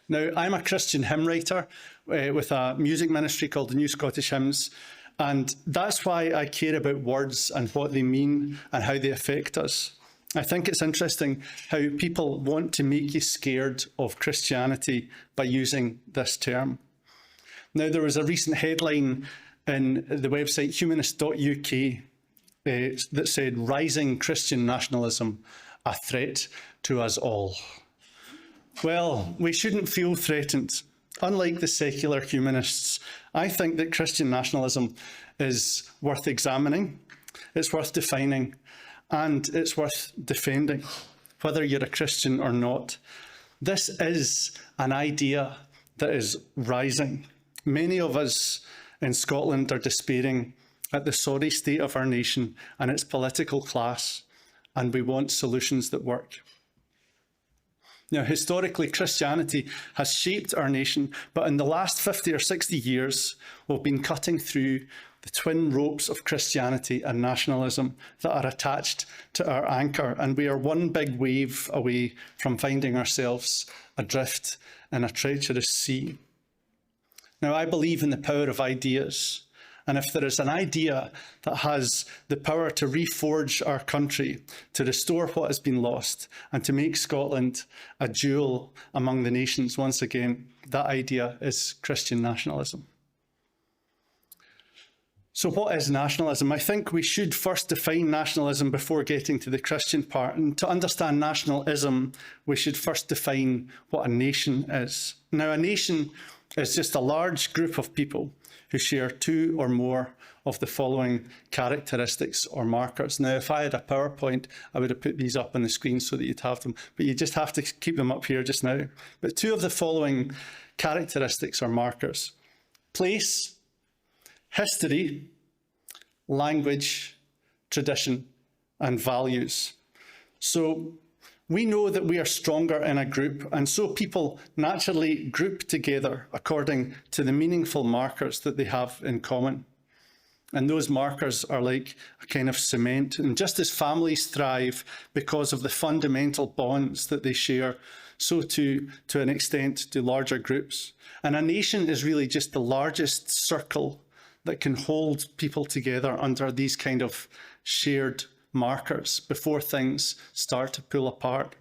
Now, I'm a Christian hymn writer with a music ministry called the New Scottish Hymns, and that's why I care about words and what they mean and how they affect us. I think it's interesting how people want to make you scared of Christianity by using this term. Now, there was a recent headline in the website humanist.uk that said, "Rising Christian nationalism, a threat to us all." Well, we shouldn't feel threatened. Unlike the secular humanists, I think that Christian nationalism is worth examining, it's worth defining, and it's worth defending, whether you're a Christian or not. This is an idea that is rising. Many of us in Scotland are despairing at the sorry state of our nation and its political class, and we want solutions that work. Now, historically, Christianity has shaped our nation, but in the last 50 or 60 years, we've been cutting through the twin ropes of Christianity and nationalism that are attached to our anchor, and we are one big wave away from finding ourselves adrift in a treacherous sea. Now, I believe in the power of ideas. And if there is an idea that has the power to reforge our country, to restore what has been lost, and to make Scotland a jewel among the nations once again, that idea is Christian nationalism. So what is nationalism? I think we should first define nationalism before getting to the Christian part. And to understand nationalism, we should first define what a nation is. Now, a nation is just a large group of people who share two or more of the following characteristics or markers. Now, if I had a PowerPoint, I would have put these up on the screen so that you'd have them, but you just have to keep them up here just now. But two of the following characteristics or markers: place, history, language, tradition, and values. So we know that we are stronger in a group, and so people naturally group together according to the meaningful markers that they have in common. And those markers are like a kind of cement. And just as families thrive because of the fundamental bonds that they share, so too, to an extent, do larger groups. And a nation is really just the largest circle that can hold people together under these kind of shared markers before things start to pull apart.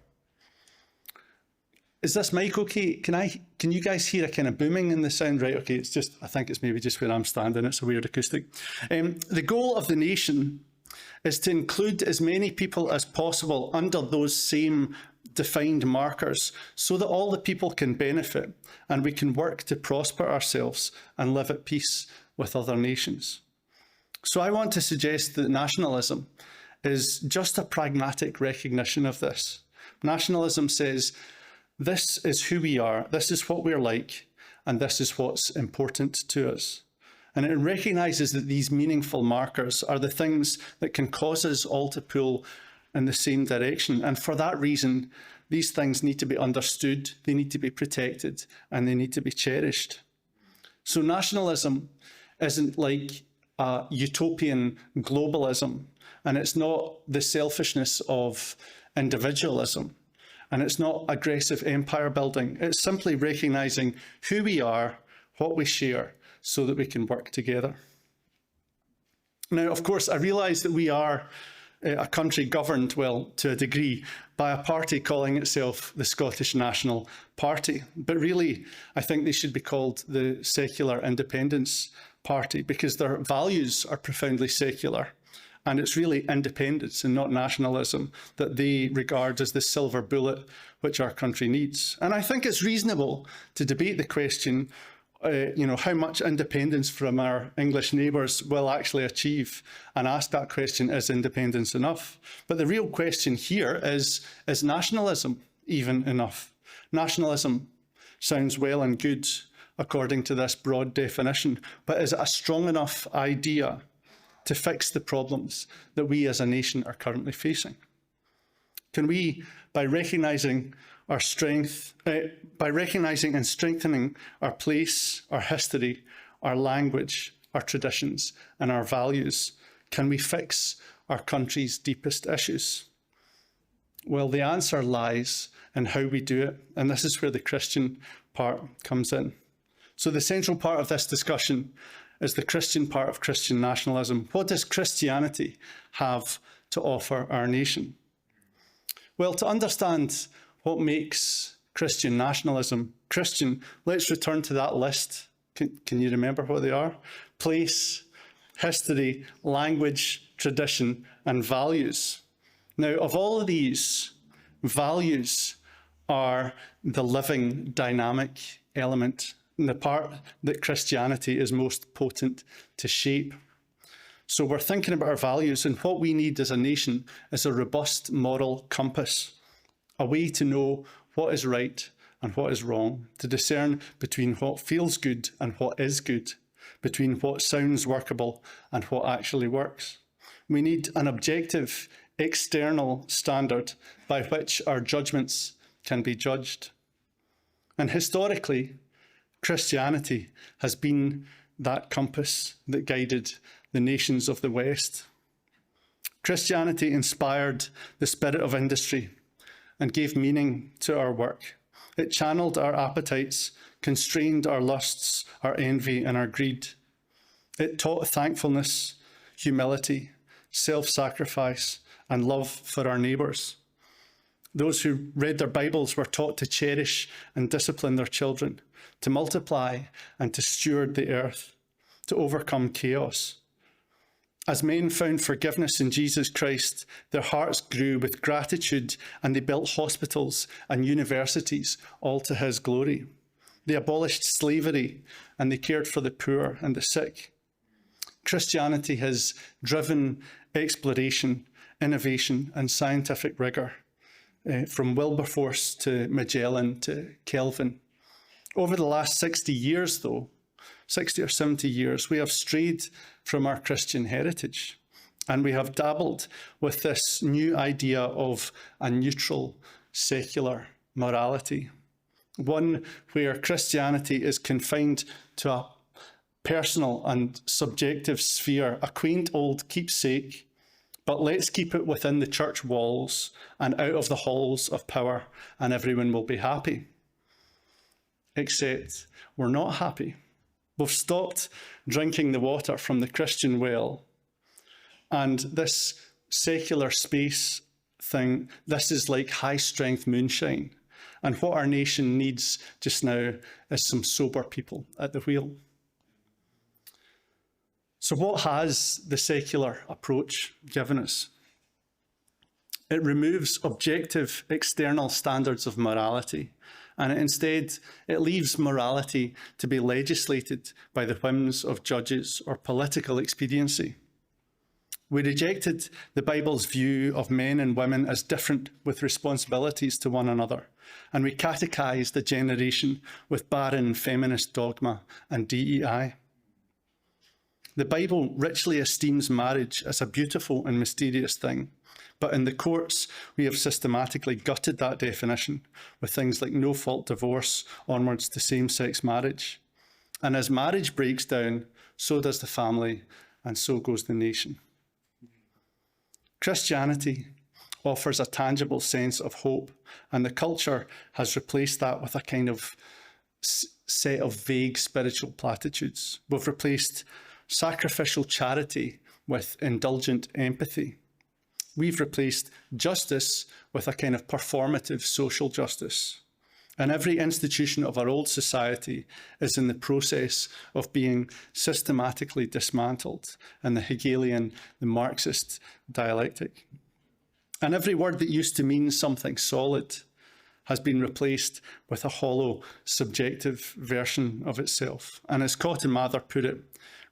Is this mic okay? Can you guys hear a kind of booming in the sound? Right, okay, it's just, I think it's maybe just where I'm standing, it's a weird acoustic. The goal of the nation is to include as many people as possible under those same defined markers so that all the people can benefit and we can work to prosper ourselves and live at peace with other nations. So I want to suggest that nationalism is just a pragmatic recognition of this. Nationalism says, this is who we are, this is what we're like, and this is what's important to us. And it recognises that these meaningful markers are the things that can cause us all to pull in the same direction. And for that reason, these things need to be understood, they need to be protected, and they need to be cherished. So nationalism isn't like a utopian globalism, and it's not the selfishness of individualism, and it's not aggressive empire building. It's simply recognising who we are, what we share, so that we can work together. Now, of course, I realise that we are a country governed, well, to a degree, by a party calling itself the Scottish National Party. But really, I think they should be called the Secular Independence Party, because their values are profoundly secular. And it's really independence and not nationalism that they regard as the silver bullet which our country needs. And I think it's reasonable to debate the question, how much independence from our English neighbours will actually achieve, and ask that question, is independence enough? But the real question here is nationalism even enough? Nationalism sounds well and good according to this broad definition, but is it a strong enough idea to fix the problems that we as a nation are currently facing? Can we, by recognising our strength, by recognising and strengthening our place, our history, our language, our traditions, and our values, can we fix our country's deepest issues? Well, the answer lies in how we do it, and this is where the Christian part comes in. So the central part of this discussion is the Christian part of Christian nationalism. What does Christianity have to offer our nation? Well, to understand what makes Christian nationalism Christian, let's return to that list. Can you remember what they are? Place, history, language, tradition, and values. Now, of all of these, values are the living, dynamic element, and the part that Christianity is most potent to shape. So we're thinking about our values, and what we need as a nation is a robust moral compass, a way to know what is right and what is wrong, to discern between what feels good and what is good, between what sounds workable and what actually works. We need an objective external standard by which our judgments can be judged. And historically, Christianity has been that compass that guided the nations of the West. Christianity inspired the spirit of industry and gave meaning to our work. It channeled our appetites, constrained our lusts, our envy, and our greed. It taught thankfulness, humility, self-sacrifice, and love for our neighbours. Those who read their Bibles were taught to cherish and discipline their children, to multiply and to steward the earth, to overcome chaos. As men found forgiveness in Jesus Christ, their hearts grew with gratitude, and they built hospitals and universities, all to his glory. They abolished slavery, and they cared for the poor and the sick. Christianity has driven exploration, innovation, and scientific rigour, from Wilberforce to Magellan to Kelvin. Over the last 60 years, though, 60 or 70 years, we have strayed from our Christian heritage, and we have dabbled with this new idea of a neutral, secular morality, one where Christianity is confined to a personal and subjective sphere, a quaint old keepsake, but let's keep it within the church walls and out of the halls of power, and everyone will be happy. Except we're not happy. We've stopped drinking the water from the Christian well. And this secular space thing, this is like high-strength moonshine. And what our nation needs just now is some sober people at the wheel. So what has the secular approach given us? It removes objective external standards of morality, and instead it leaves morality to be legislated by the whims of judges or political expediency. We rejected the Bible's view of men and women as different with responsibilities to one another, and we catechized a generation with barren feminist dogma and DEI. The Bible richly esteems marriage as a beautiful and mysterious thing, but in the courts, we have systematically gutted that definition with things like no-fault divorce onwards to same-sex marriage. And as marriage breaks down, so does the family, and so goes the nation. Christianity offers a tangible sense of hope, and the culture has replaced that with a kind of set of vague spiritual platitudes. We've replaced sacrificial charity with indulgent empathy. We've replaced justice with a kind of performative social justice. And every institution of our old society is in the process of being systematically dismantled in the Hegelian, the Marxist dialectic. And every word that used to mean something solid has been replaced with a hollow, subjective version of itself. And as Cotton Mather put it,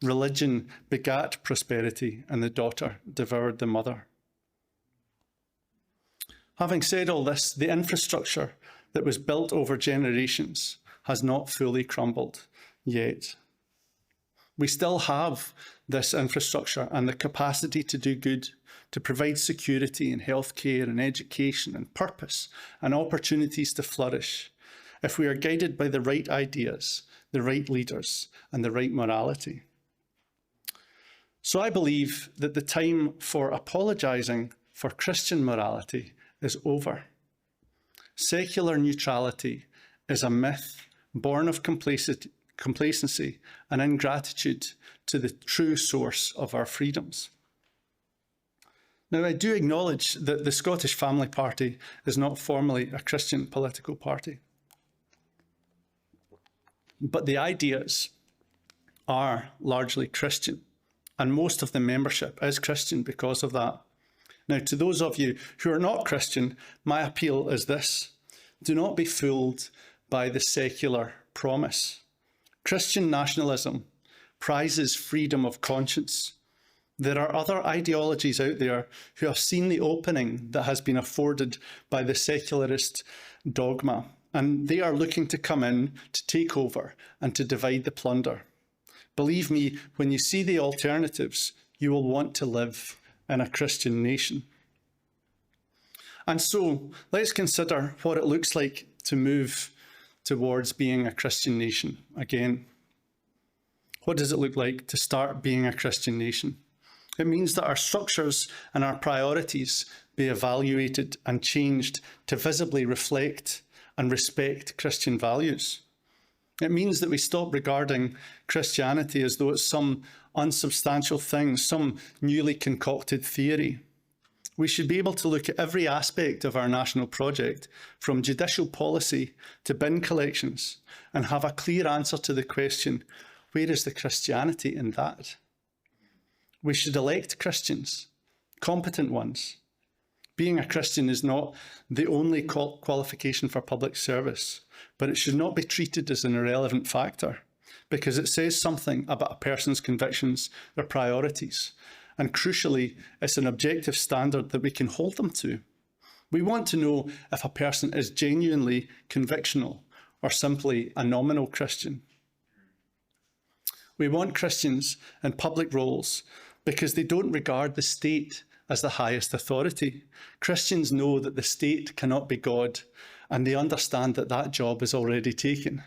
religion begat prosperity, and the daughter devoured the mother. Having said all this, the infrastructure that was built over generations has not fully crumbled yet. We still have this infrastructure and the capacity to do good, to provide security and healthcare and education and purpose and opportunities to flourish, if we are guided by the right ideas, the right leaders, and the right morality. So I believe that the time for apologising for Christian morality is over. Secular neutrality is a myth born of complacency and ingratitude to the true source of our freedoms. Now, I do acknowledge that the Scottish Family Party is not formally a Christian political party, but the ideas are largely Christian, and most of the membership is Christian because of that. Now, to those of you who are not Christian, my appeal is this: do not be fooled by the secular promise. Christian nationalism prizes freedom of conscience. There are other ideologies out there who have seen the opening that has been afforded by the secularist dogma, and they are looking to come in to take over and to divide the plunder. Believe me, when you see the alternatives, you will want to live in a Christian nation. And so let's consider what it looks like to move towards being a Christian nation again. What does it look like to start being a Christian nation? It means that our structures and our priorities be evaluated and changed to visibly reflect and respect Christian values. It means that we stop regarding Christianity as though it's some unsubstantial thing, some newly concocted theory. We should be able to look at every aspect of our national project, from judicial policy to bin collections, and have a clear answer to the question, where is the Christianity in that? We should elect Christians, competent ones. Being a Christian is not the only qualification for public service, but it should not be treated as an irrelevant factor, because it says something about a person's convictions, their priorities, and crucially, it's an objective standard that we can hold them to. We want to know if a person is genuinely convictional or simply a nominal Christian. We want Christians in public roles because they don't regard the state as the highest authority. Christians know that the state cannot be God, and they understand that that job is already taken.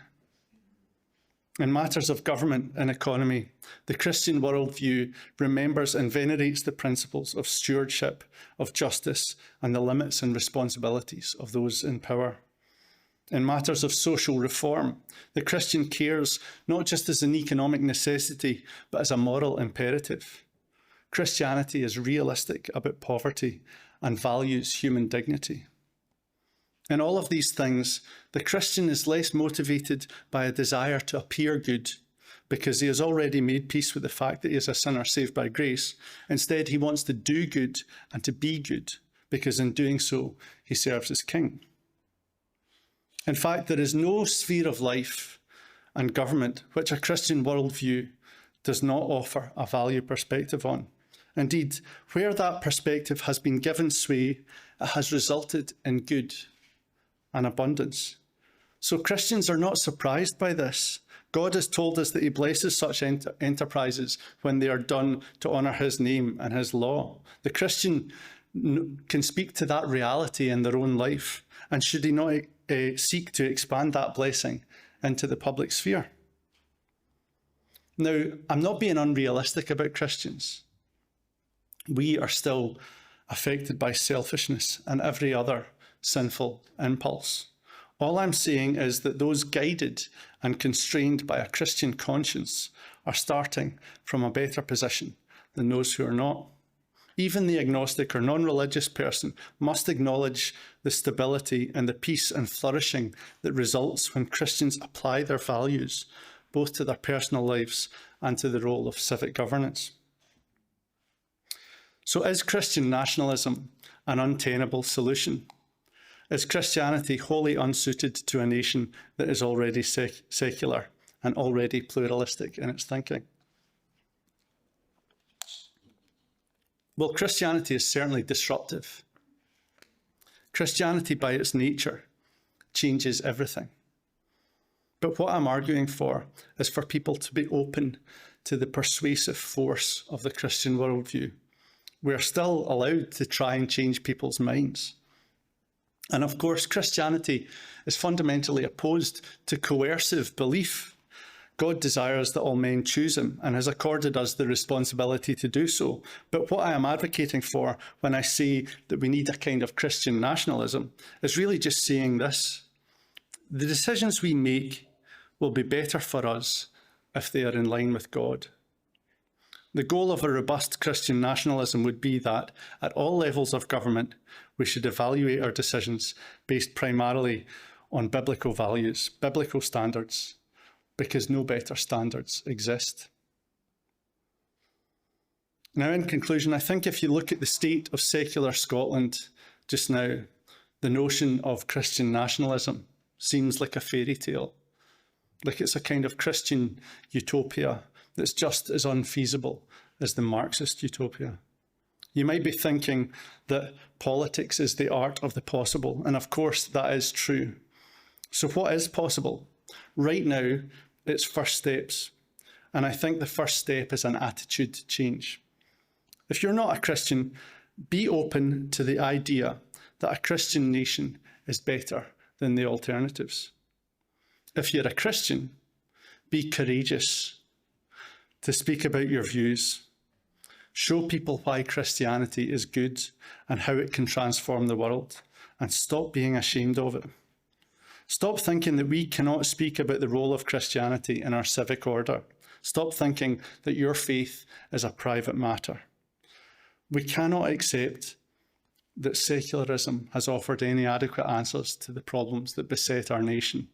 In matters of government and economy, the Christian worldview remembers and venerates the principles of stewardship, of justice, and the limits and responsibilities of those in power. In matters of social reform, the Christian cares not just as an economic necessity, but as a moral imperative. Christianity is realistic about poverty and values human dignity. In all of these things, the Christian is less motivated by a desire to appear good because he has already made peace with the fact that he is a sinner saved by grace. Instead, he wants to do good and to be good because in doing so, he serves as king. In fact, there is no sphere of life and government which a Christian worldview does not offer a value perspective on. Indeed, where that perspective has been given sway, it has resulted in good and abundance. So Christians are not surprised by this. God has told us that he blesses such enterprises when they are done to honour his name and his law. The Christian can speak to that reality in their own life, and should he not seek to expand that blessing into the public sphere? Now, I'm not being unrealistic about Christians. We are still affected by selfishness and every other sinful impulse. All I'm saying is that those guided and constrained by a Christian conscience are starting from a better position than those who are not. Even the agnostic or non-religious person must acknowledge the stability and the peace and flourishing that results when Christians apply their values both to their personal lives and to the role of civic governance. So is Christian nationalism an untenable solution? Is Christianity wholly unsuited to a nation that is already secular and already pluralistic in its thinking? Well, Christianity is certainly disruptive. Christianity, by its nature, changes everything. But what I'm arguing for is for people to be open to the persuasive force of the Christian worldview. We're still allowed to try and change people's minds. And of course, Christianity is fundamentally opposed to coercive belief. God desires that all men choose him and has accorded us the responsibility to do so. But what I am advocating for when I say that we need a kind of Christian nationalism is really just saying this. The decisions we make will be better for us if they are in line with God. The goal of a robust Christian nationalism would be that at all levels of government, we should evaluate our decisions based primarily on biblical values, biblical standards, because no better standards exist. Now, in conclusion, I think if you look at the state of secular Scotland just now, the notion of Christian nationalism seems like a fairy tale, like it's a kind of Christian utopia that's just as unfeasible as the Marxist utopia. You might be thinking that politics is the art of the possible, and of course that is true. So what is possible? Right now, it's first steps. And I think the first step is an attitude change. If you're not a Christian, be open to the idea that a Christian nation is better than the alternatives. If you're a Christian, be courageous to speak about your views. Show people why Christianity is good and how it can transform the world, and stop being ashamed of it. Stop thinking that we cannot speak about the role of Christianity in our civic order. Stop thinking that your faith is a private matter. We cannot accept that secularism has offered any adequate answers to the problems that beset our nation,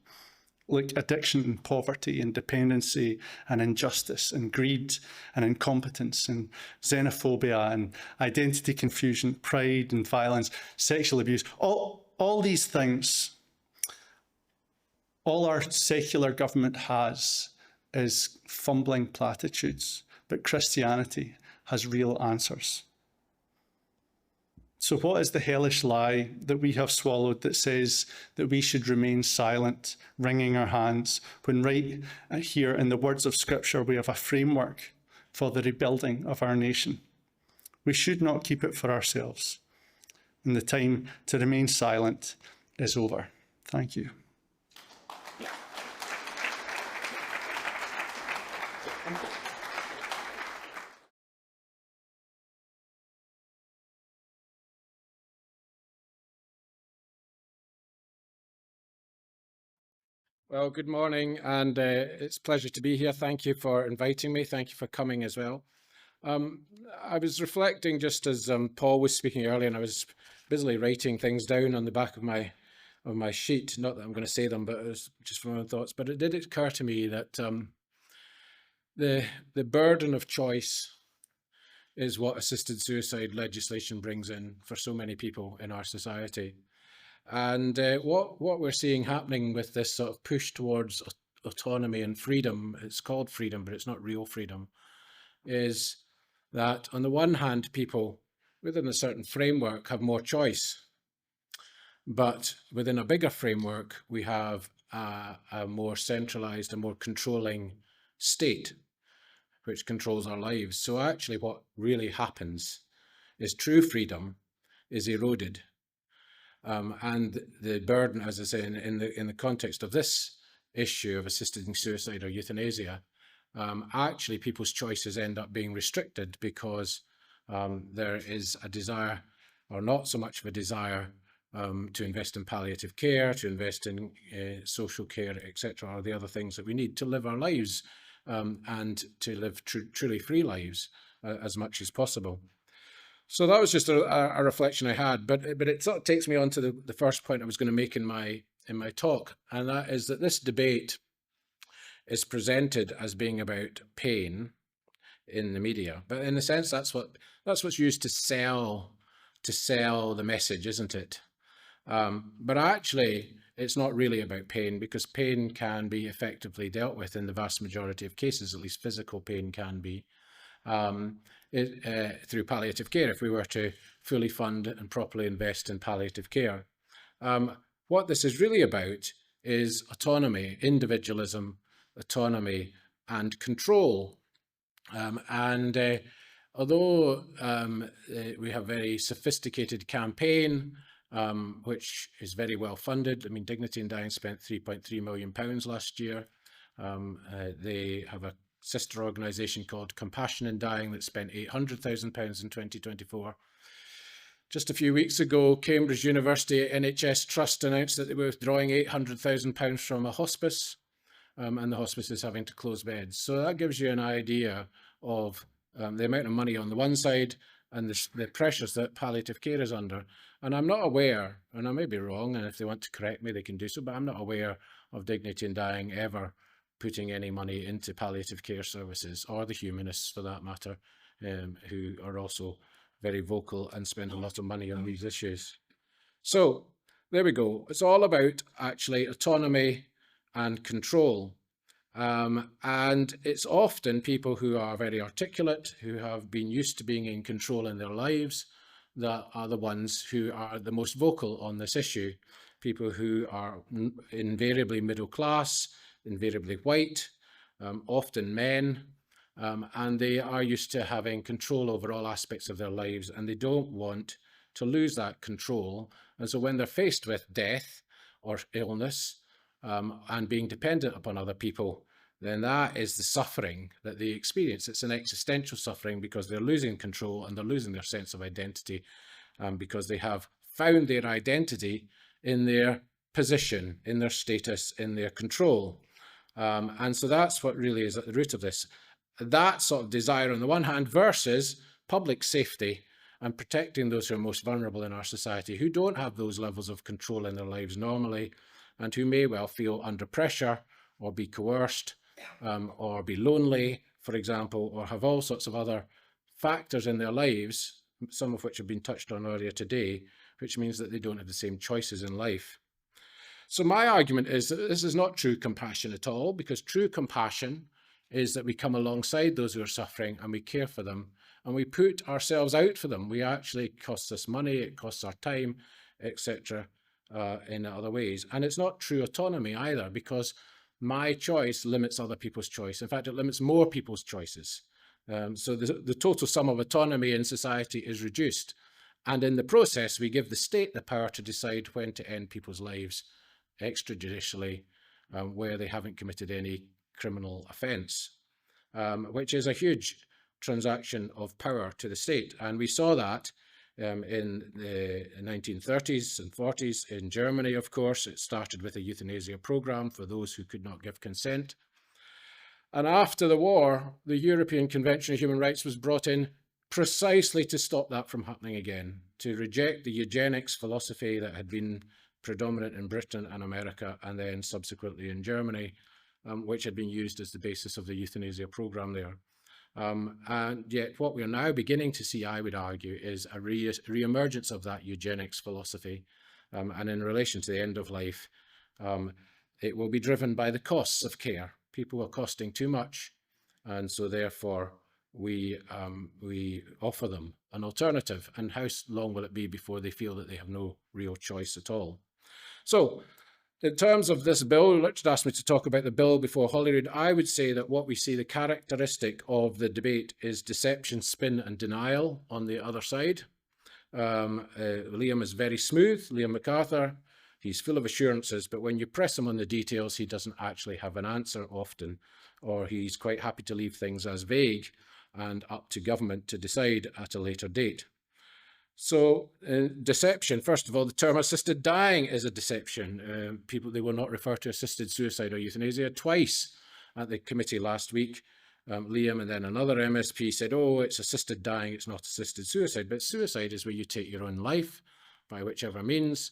like addiction and poverty and dependency and injustice and greed and incompetence and xenophobia and identity confusion, pride and violence, sexual abuse, all these things. All our secular government has is fumbling platitudes, but Christianity has real answers. So what is the hellish lie that we have swallowed that says that we should remain silent, wringing our hands, when right here in the words of Scripture we have a framework for the rebuilding of our nation? We should not keep it for ourselves, and the time to remain silent is over. Thank you. Well, good morning, and it's a pleasure to be here. Thank you for inviting me. Thank you for coming as well. I was reflecting just as Paul was speaking earlier, and I was busily writing things down on the back of my sheet. Not that I'm going to say them, but it was just my own thoughts. But it did occur to me that the burden of choice is what assisted suicide legislation brings in for so many people in our society. And what we're seeing happening with this sort of push towards autonomy and freedom, it's called freedom, but it's not real freedom, is that on the one hand, people within a certain framework have more choice, but within a bigger framework, we have a more centralized, a more controlling state, which controls our lives. So actually what really happens is true freedom is eroded. And the burden, as I say, in the context of this issue of assisted suicide or euthanasia, actually people's choices end up being restricted because there is a desire, or not so much of a desire, to invest in palliative care, to invest in social care, etc., or the other things that we need to live our lives and to live truly free lives as much as possible. So that was just a reflection I had, but it sort of takes me on to the first point I was going to make in my talk, and that is that this debate is presented as being about pain in the media, but in a sense that's what's used to sell the message, isn't it? But actually, it's not really about pain, because pain can be effectively dealt with in the vast majority of cases. At least physical pain can be through palliative care, if we were to fully fund and properly invest in palliative care. What this is really about is autonomy, individualism, autonomy, and control. Although we have a very sophisticated campaign, which is very well funded. I mean, Dignity in Dying spent £3.3 million last year. They have a sister organisation called Compassion in Dying that spent £800,000 in 2024. Just a few weeks ago, Cambridge University NHS Trust announced that they were withdrawing £800,000 from a hospice, and the hospice is having to close beds. So that gives you an idea of the amount of money on the one side and the pressures that palliative care is under. And I'm not aware, and I may be wrong, and if they want to correct me, they can do so, but I'm not aware of Dignity in Dying ever putting any money into palliative care services, or the humanists for that matter, who are also very vocal and spend a lot of money on these issues. So there we go. It's all about actually autonomy and control. And it's often people who are very articulate, who have been used to being in control in their lives, that are the ones who are the most vocal on this issue. People who are invariably middle class, invariably white, often men, and they are used to having control over all aspects of their lives, and they don't want to lose that control. And so when they're faced with death or illness, and being dependent upon other people, then that is the suffering that they experience. It's an existential suffering because they're losing control and they're losing their sense of identity, because they have found their identity in their position, in their status, in their control. And so that's what really is at the root of this. That sort of desire on the one hand versus public safety and protecting those who are most vulnerable in our society, who don't have those levels of control in their lives normally, and who may well feel under pressure or be coerced, or be lonely, for example, or have all sorts of other factors in their lives, some of which have been touched on earlier today, which means that they don't have the same choices in life. So my argument is that this is not true compassion at all, because true compassion is that we come alongside those who are suffering and we care for them and we put ourselves out for them. We actually, it costs us money, it costs our time, etc. In other ways. And it's not true autonomy either, because my choice limits other people's choice. In fact, it limits more people's choices. So the total sum of autonomy in society is reduced. And in the process, we give the state the power to decide when to end people's lives extrajudicially, where they haven't committed any criminal offence, which is a huge transaction of power to the state. And we saw that in the 1930s and 40s in Germany, of course. It started with a euthanasia program for those who could not give consent. And after the war, the European Convention on Human Rights was brought in precisely to stop that from happening again, to reject the eugenics philosophy that had been predominant in Britain and America, and then subsequently in Germany, which had been used as the basis of the euthanasia program there. And yet what we are now beginning to see, I would argue, is a re-emergence of that eugenics philosophy. And in relation to the end of life, it will be driven by the costs of care. People are costing too much, and so therefore we offer them an alternative. And how long will it be before they feel that they have no real choice at all? So in terms of this bill, Richard asked me to talk about the bill before Holyrood. I would say that what we see, the characteristic of the debate, is deception, spin and denial on the other side. Liam is very smooth, Liam MacArthur, He's full of assurances, but when you press him on the details, he doesn't actually have an answer often, or he's quite happy to leave things as vague and up to government to decide at a later date. So deception, first of all, the term assisted dying is a deception. They will not refer to assisted suicide or euthanasia. Twice at the committee last week, Liam and then another MSP said, oh, it's assisted dying, it's not assisted suicide. But suicide is where you take your own life by whichever means.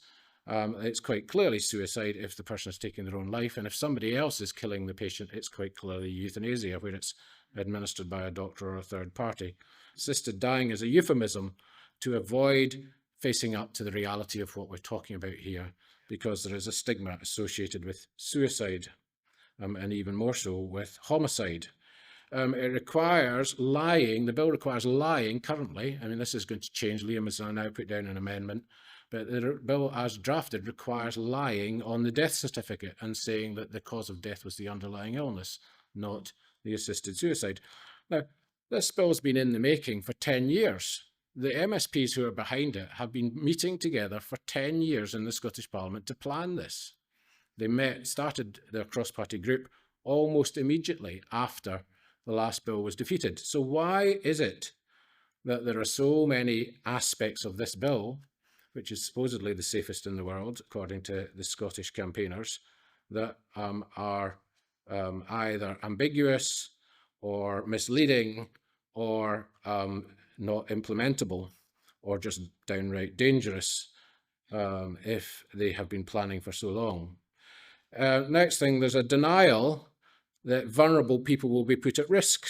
It's quite clearly suicide if the person is taking their own life. And if somebody else is killing the patient, it's quite clearly euthanasia, where it's administered by a doctor or a third party. Assisted dying is a euphemism to avoid facing up to the reality of what we're talking about here, because there is a stigma associated with suicide, and even more so with homicide. It requires lying. The bill requires lying currently. I mean, this is going to change. Liam has now put down an amendment, but the bill as drafted requires lying on the death certificate and saying that the cause of death was the underlying illness, not the assisted suicide. Now, this bill's been in the making for 10 years. The MSPs who are behind it have been meeting together for 10 years in the Scottish Parliament to plan this. They started their cross-party group almost immediately after the last bill was defeated. So why is it that there are so many aspects of this bill, which is supposedly the safest in the world, according to the Scottish campaigners, that are either ambiguous or misleading or not implementable, or just downright dangerous if they have been planning for so long? Next thing, there's a denial that vulnerable people will be put at risk.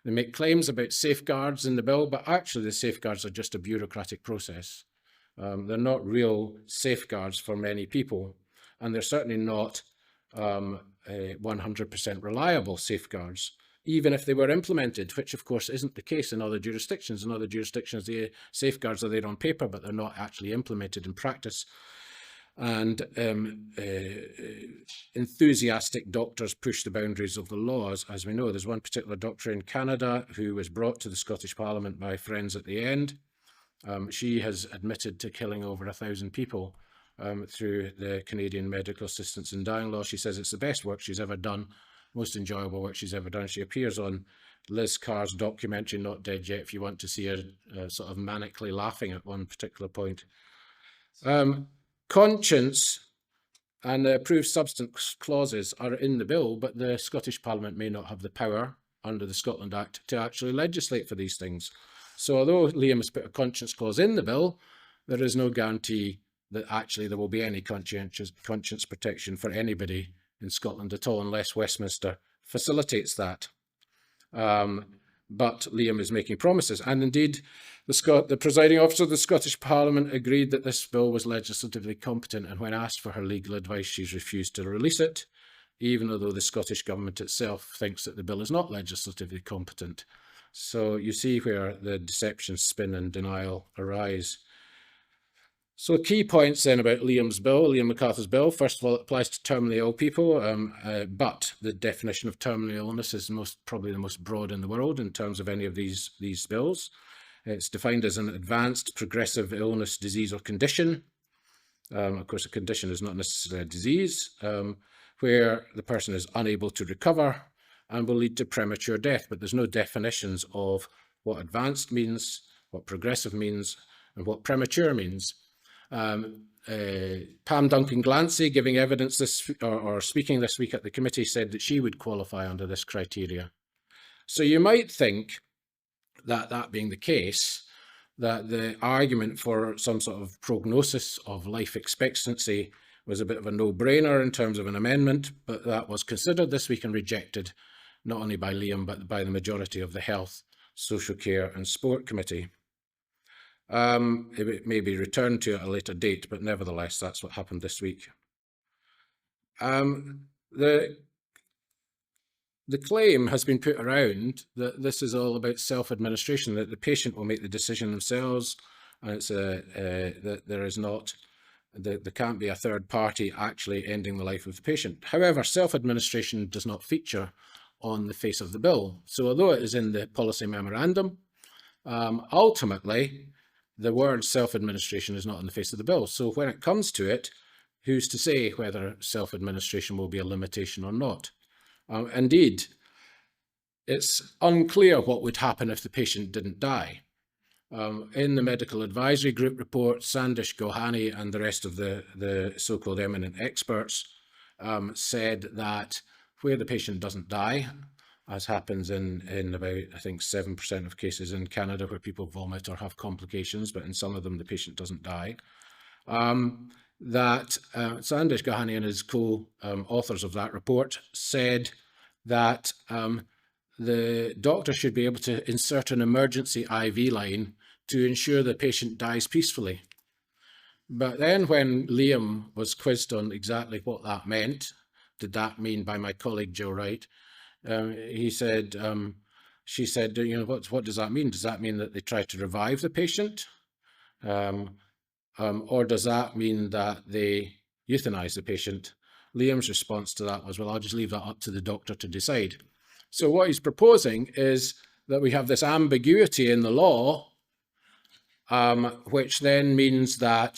They make claims about safeguards in the bill, but actually the safeguards are just a bureaucratic process. They're not real safeguards for many people, and they're certainly not 100% reliable safeguards, even if they were implemented, which of course isn't the case in other jurisdictions. In other jurisdictions, the safeguards are there on paper, but they're not actually implemented in practice. And enthusiastic doctors push the boundaries of the laws. As we know, there's one particular doctor in Canada who was brought to the Scottish Parliament by friends at the end. She has admitted to killing over 1,000 people through the Canadian Medical Assistance in Dying Law. She says it's the best work she's ever done, most enjoyable work she's ever done. She appears on Liz Carr's documentary, Not Dead Yet, if you want to see her sort of manically laughing at one particular point. Conscience and the approved substance clauses are in the bill, but the Scottish Parliament may not have the power under the Scotland Act to actually legislate for these things. So although Liam has put a conscience clause in the bill, there is no guarantee that actually there will be any conscience protection for anybody in Scotland at all, unless Westminster facilitates that. But Liam is making promises. And indeed, the presiding officer of the Scottish Parliament agreed that this bill was legislatively competent, and when asked for her legal advice, she's refused to release it, even though the Scottish Government itself thinks that the bill is not legislatively competent. So you see where the deception, spin and denial arise. So key points then about Liam MacArthur's bill. First of all, it applies to terminally ill people, but the definition of terminal illness is probably the most broad in the world in terms of any of these bills. It's defined as an advanced progressive illness, disease or condition. Of course, a condition is not necessarily a disease, where the person is unable to recover and will lead to premature death, but there's no definitions of what advanced means, what progressive means, and what premature means. Pam Duncan-Glancy, giving evidence or speaking this week at the committee, said that she would qualify under this criteria. So you might think that being the case, that the argument for some sort of prognosis of life expectancy was a bit of a no-brainer in terms of an amendment, but that was considered this week and rejected, not only by Liam, but by the majority of the Health, Social Care and Sport Committee. It may be returned to at a later date, but nevertheless, that's what happened this week. The claim has been put around that this is all about self-administration, that the patient will make the decision themselves, and it's that there can't be a third party actually ending the life of the patient. However, self-administration does not feature on the face of the bill. So although it is in the policy memorandum, ultimately, the word self-administration is not on the face of the bill. So when it comes to it, who's to say whether self-administration will be a limitation or not? Indeed, it's unclear what would happen if the patient didn't die. In the medical advisory group report, Sandesh Gohani and the rest of the so-called eminent experts said that where the patient doesn't die, as happens in about, I think, 7% of cases in Canada where people vomit or have complications, but in some of them the patient doesn't die, that Sandesh Gohani and his co-authors of that report said that the doctor should be able to insert an emergency IV line to ensure the patient dies peacefully. But then when Liam was quizzed on exactly what that meant, did that mean by my colleague Joe Wright, he said, she said, you know, what does that mean? Does that mean that they try to revive the patient? Or does that mean that they euthanize the patient? Liam's response to that was, well, I'll just leave that up to the doctor to decide. So what he's proposing is that we have this ambiguity in the law, which then means that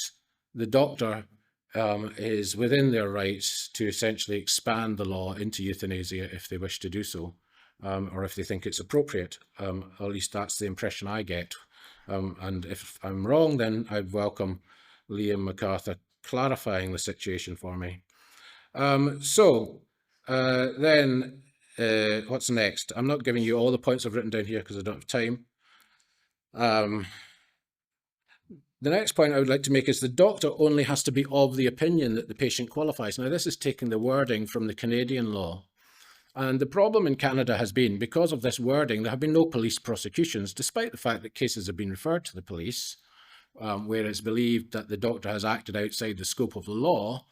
the doctor is within their rights to essentially expand the law into euthanasia if they wish to do so, or if they think it's appropriate. At least that's the impression I get. And if I'm wrong, then I'd welcome Liam MacArthur clarifying the situation for me. Then what's next? I'm not giving you all the points I've written down here because I don't have time. The next point I would like to make is the doctor only has to be of the opinion that the patient qualifies. Now, this is taking the wording from the Canadian law. And the problem in Canada has been, because of this wording, there have been no police prosecutions, despite the fact that cases have been referred to the police, where it's believed that the doctor has acted outside the scope of the law.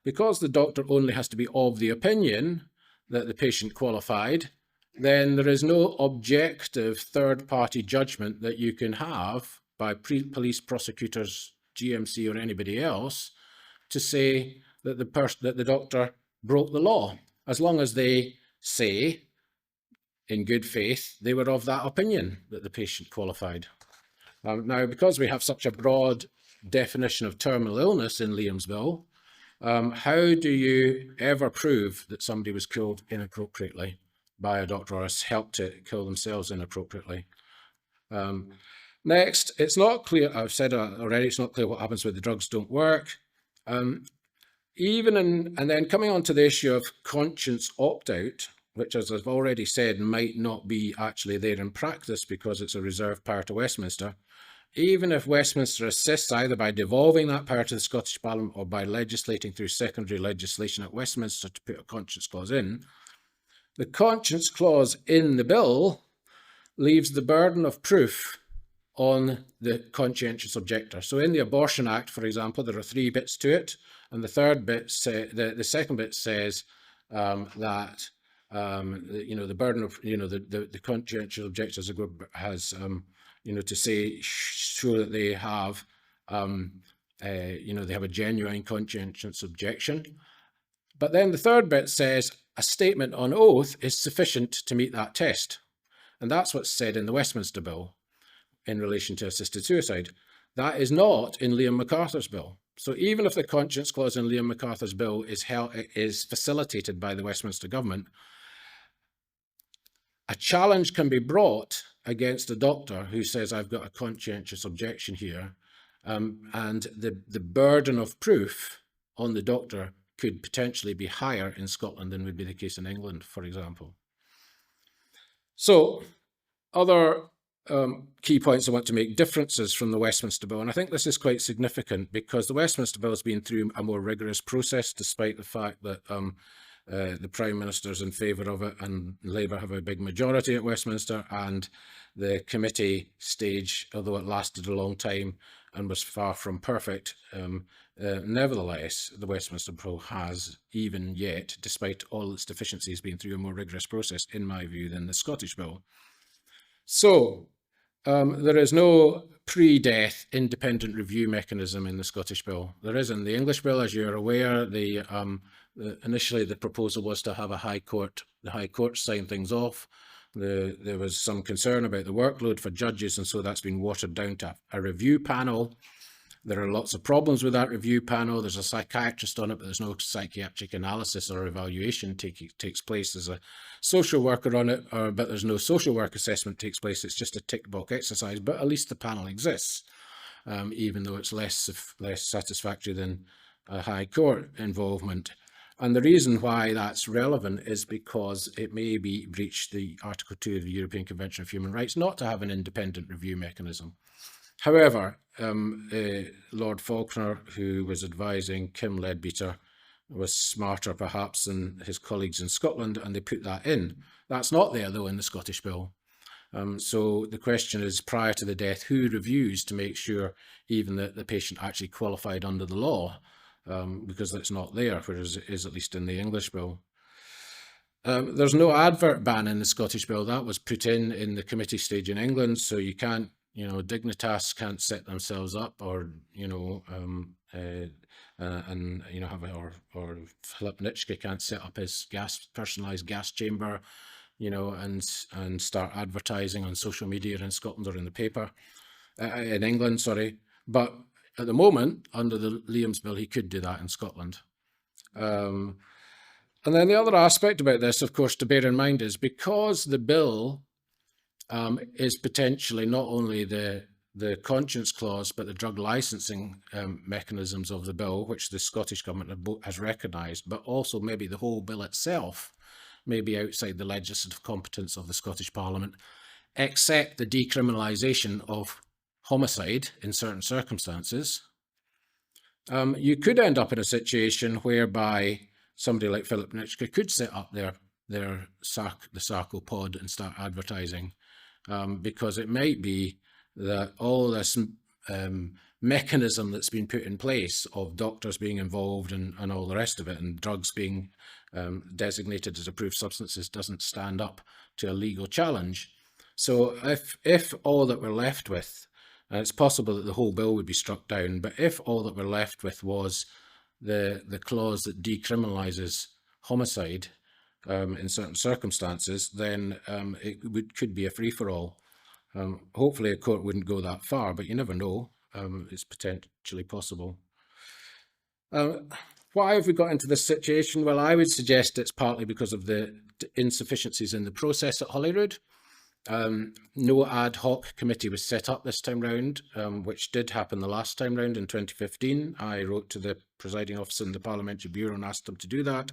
Because the doctor only has to be of the opinion that the patient qualified, then there is no objective third-party judgment that you can have by police prosecutors, GMC or anybody else, to say that the doctor broke the law, as long as they say, in good faith, they were of that opinion that the patient qualified. Now, because we have such a broad definition of terminal illness in Liam's bill, how do you ever prove that somebody was killed inappropriately by a doctor or has helped to kill themselves inappropriately? Next, it's not clear, I've said already, it's not clear what happens when the drugs don't work. And then coming on to the issue of conscience opt-out, which, as I've already said, might not be actually there in practice because it's a reserved power to Westminster. Even if Westminster assists either by devolving that power to the Scottish Parliament or by legislating through secondary legislation at Westminster to put a conscience clause in, the conscience clause in the bill leaves the burden of proof on the conscientious objector. So in the Abortion Act, for example, there are 3 bits to it, and the third bit the second bit says that the burden of the conscientious objector has to show that they have they have a genuine conscientious objection. But then the third bit says a statement on oath is sufficient to meet that test, and that's what's said in the Westminster Bill in relation to assisted suicide. That is not in Liam MacArthur's bill. So even if the conscience clause in Liam MacArthur's bill is facilitated by the Westminster government, a challenge can be brought against a doctor who says, I've got a conscientious objection here, and the burden of proof on the doctor could potentially be higher in Scotland than would be the case in England, for example. So other key points I want to make, differences from the Westminster Bill, and I think this is quite significant because the Westminster Bill has been through a more rigorous process, despite the fact that the Prime Minister's in favour of it and Labour have a big majority at Westminster, and the committee stage, although it lasted a long time and was far from perfect, nevertheless, the Westminster Bill has even yet, despite all its deficiencies, been through a more rigorous process, in my view, than the Scottish Bill. So there is no pre-death independent review mechanism in the Scottish Bill. There is in the English Bill, as you're aware. Initially the proposal was to have the High Court sign things off. There was some concern about the workload for judges, and so that's been watered down to a review panel. There are lots of problems with that review panel. There's a psychiatrist on it, but there's no psychiatric analysis or evaluation takes place. There's a social worker on it, but there's no social work assessment takes place. It's just a tick box exercise, but at least the panel exists, even though it's less satisfactory than a High Court involvement. And the reason why that's relevant is because it may be breach the Article 2 of the European Convention of Human Rights not to have an independent review mechanism. However, Lord Faulkner, who was advising Kim Leadbeater, was smarter perhaps than his colleagues in Scotland, and they put that in. That's not there, though, in the Scottish Bill. So the question is, prior to the death, who reviews to make sure even that the patient actually qualified under the law, because that's not there, whereas it is at least in the English Bill. There's no advert ban in the Scottish Bill. That was put in the committee stage in England, so you can't, Dignitas can't set themselves up, or, or Philip Nitschke can't set up his personalised gas chamber, and start advertising on social media in Scotland or in the paper, in England, sorry. But at the moment, under the Liam's Bill, he could do that in Scotland. And then the other aspect about this, of course, to bear in mind is because the bill is potentially not only the conscience clause, but the drug licensing mechanisms of the bill, which the Scottish Government has recognised, but also maybe the whole bill itself may be outside the legislative competence of the Scottish Parliament, except the decriminalisation of homicide in certain circumstances. You could end up in a situation whereby somebody like Philip Nitschke could set up the Sarco pod and start advertising, because it might be that all this mechanism that's been put in place of doctors being involved and all the rest of it, and drugs being designated as approved substances, doesn't stand up to a legal challenge. So if all that we're left with, and it's possible that the whole bill would be struck down, but if all that we're left with was the clause that decriminalises homicide in certain circumstances, then it could be a free-for-all. Hopefully a court wouldn't go that far, but you never know. It's potentially possible. Why have we got into this situation? Well, I would suggest it's partly because of the insufficiencies in the process at Holyrood. No ad hoc committee was set up this time round, which did happen the last time round in 2015. I wrote to the presiding officer in the Parliamentary Bureau and asked them to do that,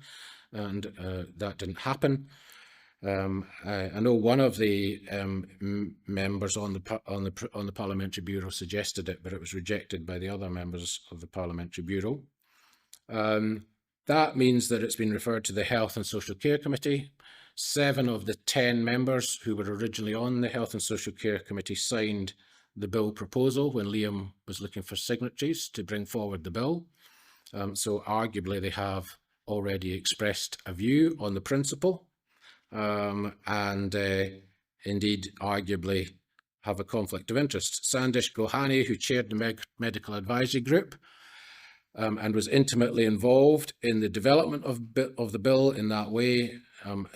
and that didn't happen. I know one of the members on the Parliamentary Bureau suggested it, but it was rejected by the other members of the Parliamentary Bureau. That means that it's been referred to the Health and Social Care Committee. 7 of the 10 members who were originally on the Health and Social Care Committee signed the bill proposal when Liam was looking for signatories to bring forward the bill. So arguably they have already expressed a view on the principle, and indeed arguably have a conflict of interest. Sandesh Gohani, who chaired the Medical Advisory Group and was intimately involved in the development of the bill in that way,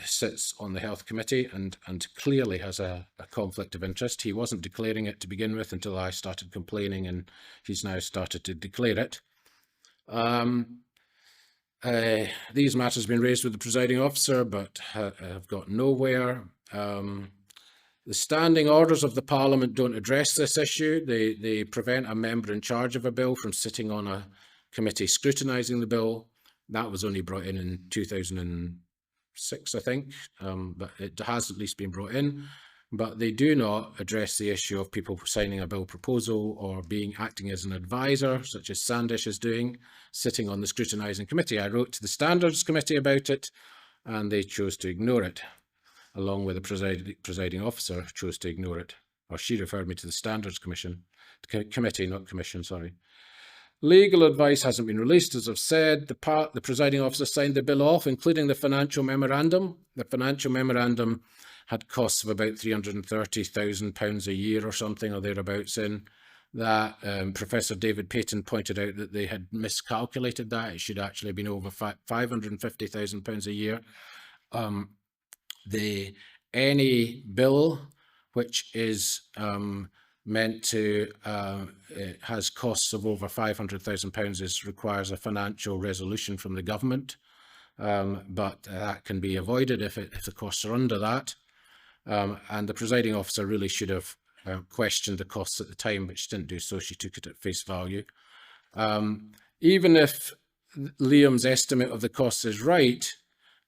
sits on the Health Committee and clearly has a conflict of interest. He wasn't declaring it to begin with until I started complaining, and he's now started to declare it. These matters have been raised with the presiding officer, but have got nowhere. The standing orders of the Parliament don't address this issue. They prevent a member in charge of a bill from sitting on a committee scrutinising the bill. That was only brought in 2006, I think, but it has at least been brought in. But they do not address the issue of people signing a bill proposal or acting as an advisor, such as Sandesh is doing, sitting on the scrutinising committee. I wrote to the Standards Committee about it, and they chose to ignore it, along with the presiding officer chose to ignore it. Or she referred me to the Standards Committee, not Commission, sorry. Legal advice hasn't been released, as I've said. The presiding officer signed the bill off, including the financial memorandum. The financial memorandum had costs of about £330,000 a year or something or thereabouts in. That Professor David Payton pointed out that they had miscalculated that. It should actually have been over £550,000 a year. Any bill which is meant to, it has costs of over £500,000, requires a financial resolution from the government. But that can be avoided if the costs are under that. And the presiding officer really should have questioned the costs at the time, but she didn't do so. She took it at face value. Even if Liam's estimate of the costs is right,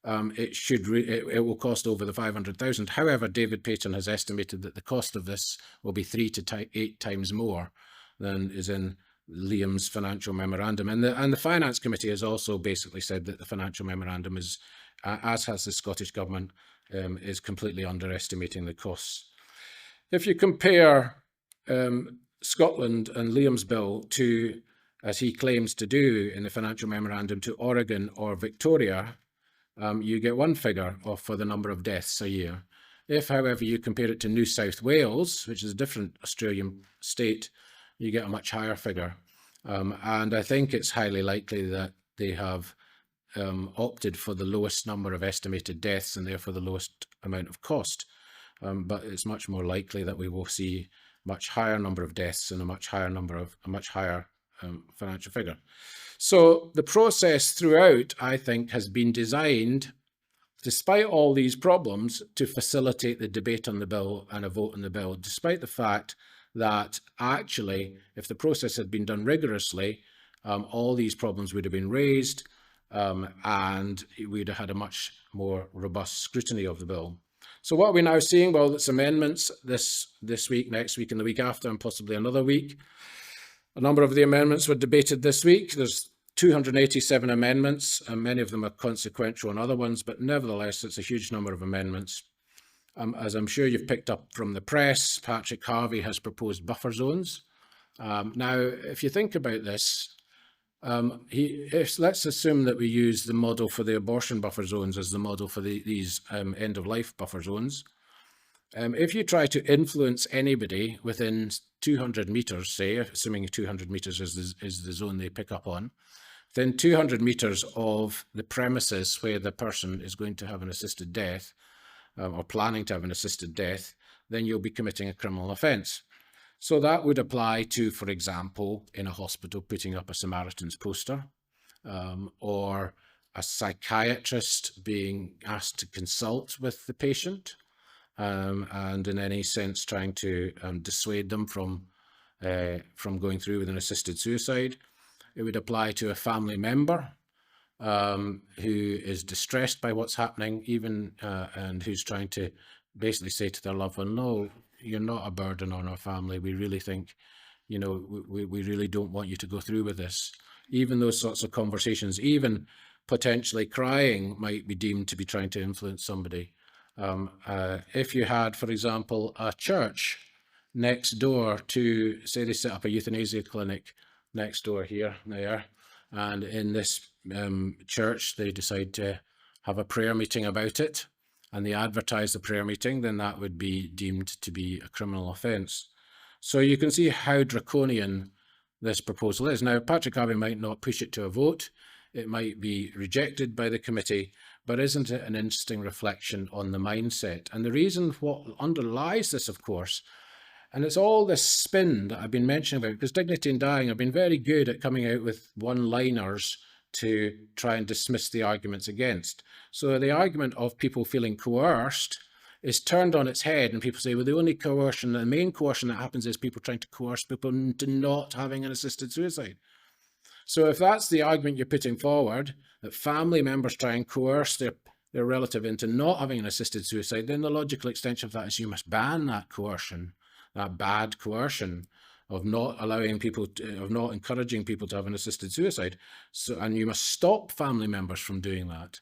it will cost over the 500,000. However, David Payton has estimated that the cost of this will be 3 to 8 times more than is in Liam's financial memorandum. And the Finance Committee has also basically said that the financial memorandum is, as has the Scottish Government, is completely underestimating the costs. If you compare Scotland and Liam's bill to, as he claims to do in the financial memorandum, to Oregon or Victoria, you get one figure for the number of deaths a year. If, however, you compare it to New South Wales, which is a different Australian state, you get a much higher figure. And I think it's highly likely that they have opted for the lowest number of estimated deaths and therefore the lowest amount of cost. But it's much more likely that we will see much higher number of deaths and a much higher financial figure. So the process throughout, I think, has been designed, despite all these problems, to facilitate the debate on the bill and a vote on the bill, despite the fact that actually, if the process had been done rigorously, all these problems would have been raised and we'd have had a much more robust scrutiny of the bill. So what are we now seeing? Well, it's amendments this week, next week, and the week after, and possibly another week. A number of the amendments were debated this week. There's 287 amendments, and many of them are consequential on other ones, but nevertheless, it's a huge number of amendments. As I'm sure you've picked up from the press, Patrick Harvey has proposed buffer zones. Now, if you think about this, let's assume that we use the model for the abortion buffer zones as the model for these end-of-life buffer zones. If you try to influence anybody within 200 metres, say, assuming 200 metres is the zone they pick up on, within 200 metres of the premises where the person is going to have an assisted death, or planning to have an assisted death, then you'll be committing a criminal offence. So that would apply to, for example, in a hospital putting up a Samaritan's poster, or a psychiatrist being asked to consult with the patient, and in any sense trying to dissuade them from going through with an assisted suicide. It would apply to a family member who is distressed by what's happening, and who's trying to basically say to their loved one, no, you're not a burden on our family. We really think, we really don't want you to go through with this. Even those sorts of conversations, even potentially crying, might be deemed to be trying to influence somebody. If you had, for example, a church next door to, say they set up a euthanasia clinic next door here, there, and in this church they decide to have a prayer meeting about it, and they advertise the prayer meeting, then that would be deemed to be a criminal offence. So you can see how draconian this proposal is. Now, Patrick Harvey might not push it to a vote. It might be rejected by the committee, but isn't it an interesting reflection on the mindset? And the reason what underlies this, of course, and it's all this spin that I've been mentioning about, because Dignity in Dying have been very good at coming out with one-liners to try and dismiss the arguments against. So the argument of people feeling coerced is turned on its head, and people say, well, the only coercion, the main coercion that happens is people trying to coerce people into not having an assisted suicide. So if that's the argument you're putting forward, that family members try and coerce their relative into not having an assisted suicide, then the logical extension of that is you must ban that coercion, that bad coercion of not allowing people of not encouraging people to have an assisted suicide. So, and you must stop family members from doing that.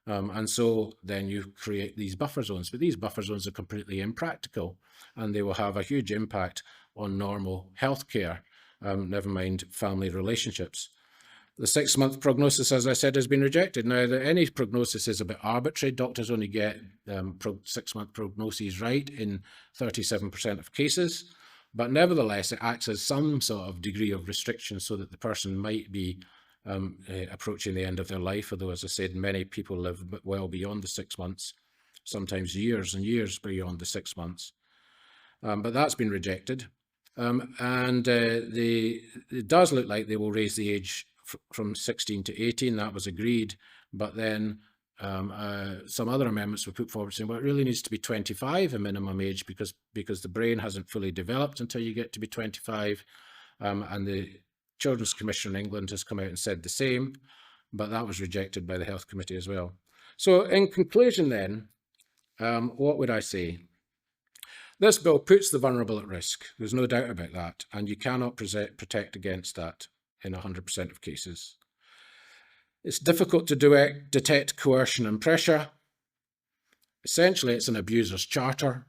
And so then you create these buffer zones, but these buffer zones are completely impractical, and they will have a huge impact on normal healthcare, never mind family relationships. The 6-month prognosis, as I said, has been rejected. Now, any prognosis is a bit arbitrary. Doctors only get 6-month prognoses right in 37% of cases, but nevertheless, it acts as some sort of degree of restriction so that the person might be approaching the end of their life, although, as I said, many people live well beyond the 6 months, sometimes years and years beyond the 6 months. But that's been rejected. It does look like they will raise the age from 16 to 18. That was agreed, but then some other amendments were put forward saying, well, it really needs to be 25 a minimum age because the brain hasn't fully developed until you get to be 25. And the Children's Commission in England has come out and said the same, but that was rejected by the Health Committee as well. So in conclusion then, what would I say? This bill puts the vulnerable at risk. There's no doubt about that. And you cannot protect against that in 100% of cases. It's difficult to detect coercion and pressure. Essentially, it's an abuser's charter.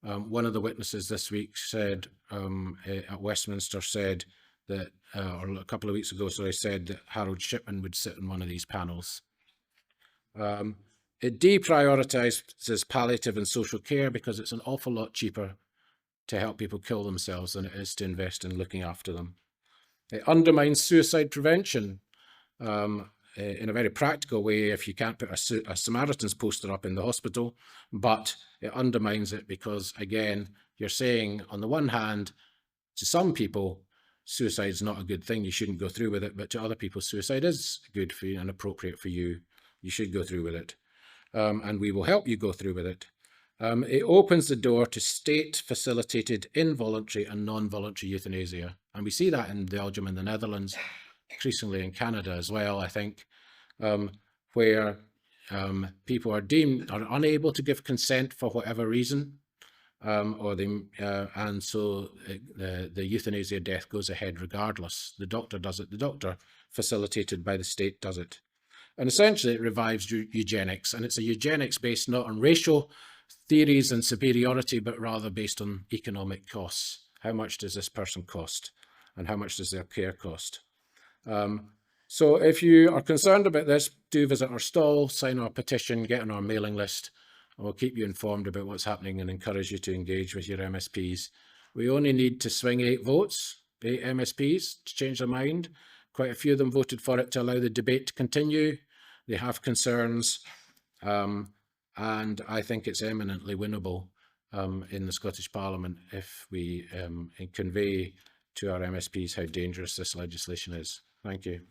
One of the witnesses this week said, at Westminster said that, or a couple of weeks ago, sorry, said that Harold Shipman would sit in one of these panels. It deprioritises palliative and social care because it's an awful lot cheaper to help people kill themselves than it is to invest in looking after them. It undermines suicide prevention in a very practical way if you can't put a Samaritan's poster up in the hospital, but it undermines it because, again, you're saying on the one hand, to some people, suicide is not a good thing, you shouldn't go through with it, but to other people, suicide is good for you and appropriate for you. You should go through with it. And we will help you go through with it. It opens the door to state-facilitated involuntary and non-voluntary euthanasia. And we see that in Belgium and the Netherlands, increasingly in Canada as well, I think, where people are unable to give consent for whatever reason, and so the euthanasia death goes ahead regardless. The doctor does it. The doctor, facilitated by the state, does it. And essentially it revives eugenics, and it's a eugenics based not on racial theories and superiority, but rather based on economic costs. How much does this person cost? And how much does their care cost? So if you are concerned about this, do visit our stall, sign our petition, get on our mailing list, and we'll keep you informed about what's happening and encourage you to engage with your MSPs. We only need to swing 8 votes, 8 MSPs, to change their mind. Quite a few of them voted for it to allow the debate to continue. They have concerns, and I think it's eminently winnable in the Scottish Parliament if we convey to our MSPs how dangerous this legislation is. Thank you.